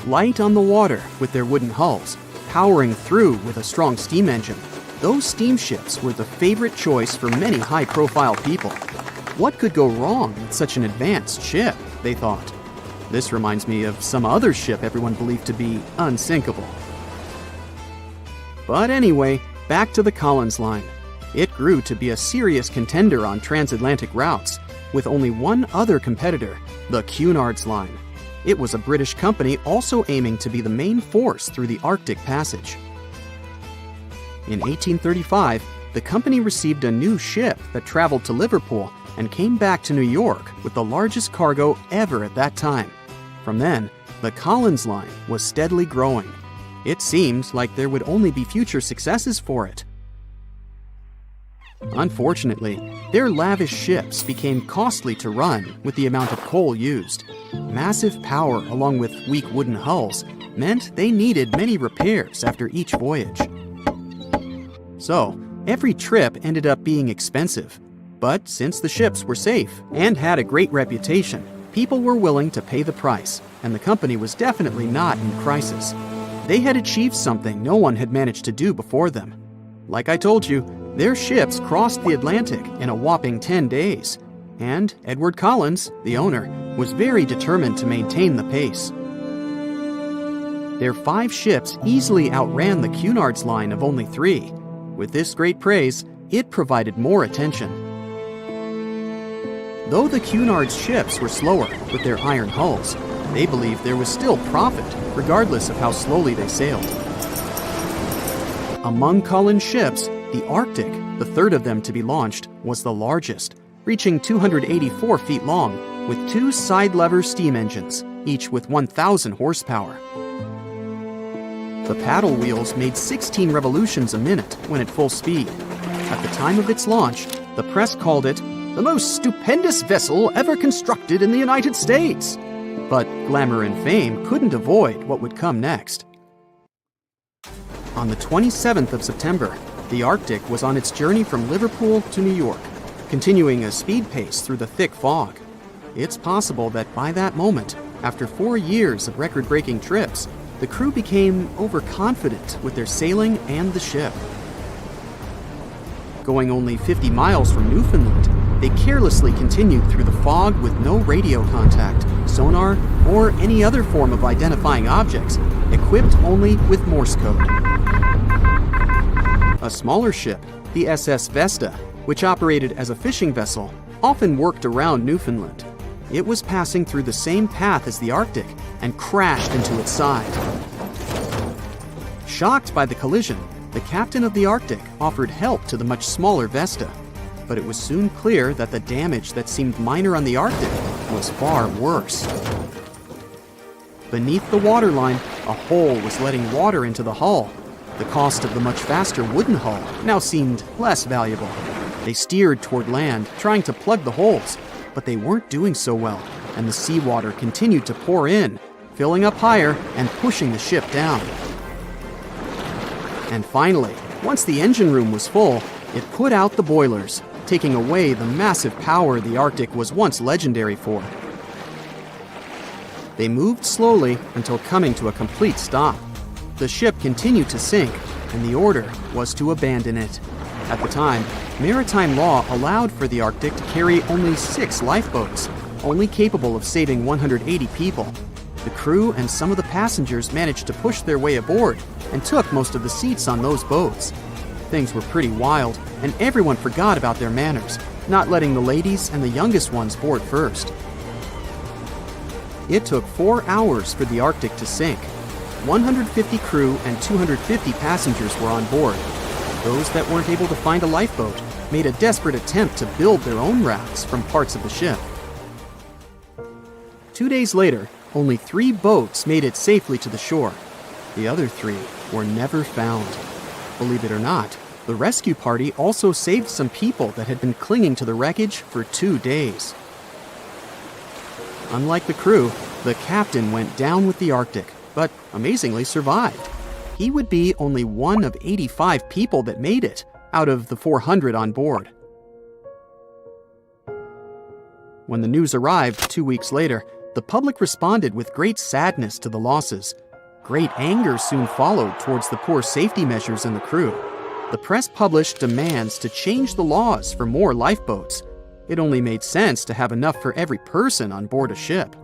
Light on the water with their wooden hulls, powering through with a strong steam engine, those steamships were the favorite choice for many high-profile people. What could go wrong with such an advanced ship, they thought. This reminds me of some other ship everyone believed to be unsinkable. But anyway, back to the Collins Line. It grew to be a serious contender on transatlantic routes, with only one other competitor, the Cunard's Line. It was a British company also aiming to be the main force through the Arctic Passage. In 1835, the company received a new ship that traveled to Liverpool and came back to New York with the largest cargo ever at that time. From then, the Collins Line was steadily growing. It seemed like there would only be future successes for it. Unfortunately, their lavish ships became costly to run with the amount of coal used. Massive power along with weak wooden hulls meant they needed many repairs after each voyage. So, every trip ended up being expensive. But since the ships were safe and had a great reputation, people were willing to pay the price, and the company was definitely not in crisis. They had achieved something no one had managed to do before them. Like I told you, their ships crossed the Atlantic in a whopping 10 days, and Edward Collins, the owner, was very determined to maintain the pace. Their 5 ships easily outran the Cunard's line of only 3. With this great praise, it provided more attention. Though the Cunard's ships were slower with their iron hulls, they believed there was still profit, regardless of how slowly they sailed. Among Collins' ships, the Arctic, the third of them to be launched, was the largest, reaching 284 feet long, with 2 side-lever steam engines, each with 1,000 horsepower. The paddle wheels made 16 revolutions a minute when at full speed. At the time of its launch, the press called it the most stupendous vessel ever constructed in the United States. But glamour and fame couldn't avoid what would come next. On the 27th of September, the Arctic was on its journey from Liverpool to New York, continuing a speed pace through the thick fog. It's possible that by that moment, after 4 years of record-breaking trips, the crew became overconfident with their sailing and the ship. Going only 50 miles from Newfoundland, they carelessly continued through the fog with no radio contact, sonar, or any other form of identifying objects, equipped only with Morse code. A smaller ship, the SS Vesta, which operated as a fishing vessel, often worked around Newfoundland. It was passing through the same path as the Arctic and crashed into its side. Shocked by the collision, the captain of the Arctic offered help to the much smaller Vesta, but it was soon clear that the damage that seemed minor on the Arctic was far worse. Beneath the waterline, a hole was letting water into the hull. The cost of the much faster wooden hull now seemed less valuable. They steered toward land, trying to plug the holes, but they weren't doing so well, and the seawater continued to pour in, filling up higher and pushing the ship down. And finally, once the engine room was full, it put out the boilers, taking away the massive power the Arctic was once legendary for. They moved slowly until coming to a complete stop. The ship continued to sink, and the order was to abandon it. At the time, maritime law allowed for the Arctic to carry only 6 lifeboats, only capable of saving 180 people. The crew and some of the passengers managed to push their way aboard and took most of the seats on those boats. Things were pretty wild, and everyone forgot about their manners, not letting the ladies and the youngest ones board first. It took 4 hours for the Arctic to sink. 150 crew and 250 passengers were on board. Those that weren't able to find a lifeboat made a desperate attempt to build their own rafts from parts of the ship. 2 days later, only 3 boats made it safely to the shore. The other 3 were never found. Believe it or not, the rescue party also saved some people that had been clinging to the wreckage for 2 days. Unlike the crew, the captain went down with the Arctic, but amazingly survived. He would be only one of 85 people that made it, out of the 400 on board. When the news arrived 2 weeks later, the public responded with great sadness to the losses. Great anger soon followed towards the poor safety measures in the crew. The press published demands to change the laws for more lifeboats. It only made sense to have enough for every person on board a ship.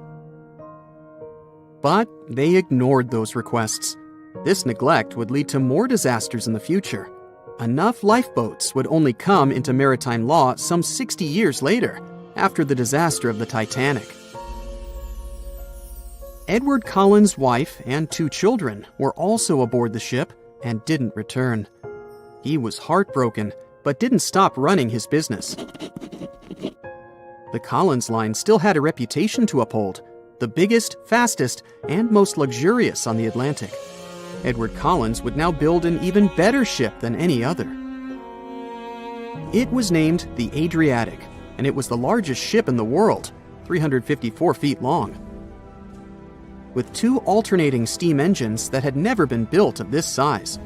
But they ignored those requests. This neglect would lead to more disasters in the future. Enough lifeboats would only come into maritime law some 60 years later, after the disaster of the Titanic. Edward Collins' wife and 2 children were also aboard the ship and didn't return. He was heartbroken, but didn't stop running his business. The Collins line still had a reputation to uphold, the biggest, fastest, and most luxurious on the Atlantic. Edward Collins would now build an even better ship than any other. It was named the Adriatic, and it was the largest ship in the world, 354 feet long. With 2 alternating steam engines that had never been built of this size.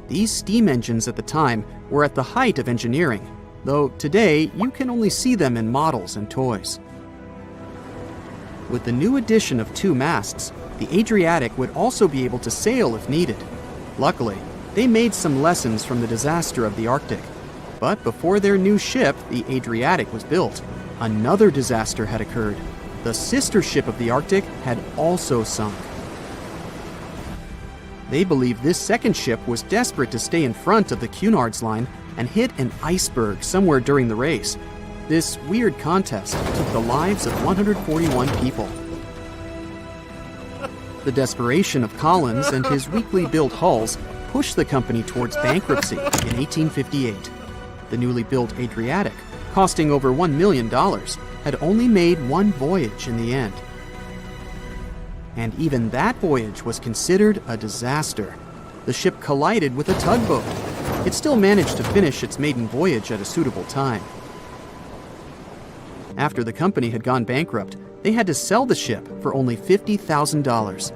These steam engines at the time were at the height of engineering, though today you can only see them in models and toys. With the new addition of 2 masts, the Adriatic would also be able to sail if needed. Luckily, they made some lessons from the disaster of the Arctic. But before their new ship, the Adriatic, was built, another disaster had occurred. The sister ship of the Arctic had also sunk. They believe this second ship was desperate to stay in front of the Cunard's line and hit an iceberg somewhere during the race. This weird contest took the lives of 141 people. The desperation of Collins and his weakly built hulls pushed the company towards bankruptcy in 1858. The newly built Adriatic, costing over $1 million, had only made one voyage in the end. And even that voyage was considered a disaster. The ship collided with a tugboat. It still managed to finish its maiden voyage at a suitable time. After the company had gone bankrupt, they had to sell the ship for only $50,000.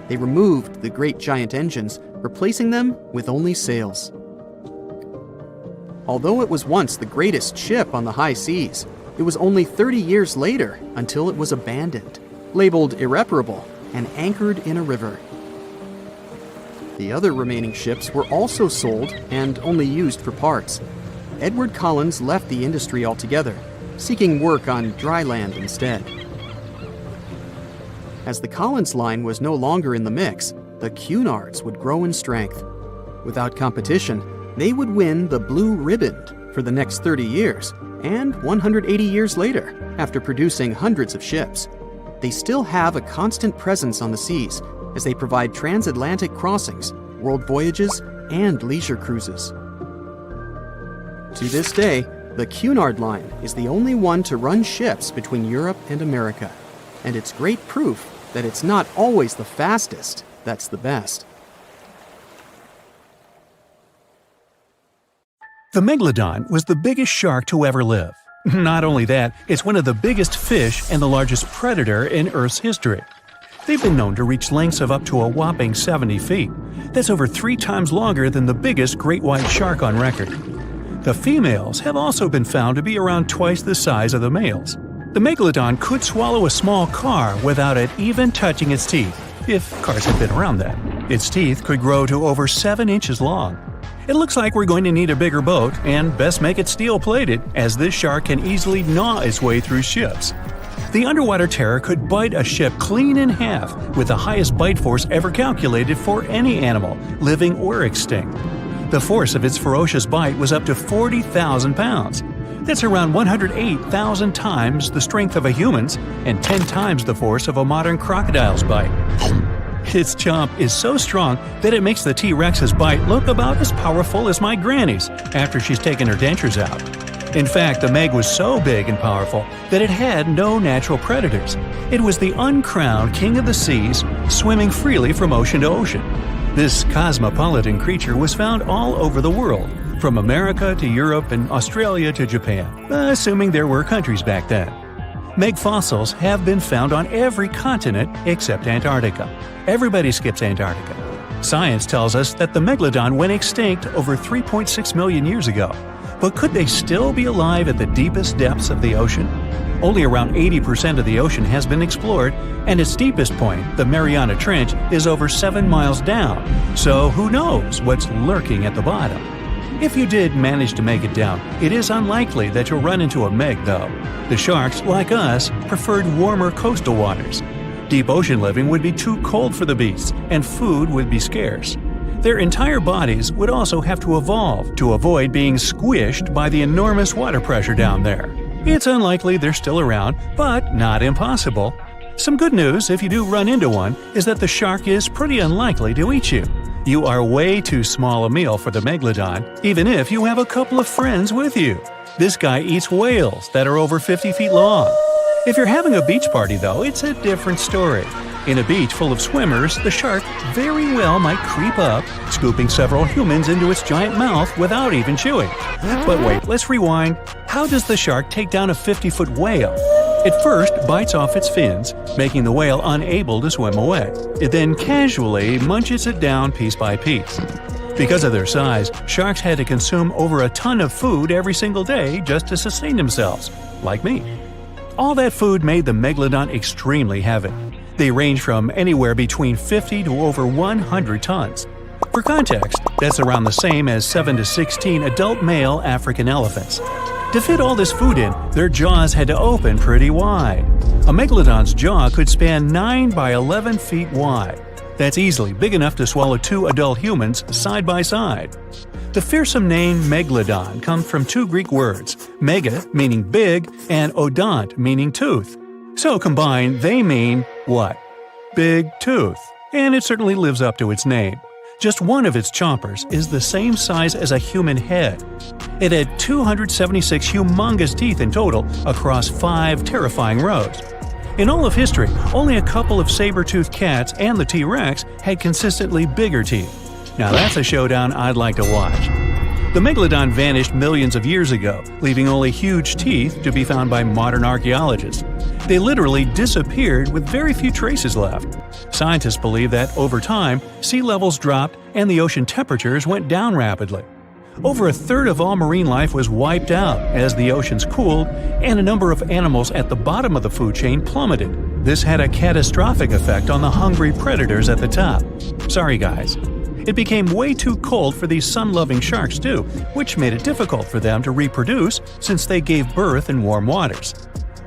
They removed the great giant engines, replacing them with only sails. Although it was once the greatest ship on the high seas, it was only 30 years later until it was abandoned, labeled irreparable, and anchored in a river. The other remaining ships were also sold and only used for parts. Edward Collins left the industry altogether, seeking work on dry land instead. As the Collins line was no longer in the mix, the Cunards would grow in strength. Without competition, they would win the Blue Ribbon for the next 30 years, and 180 years later, after producing hundreds of ships. They still have a constant presence on the seas as they provide transatlantic crossings, world voyages, and leisure cruises. To this day, the Cunard Line is the only one to run ships between Europe and America, and it's great proof that it's not always the fastest that's the best.
The megalodon was the biggest shark to ever live. Not only that, it's one of the biggest fish and the largest predator in Earth's history. They've been known to reach lengths of up to a whopping 70 feet. That's over 3 times longer than the biggest great white shark on record. The females have also been found to be around twice the size of the males. The megalodon could swallow a small car without it even touching its teeth, if cars had been around then. Its teeth could grow to over 7 inches long. It looks like we're going to need a bigger boat, and best make it steel-plated, as this shark can easily gnaw its way through ships. The underwater terror could bite a ship clean in half, with the highest bite force ever calculated for any animal, living or extinct. The force of its ferocious bite was up to 40,000 pounds. That's around 108,000 times the strength of a human's and 10 times the force of a modern crocodile's bite. Its chomp is so strong that it makes the T-Rex's bite look about as powerful as my granny's after she's taken her dentures out. In fact, the Meg was so big and powerful that it had no natural predators. It was the uncrowned king of the seas, swimming freely from ocean to ocean. This cosmopolitan creature was found all over the world, from America to Europe and Australia to Japan, assuming there were countries back then. Meg fossils have been found on every continent except Antarctica. Everybody skips Antarctica. Science tells us that the megalodon went extinct over 3.6 million years ago. But could they still be alive at the deepest depths of the ocean? Only around 80% of the ocean has been explored, and its deepest point, the Mariana Trench, is over 7 miles down. So who knows what's lurking at the bottom? If you did manage to make it down, it is unlikely that you'll run into a Meg, though. The sharks, like us, preferred warmer coastal waters. Deep ocean living would be too cold for the beasts, and food would be scarce. Their entire bodies would also have to evolve to avoid being squished by the enormous water pressure down there. It's unlikely they're still around, but not impossible. Some good news, if you do run into one, is that the shark is pretty unlikely to eat you. You are way too small a meal for the megalodon, even if you have a couple of friends with you. This guy eats whales that are over 50 feet long. If you're having a beach party, though, it's a different story. In a beach full of swimmers, the shark very well might creep up, scooping several humans into its giant mouth without even chewing. But wait, let's rewind. How does the shark take down a 50-foot whale? It first bites off its fins, making the whale unable to swim away. It then casually munches it down piece by piece. Because of their size, sharks had to consume over a ton of food every single day just to sustain themselves, like me. All that food made the megalodon extremely heavy. They range from anywhere between 50 to over 100 tons. For context, that's around the same as 7 to 16 adult male African elephants. To fit all this food in, their jaws had to open pretty wide. A megalodon's jaw could span 9 by 11 feet wide. That's easily big enough to swallow 2 adult humans side by side. The fearsome name megalodon comes from 2 Greek words, mega meaning big and odont meaning tooth. So combined, they mean what? Big tooth. And it certainly lives up to its name. Just one of its chompers is the same size as a human head. It had 276 humongous teeth in total across 5 terrifying rows. In all of history, only a couple of saber-toothed cats and the T-Rex had consistently bigger teeth. Now that's a showdown I'd like to watch. The megalodon vanished millions of years ago, leaving only huge teeth to be found by modern archaeologists. They literally disappeared with very few traces left. Scientists believe that over time, sea levels dropped and the ocean temperatures went down rapidly. Over a third of all marine life was wiped out as the oceans cooled, and a number of animals at the bottom of the food chain plummeted. This had a catastrophic effect on the hungry predators at the top. Sorry guys. It became way too cold for these sun-loving sharks too, which made it difficult for them to reproduce since they gave birth in warm waters.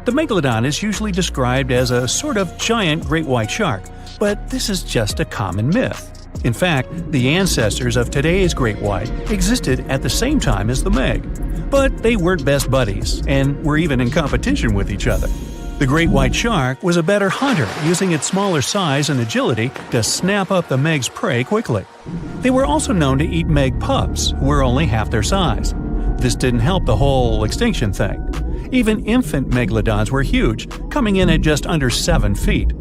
The megalodon is usually described as a sort of giant great white shark, but this is just a common myth. In fact, the ancestors of today's great white existed at the same time as the meg. But they weren't best buddies, and were even in competition with each other. The great white shark was a better hunter, using its smaller size and agility to snap up the meg's prey quickly. They were also known to eat meg pups, who were only half their size. This didn't help the whole extinction thing. Even infant megalodons were huge, coming in at just under 7 feet.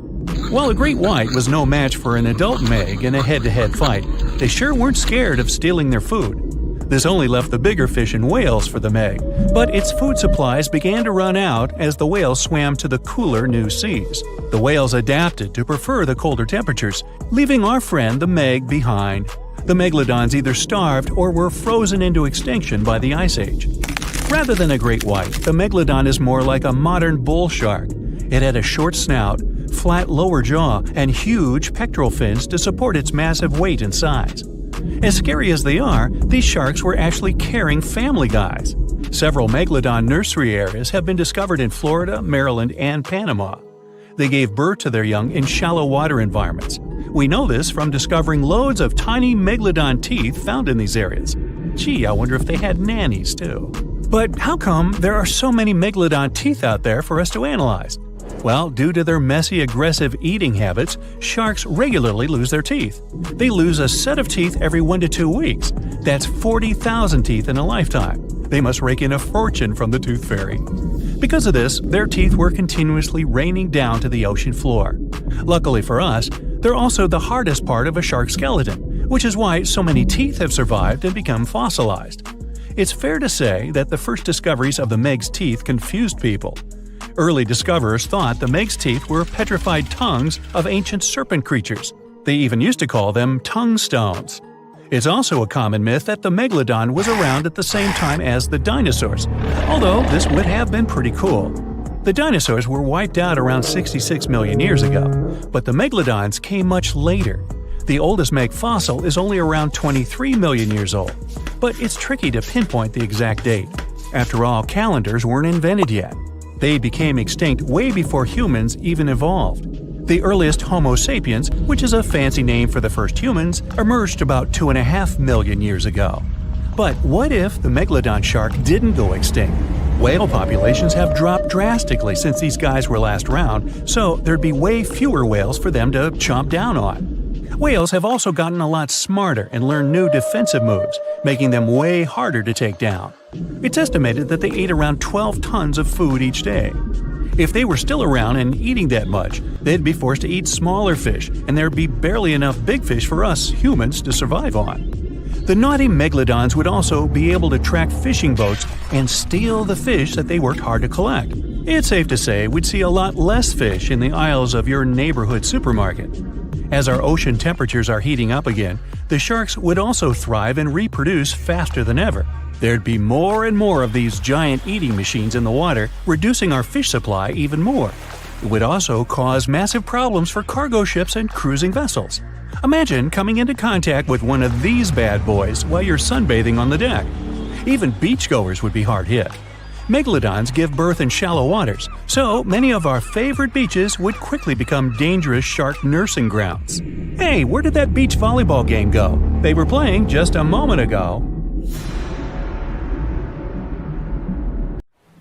While a great white was no match for an adult meg in a head-to-head fight, they sure weren't scared of stealing their food. This only left the bigger fish and whales for the meg, but its food supplies began to run out as the whales swam to the cooler new seas. The whales adapted to prefer the colder temperatures, leaving our friend the meg behind. The megalodons either starved or were frozen into extinction by the Ice Age. Rather than a great white, the megalodon is more like a modern bull shark. It had a short snout, flat lower jaw, and huge pectoral fins to support its massive weight and size. As scary as they are, these sharks were actually caring family guys. Several megalodon nursery areas have been discovered in Florida, Maryland, and Panama. They gave birth to their young in shallow water environments. We know this from discovering loads of tiny megalodon teeth found in these areas. Gee, I wonder if they had nannies too. But how come there are so many megalodon teeth out there for us to analyze? Well, due to their messy, aggressive eating habits, sharks regularly lose their teeth. They lose a set of teeth every 1 to 2 weeks. That's 40,000 teeth in a lifetime. They must rake in a fortune from the tooth fairy. Because of this, their teeth were continuously raining down to the ocean floor. Luckily for us, they're also the hardest part of a shark skeleton, which is why so many teeth have survived and become fossilized. It's fair to say that the first discoveries of the meg's teeth confused people. Early discoverers thought the meg's teeth were petrified tongues of ancient serpent creatures. They even used to call them tongue stones. It's also a common myth that the megalodon was around at the same time as the dinosaurs, although this would have been pretty cool. The dinosaurs were wiped out around 66 million years ago, but the megalodons came much later. The oldest meg fossil is only around 23 million years old, but it's tricky to pinpoint the exact date. After all, calendars weren't invented yet. They became extinct way before humans even evolved. The earliest Homo sapiens, which is a fancy name for the first humans, emerged about 2.5 million years ago. But what if the megalodon shark didn't go extinct? Whale populations have dropped drastically since these guys were last around, so there'd be way fewer whales for them to chomp down on. Whales have also gotten a lot smarter and learned new defensive moves, making them way harder to take down. It's estimated that they ate around 12 tons of food each day. If they were still around and eating that much, they'd be forced to eat smaller fish, and there'd be barely enough big fish for us humans to survive on. The naughty megalodons would also be able to track fishing boats and steal the fish that they worked hard to collect. It's safe to say we'd see a lot less fish in the aisles of your neighborhood supermarket. As our ocean temperatures are heating up again, the sharks would also thrive and reproduce faster than ever. There'd be more and more of these giant eating machines in the water, reducing our fish supply even more. It would also cause massive problems for cargo ships and cruising vessels. Imagine coming into contact with one of these bad boys while you're sunbathing on the deck. Even beachgoers would be hard hit. Megalodons give birth in shallow waters, so many of our favorite beaches would quickly become dangerous shark nursing grounds. Hey, where did that beach volleyball game go? They were playing just a moment ago.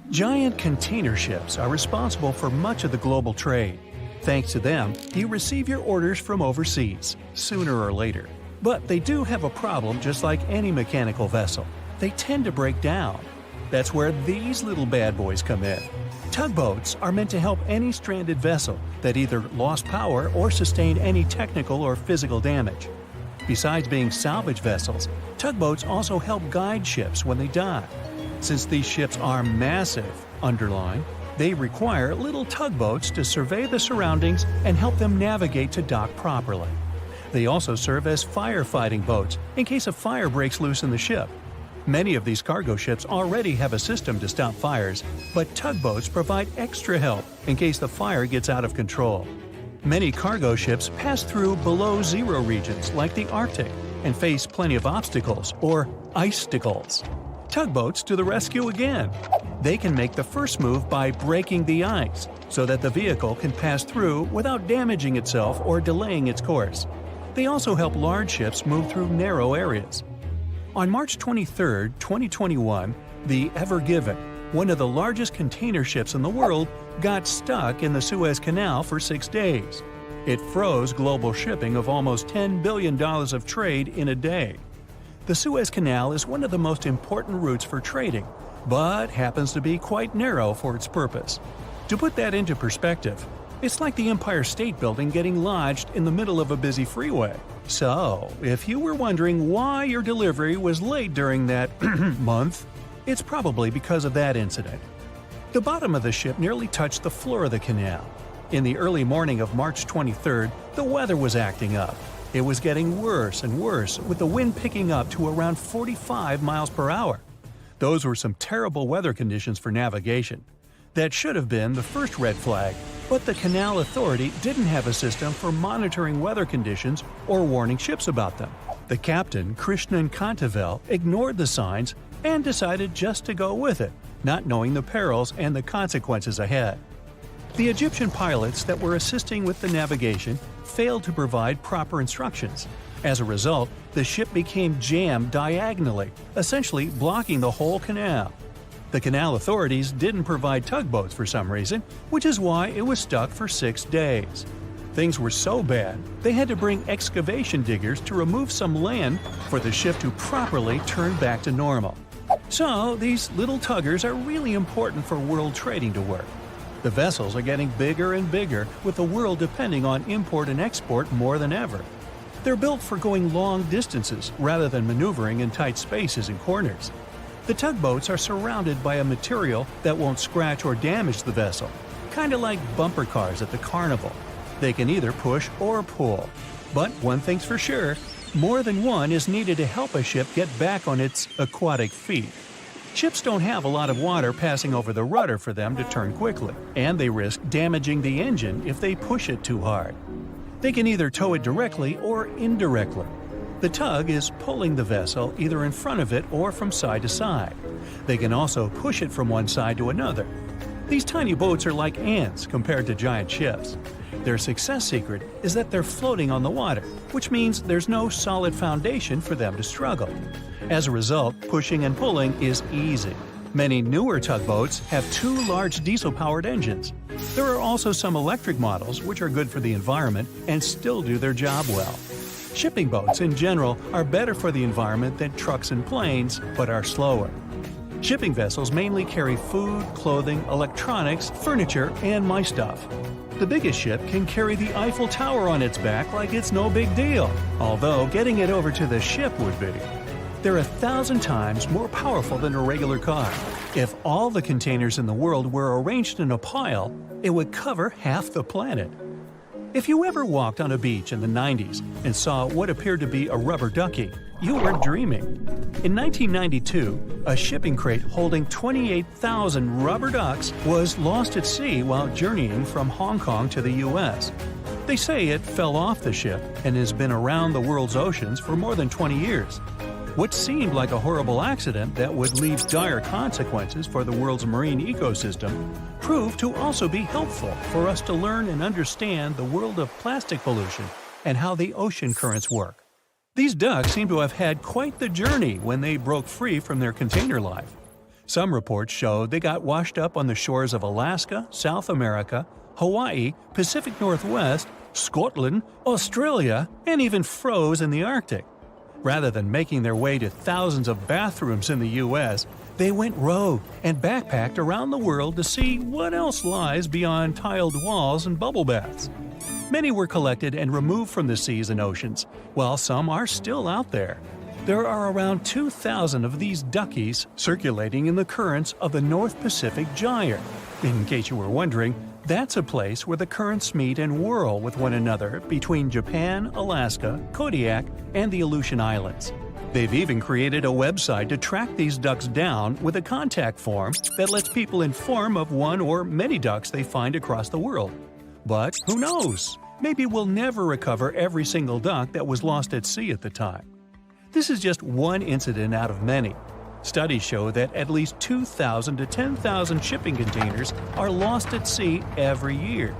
Giant container ships are responsible for much of the global trade. Thanks to them, you receive your orders from overseas, sooner or later. But they do have a problem just like any mechanical vessel. They tend to break down. That's where these little bad boys come in. Tugboats are meant to help any stranded vessel that either lost power or sustained any technical or physical damage. Besides being salvage vessels, tugboats also help guide ships when they dock. Since these ships are massive, underline, they require little tugboats to survey the surroundings and help them navigate to dock properly. They also serve as firefighting boats in case a fire breaks loose in the ship. Many of these cargo ships already have a system to stop fires, but tugboats provide extra help in case the fire gets out of control. Many cargo ships pass through below-zero regions like the Arctic and face plenty of obstacles, or icicles. Tugboats to the rescue again. They can make the first move by breaking the ice so that the vehicle can pass through without damaging itself or delaying its course. They also help large ships move through narrow areas. On March 23, 2021, the Ever Given, one of the largest container ships in the world, got stuck in the Suez Canal for 6 days. It froze global shipping of almost $10 billion of trade in a day. The Suez Canal is one of the most important routes for trading, but happens to be quite narrow for its purpose. To put that into perspective, it's like the Empire State Building getting lodged in the middle of a busy freeway. So, if you were wondering why your delivery was late during that month, it's probably because of that incident. The bottom of the ship nearly touched the floor of the canal. In the early morning of March 23rd, the weather was acting up. It was getting worse and worse, with the wind picking up to around 45 miles per hour. Those were some terrible weather conditions for navigation. That should have been the first red flag, but the Canal Authority didn't have a system for monitoring weather conditions or warning ships about them. The captain, Krishnan Kantavel, ignored the signs and decided just to go with it, not knowing the perils and the consequences ahead. The Egyptian pilots that were assisting with the navigation failed to provide proper instructions. As a result, the ship became jammed diagonally, essentially blocking the whole canal. The canal authorities didn't provide tugboats for some reason, which is why it was stuck for 6 days. Things were so bad, they had to bring excavation diggers to remove some land for the ship to properly turn back to normal. So, these little tuggers are really important for world trading to work. The vessels are getting bigger and bigger, with the world depending on import and export more than ever. They're built for going long distances rather than maneuvering in tight spaces and corners. The tugboats are surrounded by a material that won't scratch or damage the vessel, kind of like bumper cars at the carnival. They can either push or pull. But one thing's for sure, more than one is needed to help a ship get back on its aquatic feet. Ships don't have a lot of water passing over the rudder for them to turn quickly, and they risk damaging the engine if they push it too hard. They can either tow it directly or indirectly. The tug is pulling the vessel either in front of it or from side to side. They can also push it from one side to another. These tiny boats are like ants compared to giant ships. Their success secret is that they're floating on the water, which means there's no solid foundation for them to struggle. As a result, pushing and pulling is easy. Many newer tugboats have 2 large diesel-powered engines. There are also some electric models which are good for the environment and still do their job well. Shipping boats in general are better for the environment than trucks and planes, but are slower. Shipping vessels mainly carry food, clothing, electronics, furniture, and my stuff. The biggest ship can carry the Eiffel Tower on its back like it's no big deal, although getting it over to the ship would be. They're 1,000 times more powerful than a regular car. If all the containers in the world were arranged in a pile, it would cover half the planet. If you ever walked on a beach in the 90s and saw what appeared to be a rubber ducky, you weren't dreaming. In 1992, a shipping crate holding 28,000 rubber ducks was lost at sea while journeying from Hong Kong to the U.S. They say it fell off the ship and has been around the world's oceans for more than 20 years. What seemed like a horrible accident that would leave dire consequences for the world's marine ecosystem proved to also be helpful for us to learn and understand the world of plastic pollution and how the ocean currents work. These ducks seem to have had quite the journey when they broke free from their container life. Some reports showed they got washed up on the shores of Alaska, South America, Hawaii, Pacific Northwest, Scotland, Australia, and even froze in the Arctic. Rather than making their way to thousands of bathrooms in the U.S., they went rogue and backpacked around the world to see what else lies beyond tiled walls and bubble baths. Many were collected and removed from the seas and oceans, while some are still out there. There are around 2,000 of these duckies circulating in the currents of the North Pacific Gyre. In case you were wondering, that's a place where the currents meet and whirl with one another between Japan, Alaska, Kodiak, and the Aleutian Islands. They've even created a website to track these ducks down with a contact form that lets people inform of one or many ducks they find across the world. But who knows? Maybe we'll never recover every single duck that was lost at sea at the time. This is just one incident out of many. Studies show that at least 2,000 to 10,000 shipping containers are lost at sea every year.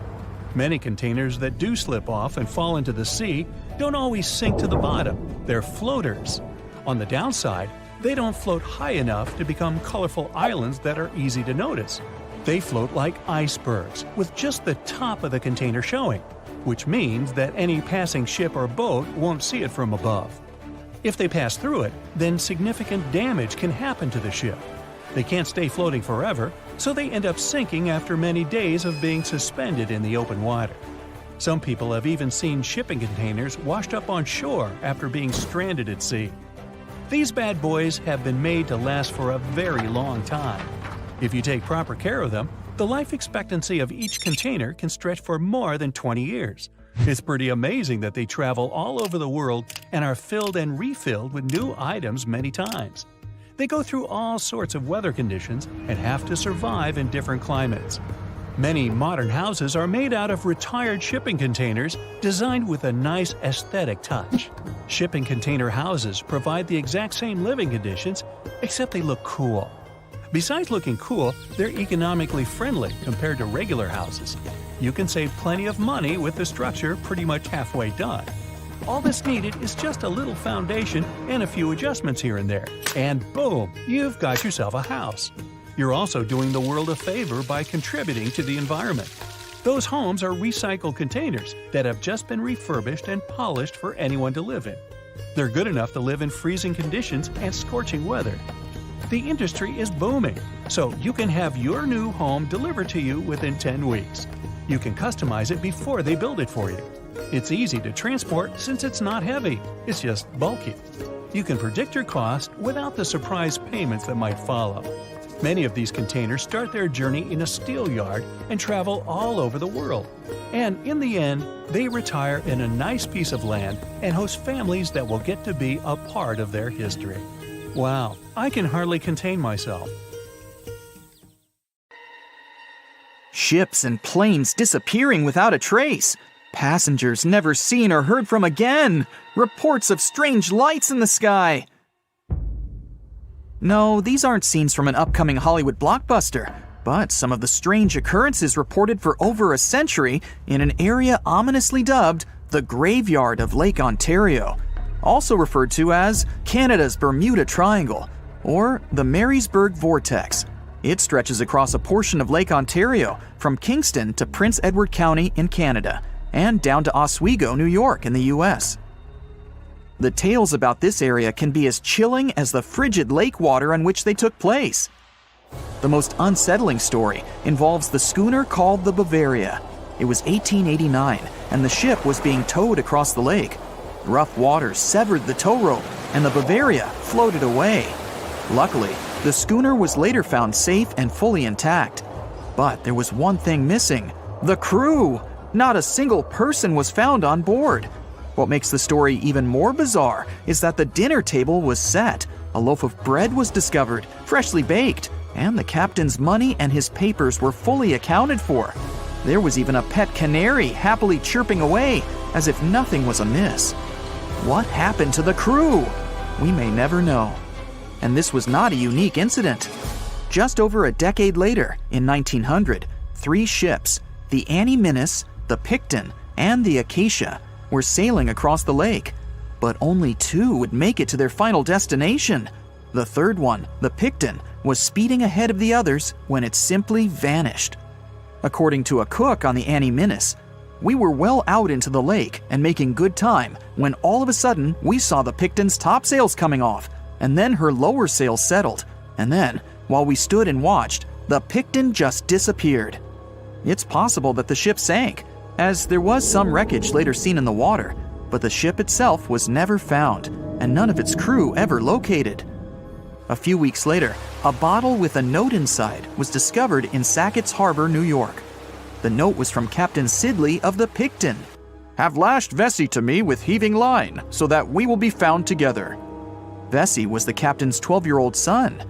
Many containers that do slip off and fall into the sea don't always sink to the bottom. They're floaters. On the downside, they don't float high enough to become colorful islands that are easy to notice. They float like icebergs, with just the top of the container showing, which means that any passing ship or boat won't see it from above. If they pass through it, then significant damage can happen to the ship. They can't stay floating forever, so they end up sinking after many days of being suspended in the open water. Some people have even seen shipping containers washed up on shore after being stranded at sea. These bad boys have been made to last for a very long time. If you take proper care of them, the life expectancy of each container can stretch for more than 20 years. It's pretty amazing that they travel all over the world and are filled and refilled with new items many times. They go through all sorts of weather conditions and have to survive in different climates. Many modern houses are made out of retired shipping containers designed with a nice aesthetic touch. Shipping container houses provide the exact same living conditions, except they look cool. Besides looking cool, they're economically friendly compared to regular houses. You can save plenty of money with the structure pretty much halfway done. All that's needed is just a little foundation and a few adjustments here and there, and boom, you've got yourself a house. You're also doing the world a favor by contributing to the environment. Those homes are recycled containers that have just been refurbished and polished for anyone to live in. They're good enough to live in freezing conditions and scorching weather. The industry is booming, so you can have your new home delivered to you within 10 weeks. You can customize it before they build it for you. It's easy to transport since it's not heavy, it's just bulky. You can predict your cost without the surprise payments that might follow. Many of these containers start their journey in a steel yard and travel all over the world. And in the end, they retire in a nice piece of land and host families that will get to be a part of their history. Wow, I can hardly contain myself.
Ships and planes disappearing without a trace. Passengers never seen or heard from again. Reports of strange lights in the sky. No, these aren't scenes from an upcoming Hollywood blockbuster, but some of the strange occurrences reported for over a century in an area ominously dubbed the Graveyard of Lake Ontario, also referred to as Canada's Bermuda Triangle, or the Marysburg Vortex. It stretches across a portion of Lake Ontario from Kingston to Prince Edward County in Canada, and down to Oswego, New York in the US. The tales about this area can be as chilling as the frigid lake water on which they took place. The most unsettling story involves the schooner called the Bavaria. It was 1889, and the ship was being towed across the lake. Rough waters severed the tow rope, and the Bavaria floated away. Luckily, the schooner was later found safe and fully intact. But there was one thing missing: the crew. Not a single person was found on board. What makes the story even more bizarre is that the dinner table was set, a loaf of bread was discovered, freshly baked, and the captain's money and his papers were fully accounted for. There was even a pet canary happily chirping away as if nothing was amiss. What happened to the crew? We may never know. And this was not a unique incident. Just over a decade later, in 1900, 3 ships, the Annie Minis, the Picton, and the Acacia, were sailing across the lake. But only 2 would make it to their final destination. The third one, the Picton, was speeding ahead of the others when it simply vanished. According to a cook on the Annie Minis, we were well out into the lake and making good time when all of a sudden we saw the Picton's topsails coming off, and then her lower sails settled, and then, while we stood and watched, the Picton just disappeared. It's possible that the ship sank, as there was some wreckage later seen in the water, but the ship itself was never found, and none of its crew ever located. A few weeks later, a bottle with a note inside was discovered in Sackett's Harbor, New York. The note was from Captain Sidley of the Picton. "Have lashed Vesey to me with heaving line, so that we will be found together." Vesey was the captain's 12-year-old son.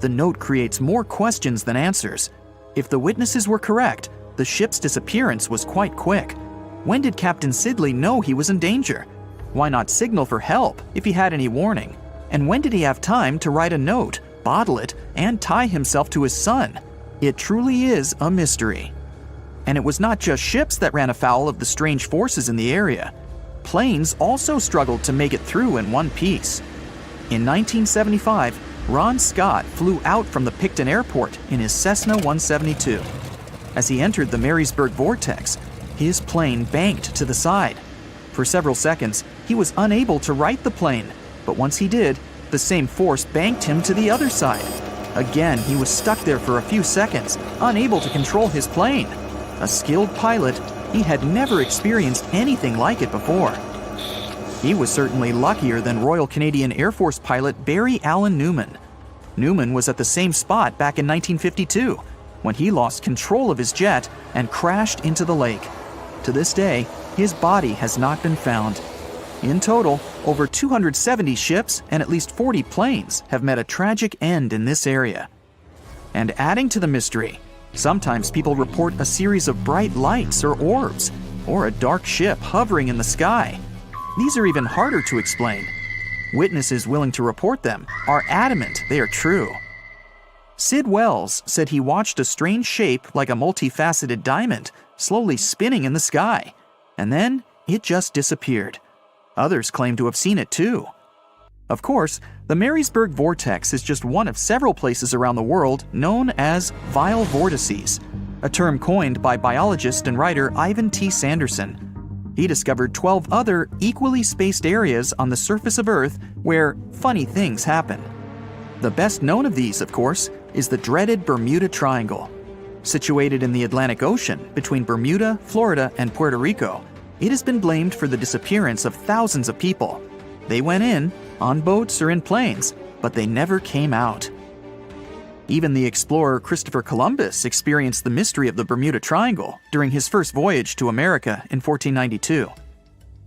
The note creates more questions than answers. If the witnesses were correct, the ship's disappearance was quite quick. When did Captain Sidley know he was in danger? Why not signal for help if he had any warning? And when did he have time to write a note, bottle it, and tie himself to his son? It truly is a mystery. And it was not just ships that ran afoul of the strange forces in the area. Planes also struggled to make it through in one piece. In 1975, Ron Scott flew out from the Picton Airport in his Cessna 172. As he entered the Marysburg vortex, his plane banked to the side. For several seconds, he was unable to right the plane, but once he did, the same force banked him to the other side. Again, he was stuck there for a few seconds, unable to control his plane. A skilled pilot, he had never experienced anything like it before. He was certainly luckier than Royal Canadian Air Force pilot Barry Allen Newman. Newman was at the same spot back in 1952, when he lost control of his jet and crashed into the lake. To this day, his body has not been found. In total, over 270 ships and at least 40 planes have met a tragic end in this area. And adding to the mystery, sometimes people report a series of bright lights or orbs, or a dark ship hovering in the sky. These are even harder to explain. Witnesses willing to report them are adamant they are true. Sid Wells said he watched a strange shape like a multifaceted diamond slowly spinning in the sky, and then it just disappeared. Others claim to have seen it too. Of course, the Marysburg vortex is just one of several places around the world known as vile vortices, a term coined by biologist and writer Ivan T. Sanderson. He discovered 12 other equally spaced areas on the surface of Earth where funny things happen. The best known of these, of course, is the dreaded Bermuda Triangle. Situated in the Atlantic Ocean between Bermuda, Florida, and Puerto Rico, it has been blamed for the disappearance of thousands of people. They went in, on boats or in planes, but they never came out. Even the explorer Christopher Columbus experienced the mystery of the Bermuda Triangle during his first voyage to America in 1492.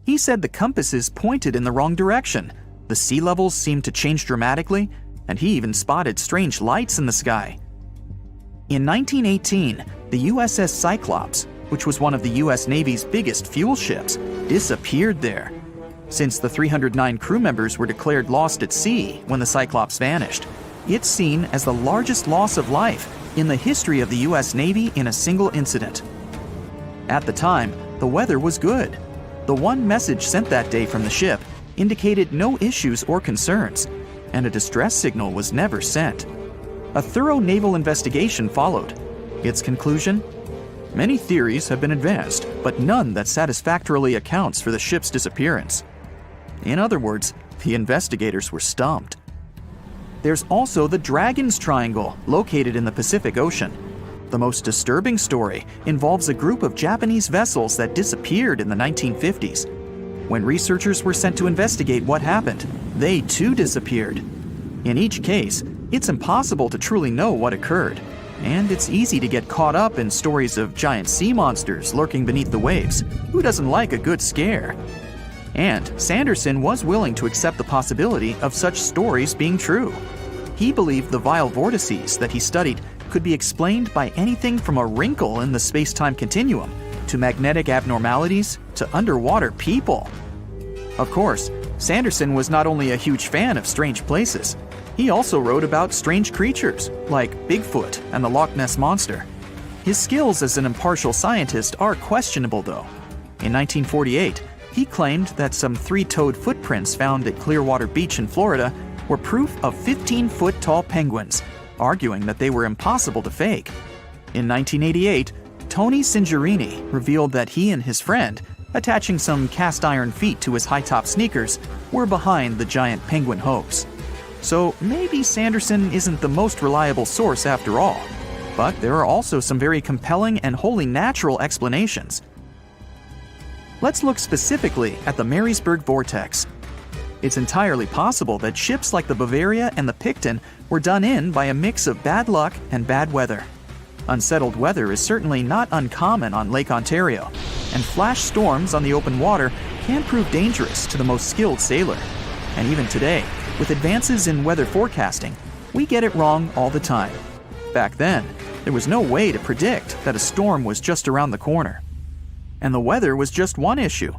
He said the compasses pointed in the wrong direction, the sea levels seemed to change dramatically, and he even spotted strange lights in the sky. In 1918, the USS Cyclops, which was one of the US Navy's biggest fuel ships, disappeared there. Since the 309 crew members were declared lost at sea when the Cyclops vanished, it's seen as the largest loss of life in the history of the US Navy in a single incident. At the time, the weather was good. The one message sent that day from the ship indicated no issues or concerns, and a distress signal was never sent. A thorough naval investigation followed. Its conclusion? Many theories have been advanced, but none that satisfactorily accounts for the ship's disappearance. In other words, the investigators were stumped. There's also the Dragon's Triangle, located in the Pacific Ocean. The most disturbing story involves a group of Japanese vessels that disappeared in the 1950s. When researchers were sent to investigate what happened, they too disappeared. In each case, it's impossible to truly know what occurred. and it's easy to get caught up in stories of giant sea monsters lurking beneath the waves. Who doesn't like a good scare? And Sanderson was willing to accept the possibility of such stories being true. He believed the vile vortices that he studied could be explained by anything from a wrinkle in the space-time continuum to magnetic abnormalities to underwater people. Of course, Sanderson was not only a huge fan of strange places, he also wrote about strange creatures like Bigfoot and the Loch Ness Monster. His skills as an impartial scientist are questionable, though. In 1948, he claimed that some 3-toed footprints found at Clearwater Beach in Florida were proof of 15-foot-tall penguins, arguing that they were impossible to fake. In 1988, Tony Singerini revealed that he and his friend, attaching some cast-iron feet to his high-top sneakers, were behind the giant penguin hoax. So maybe Sanderson isn't the most reliable source after all, but there are also some very compelling and wholly natural explanations. Let's look specifically at the Marysburg Vortex. It's entirely possible that ships like the Bavaria and the Picton were done in by a mix of bad luck and bad weather. Unsettled weather is certainly not uncommon on Lake Ontario, and flash storms on the open water can prove dangerous to the most skilled sailor. And even today, with advances in weather forecasting, we get it wrong all the time. Back then, there was no way to predict that a storm was just around the corner. And the weather was just one issue.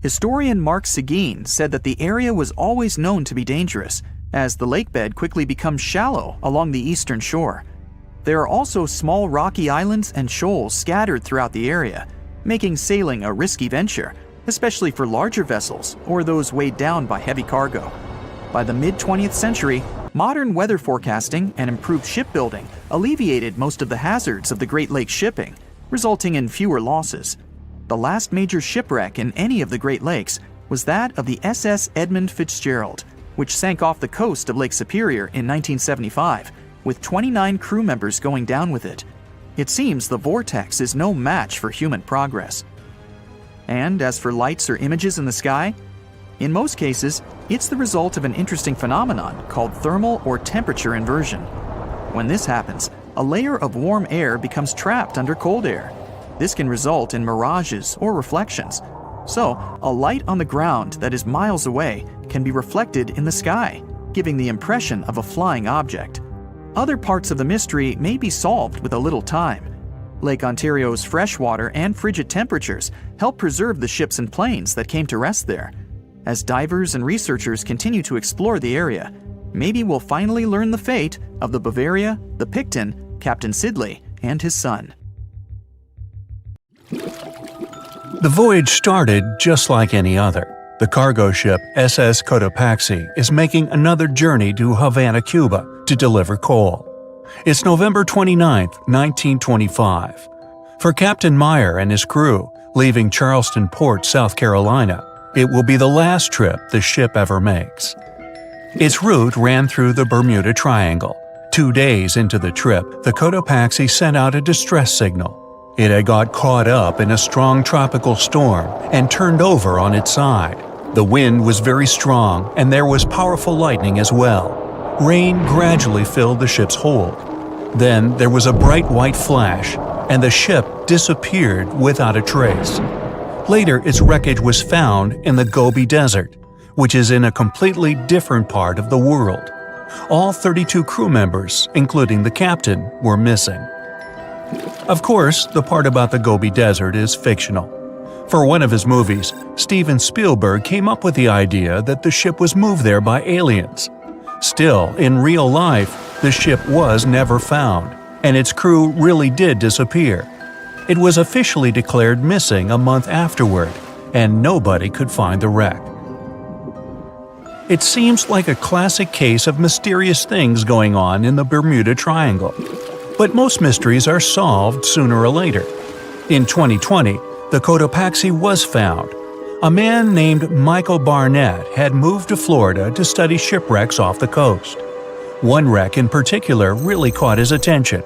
Historian Mark Seguin said that the area was always known to be dangerous, as the lakebed quickly becomes shallow along the eastern shore. There are also small rocky islands and shoals scattered throughout the area, making sailing a risky venture, especially for larger vessels or those weighed down by heavy cargo. By the mid-20th century, modern weather forecasting and improved shipbuilding alleviated most of the hazards of the Great Lakes shipping, resulting in fewer losses. The last major shipwreck in any of the Great Lakes was that of the SS Edmund Fitzgerald, which sank off the coast of Lake Superior in 1975, with 29 crew members going down with it. It seems the vortex is no match for human progress. And as for lights or images in the sky, in most cases, it's the result of an interesting phenomenon called thermal or temperature inversion. When this happens, a layer of warm air becomes trapped under cold air. This can result in mirages or reflections. So, a light on the ground that is miles away can be reflected in the sky, giving the impression of a flying object. Other parts of the mystery may be solved with a little time. Lake Ontario's freshwater and frigid temperatures help preserve the ships and planes that came to rest there. As divers and researchers continue to explore the area, maybe we'll finally learn the fate of the Bavaria, the Picton, Captain Sidley, and his son.
The voyage started just like any other. The cargo ship SS Cotopaxi is making another journey to Havana, Cuba, to deliver coal. It's November 29, 1925. For Captain Meyer and his crew, leaving Charleston Port, South Carolina, it will be the last trip the ship ever makes. Its route ran through the Bermuda Triangle. 2 days into the trip, the Cotopaxi sent out a distress signal. It had got caught up in a strong tropical storm and turned over on its side. The wind was very strong and there was powerful lightning as well. Rain gradually filled the ship's hold. Then there was a bright white flash, and the ship disappeared without a trace. Later, its wreckage was found in the Gobi Desert, which is in a completely different part of the world. All 32 crew members, including the captain, were missing. Of course, the part about the Gobi Desert is fictional. For one of his movies, Steven Spielberg came up with the idea that the ship was moved there by aliens. Still, in real life, the ship was never found, and its crew really did disappear. It was officially declared missing a month afterward, and nobody could find the wreck. It seems like a classic case of mysterious things going on in the Bermuda Triangle. But most mysteries are solved sooner or later. In 2020, the Cotopaxi was found. A man named Michael Barnett had moved to Florida to study shipwrecks off the coast. One wreck in particular really caught his attention.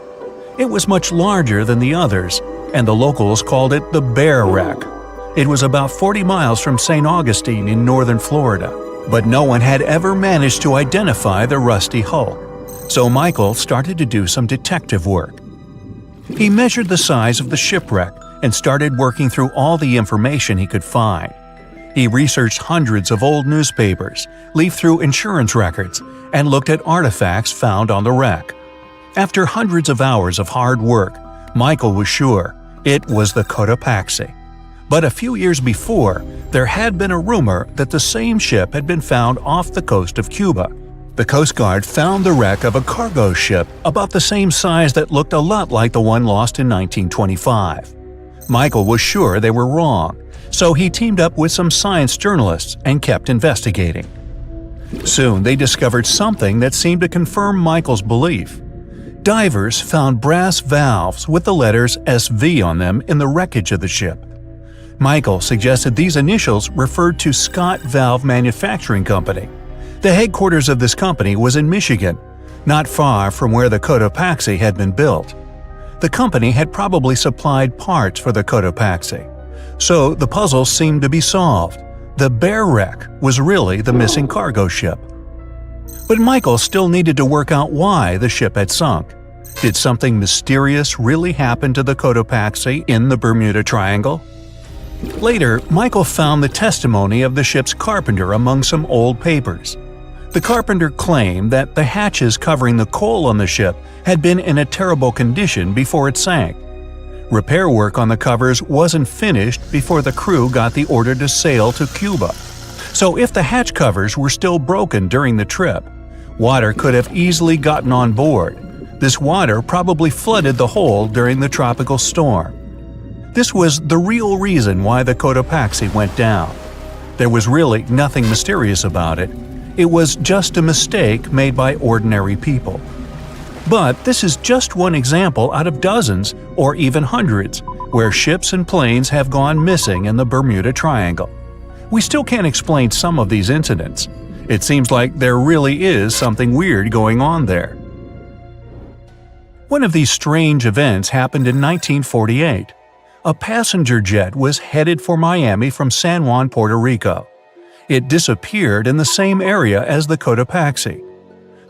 It was much larger than the others, and the locals called it the Bear Wreck. It was about 40 miles from St. Augustine in northern Florida, but no one had ever managed to identify the rusty hull. So Michael started to do some detective work. He measured the size of the shipwreck and started working through all the information he could find. He researched hundreds of old newspapers, leafed through insurance records, and looked at artifacts found on the wreck. After hundreds of hours of hard work, Michael was sure it was the Cotopaxi. But a few years before, there had been a rumor that the same ship had been found off the coast of Cuba. The Coast Guard found the wreck of a cargo ship about the same size that looked a lot like the one lost in 1925. Michael was sure they were wrong, so he teamed up with some science journalists and kept investigating. Soon they discovered something that seemed to confirm Michael's belief. Divers found brass valves with the letters SV on them in the wreckage of the ship. Michael suggested these initials referred to Scott Valve Manufacturing Company. The headquarters of this company was in Michigan, not far from where the Cotopaxi had been built. The company had probably supplied parts for the Cotopaxi. So the puzzle seemed to be solved. The bare wreck was really the missing cargo ship. But Michael still needed to work out why the ship had sunk. Did something mysterious really happen to the Cotopaxi in the Bermuda Triangle? Later, Michael found the testimony of the ship's carpenter among some old papers. The carpenter claimed that the hatches covering the coal on the ship had been in a terrible condition before it sank. Repair work on the covers wasn't finished before the crew got the order to sail to Cuba. So if the hatch covers were still broken during the trip, water could have easily gotten on board. This water probably flooded the hole during the tropical storm. This was the real reason why the Cotopaxi went down. There was really nothing mysterious about it. It was just a mistake made by ordinary people. But this is just one example out of dozens or even hundreds where ships and planes have gone missing in the Bermuda Triangle. We still can't explain some of these incidents. It seems like there really is something weird going on there. One of these strange events happened in 1948. A passenger jet was headed for Miami from San Juan, Puerto Rico. It disappeared in the same area as the Cotopaxi.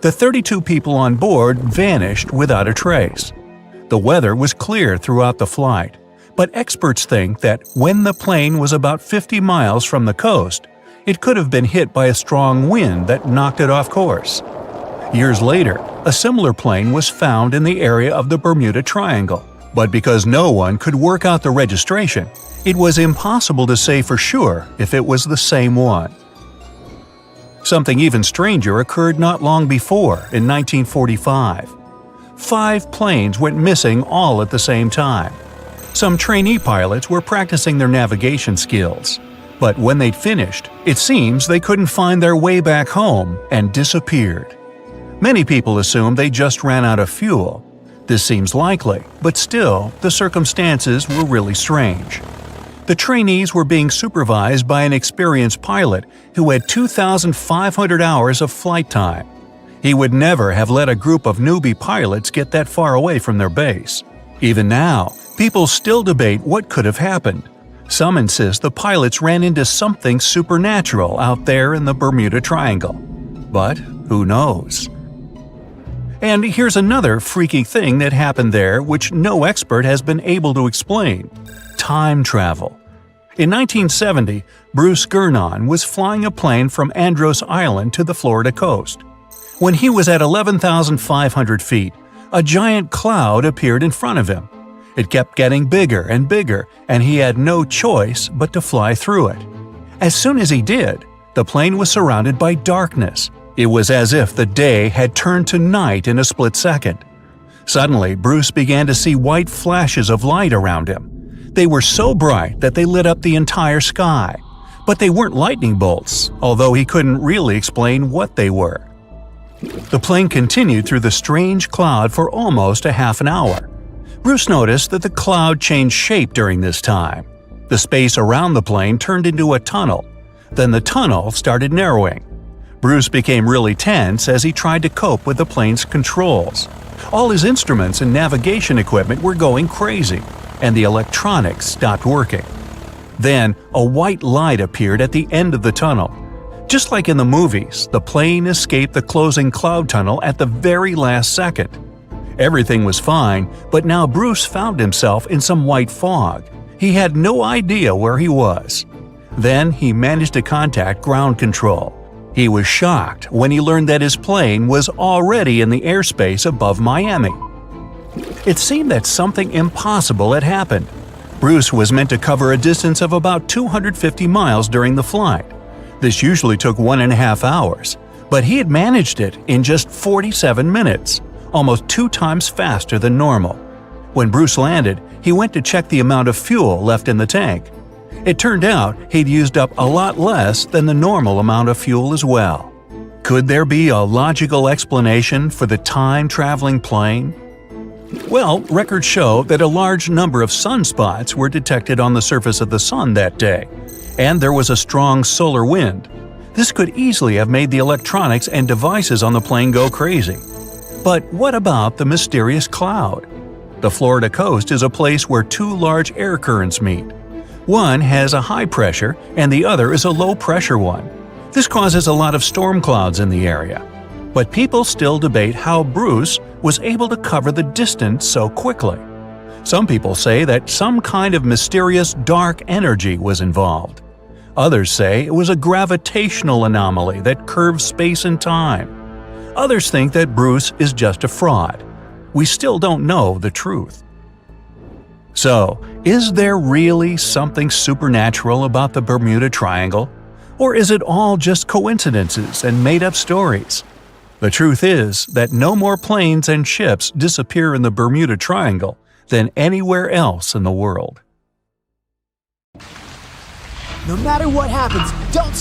The 32 people on board vanished without a trace. The weather was clear throughout the flight, but experts think that when the plane was about 50 miles from the coast, it could have been hit by a strong wind that knocked it off course. Years later, a similar plane was found in the area of the Bermuda Triangle, but because no one could work out the registration, it was impossible to say for sure if it was the same one. Something even stranger occurred not long before, in 1945. 5 planes went missing all at the same time. Some trainee pilots were practicing their navigation skills. But when they'd finished, it seems they couldn't find their way back home and disappeared. Many people assume they just ran out of fuel. This seems likely, but still, the circumstances were really strange. The trainees were being supervised by an experienced pilot who had 2,500 hours of flight time. He would never have let a group of newbie pilots get that far away from their base. Even now, people still debate what could have happened. Some insist the pilots ran into something supernatural out there in the Bermuda Triangle. But who knows? And here's another freaky thing that happened there which no expert has been able to explain. Time travel. In 1970, Bruce Gernon was flying a plane from Andros Island to the Florida coast. When he was at 11,500 feet, a giant cloud appeared in front of him. It kept getting bigger and bigger, and he had no choice but to fly through it. As soon as he did, the plane was surrounded by darkness. It was as if the day had turned to night in a split second. Suddenly, Bruce began to see white flashes of light around him. They were so bright that they lit up the entire sky. But they weren't lightning bolts, although he couldn't really explain what they were. The plane continued through the strange cloud for almost a half an hour. Bruce noticed that the cloud changed shape during this time. The space around the plane turned into a tunnel. Then the tunnel started narrowing. Bruce became really tense as he tried to cope with the plane's controls. All his instruments and navigation equipment were going crazy, and the electronics stopped working. Then, a white light appeared at the end of the tunnel. Just like in the movies, the plane escaped the closing cloud tunnel at the very last second. Everything was fine, but now Bruce found himself in some white fog. He had no idea where he was. Then he managed to contact ground control. He was shocked when he learned that his plane was already in the airspace above Miami. It seemed that something impossible had happened. Bruce was meant to cover a distance of about 250 miles during the flight. This usually took 1.5 hours, but he had managed it in just 47 minutes, almost 2 times faster than normal. When Bruce landed, he went to check the amount of fuel left in the tank. It turned out he'd used up a lot less than the normal amount of fuel as well. Could there be a logical explanation for the time-traveling plane? Well, records show that a large number of sunspots were detected on the surface of the sun that day, and there was a strong solar wind. This could easily have made the electronics and devices on the plane go crazy. But what about the mysterious cloud? The Florida coast is a place where 2 large air currents meet. One has a high pressure and the other is a low pressure one. This causes a lot of storm clouds in the area. But people still debate how Bruce was able to cover the distance so quickly. Some people say that some kind of mysterious dark energy was involved. Others say it was a gravitational anomaly that curves space and time. Others think that Bruce is just a fraud. We still don't know the truth. So, is there really something supernatural about the Bermuda Triangle? Or is it all just coincidences and made-up stories? The truth is that no more planes and ships disappear in the Bermuda Triangle than anywhere else in the world.
No matter what happens, don't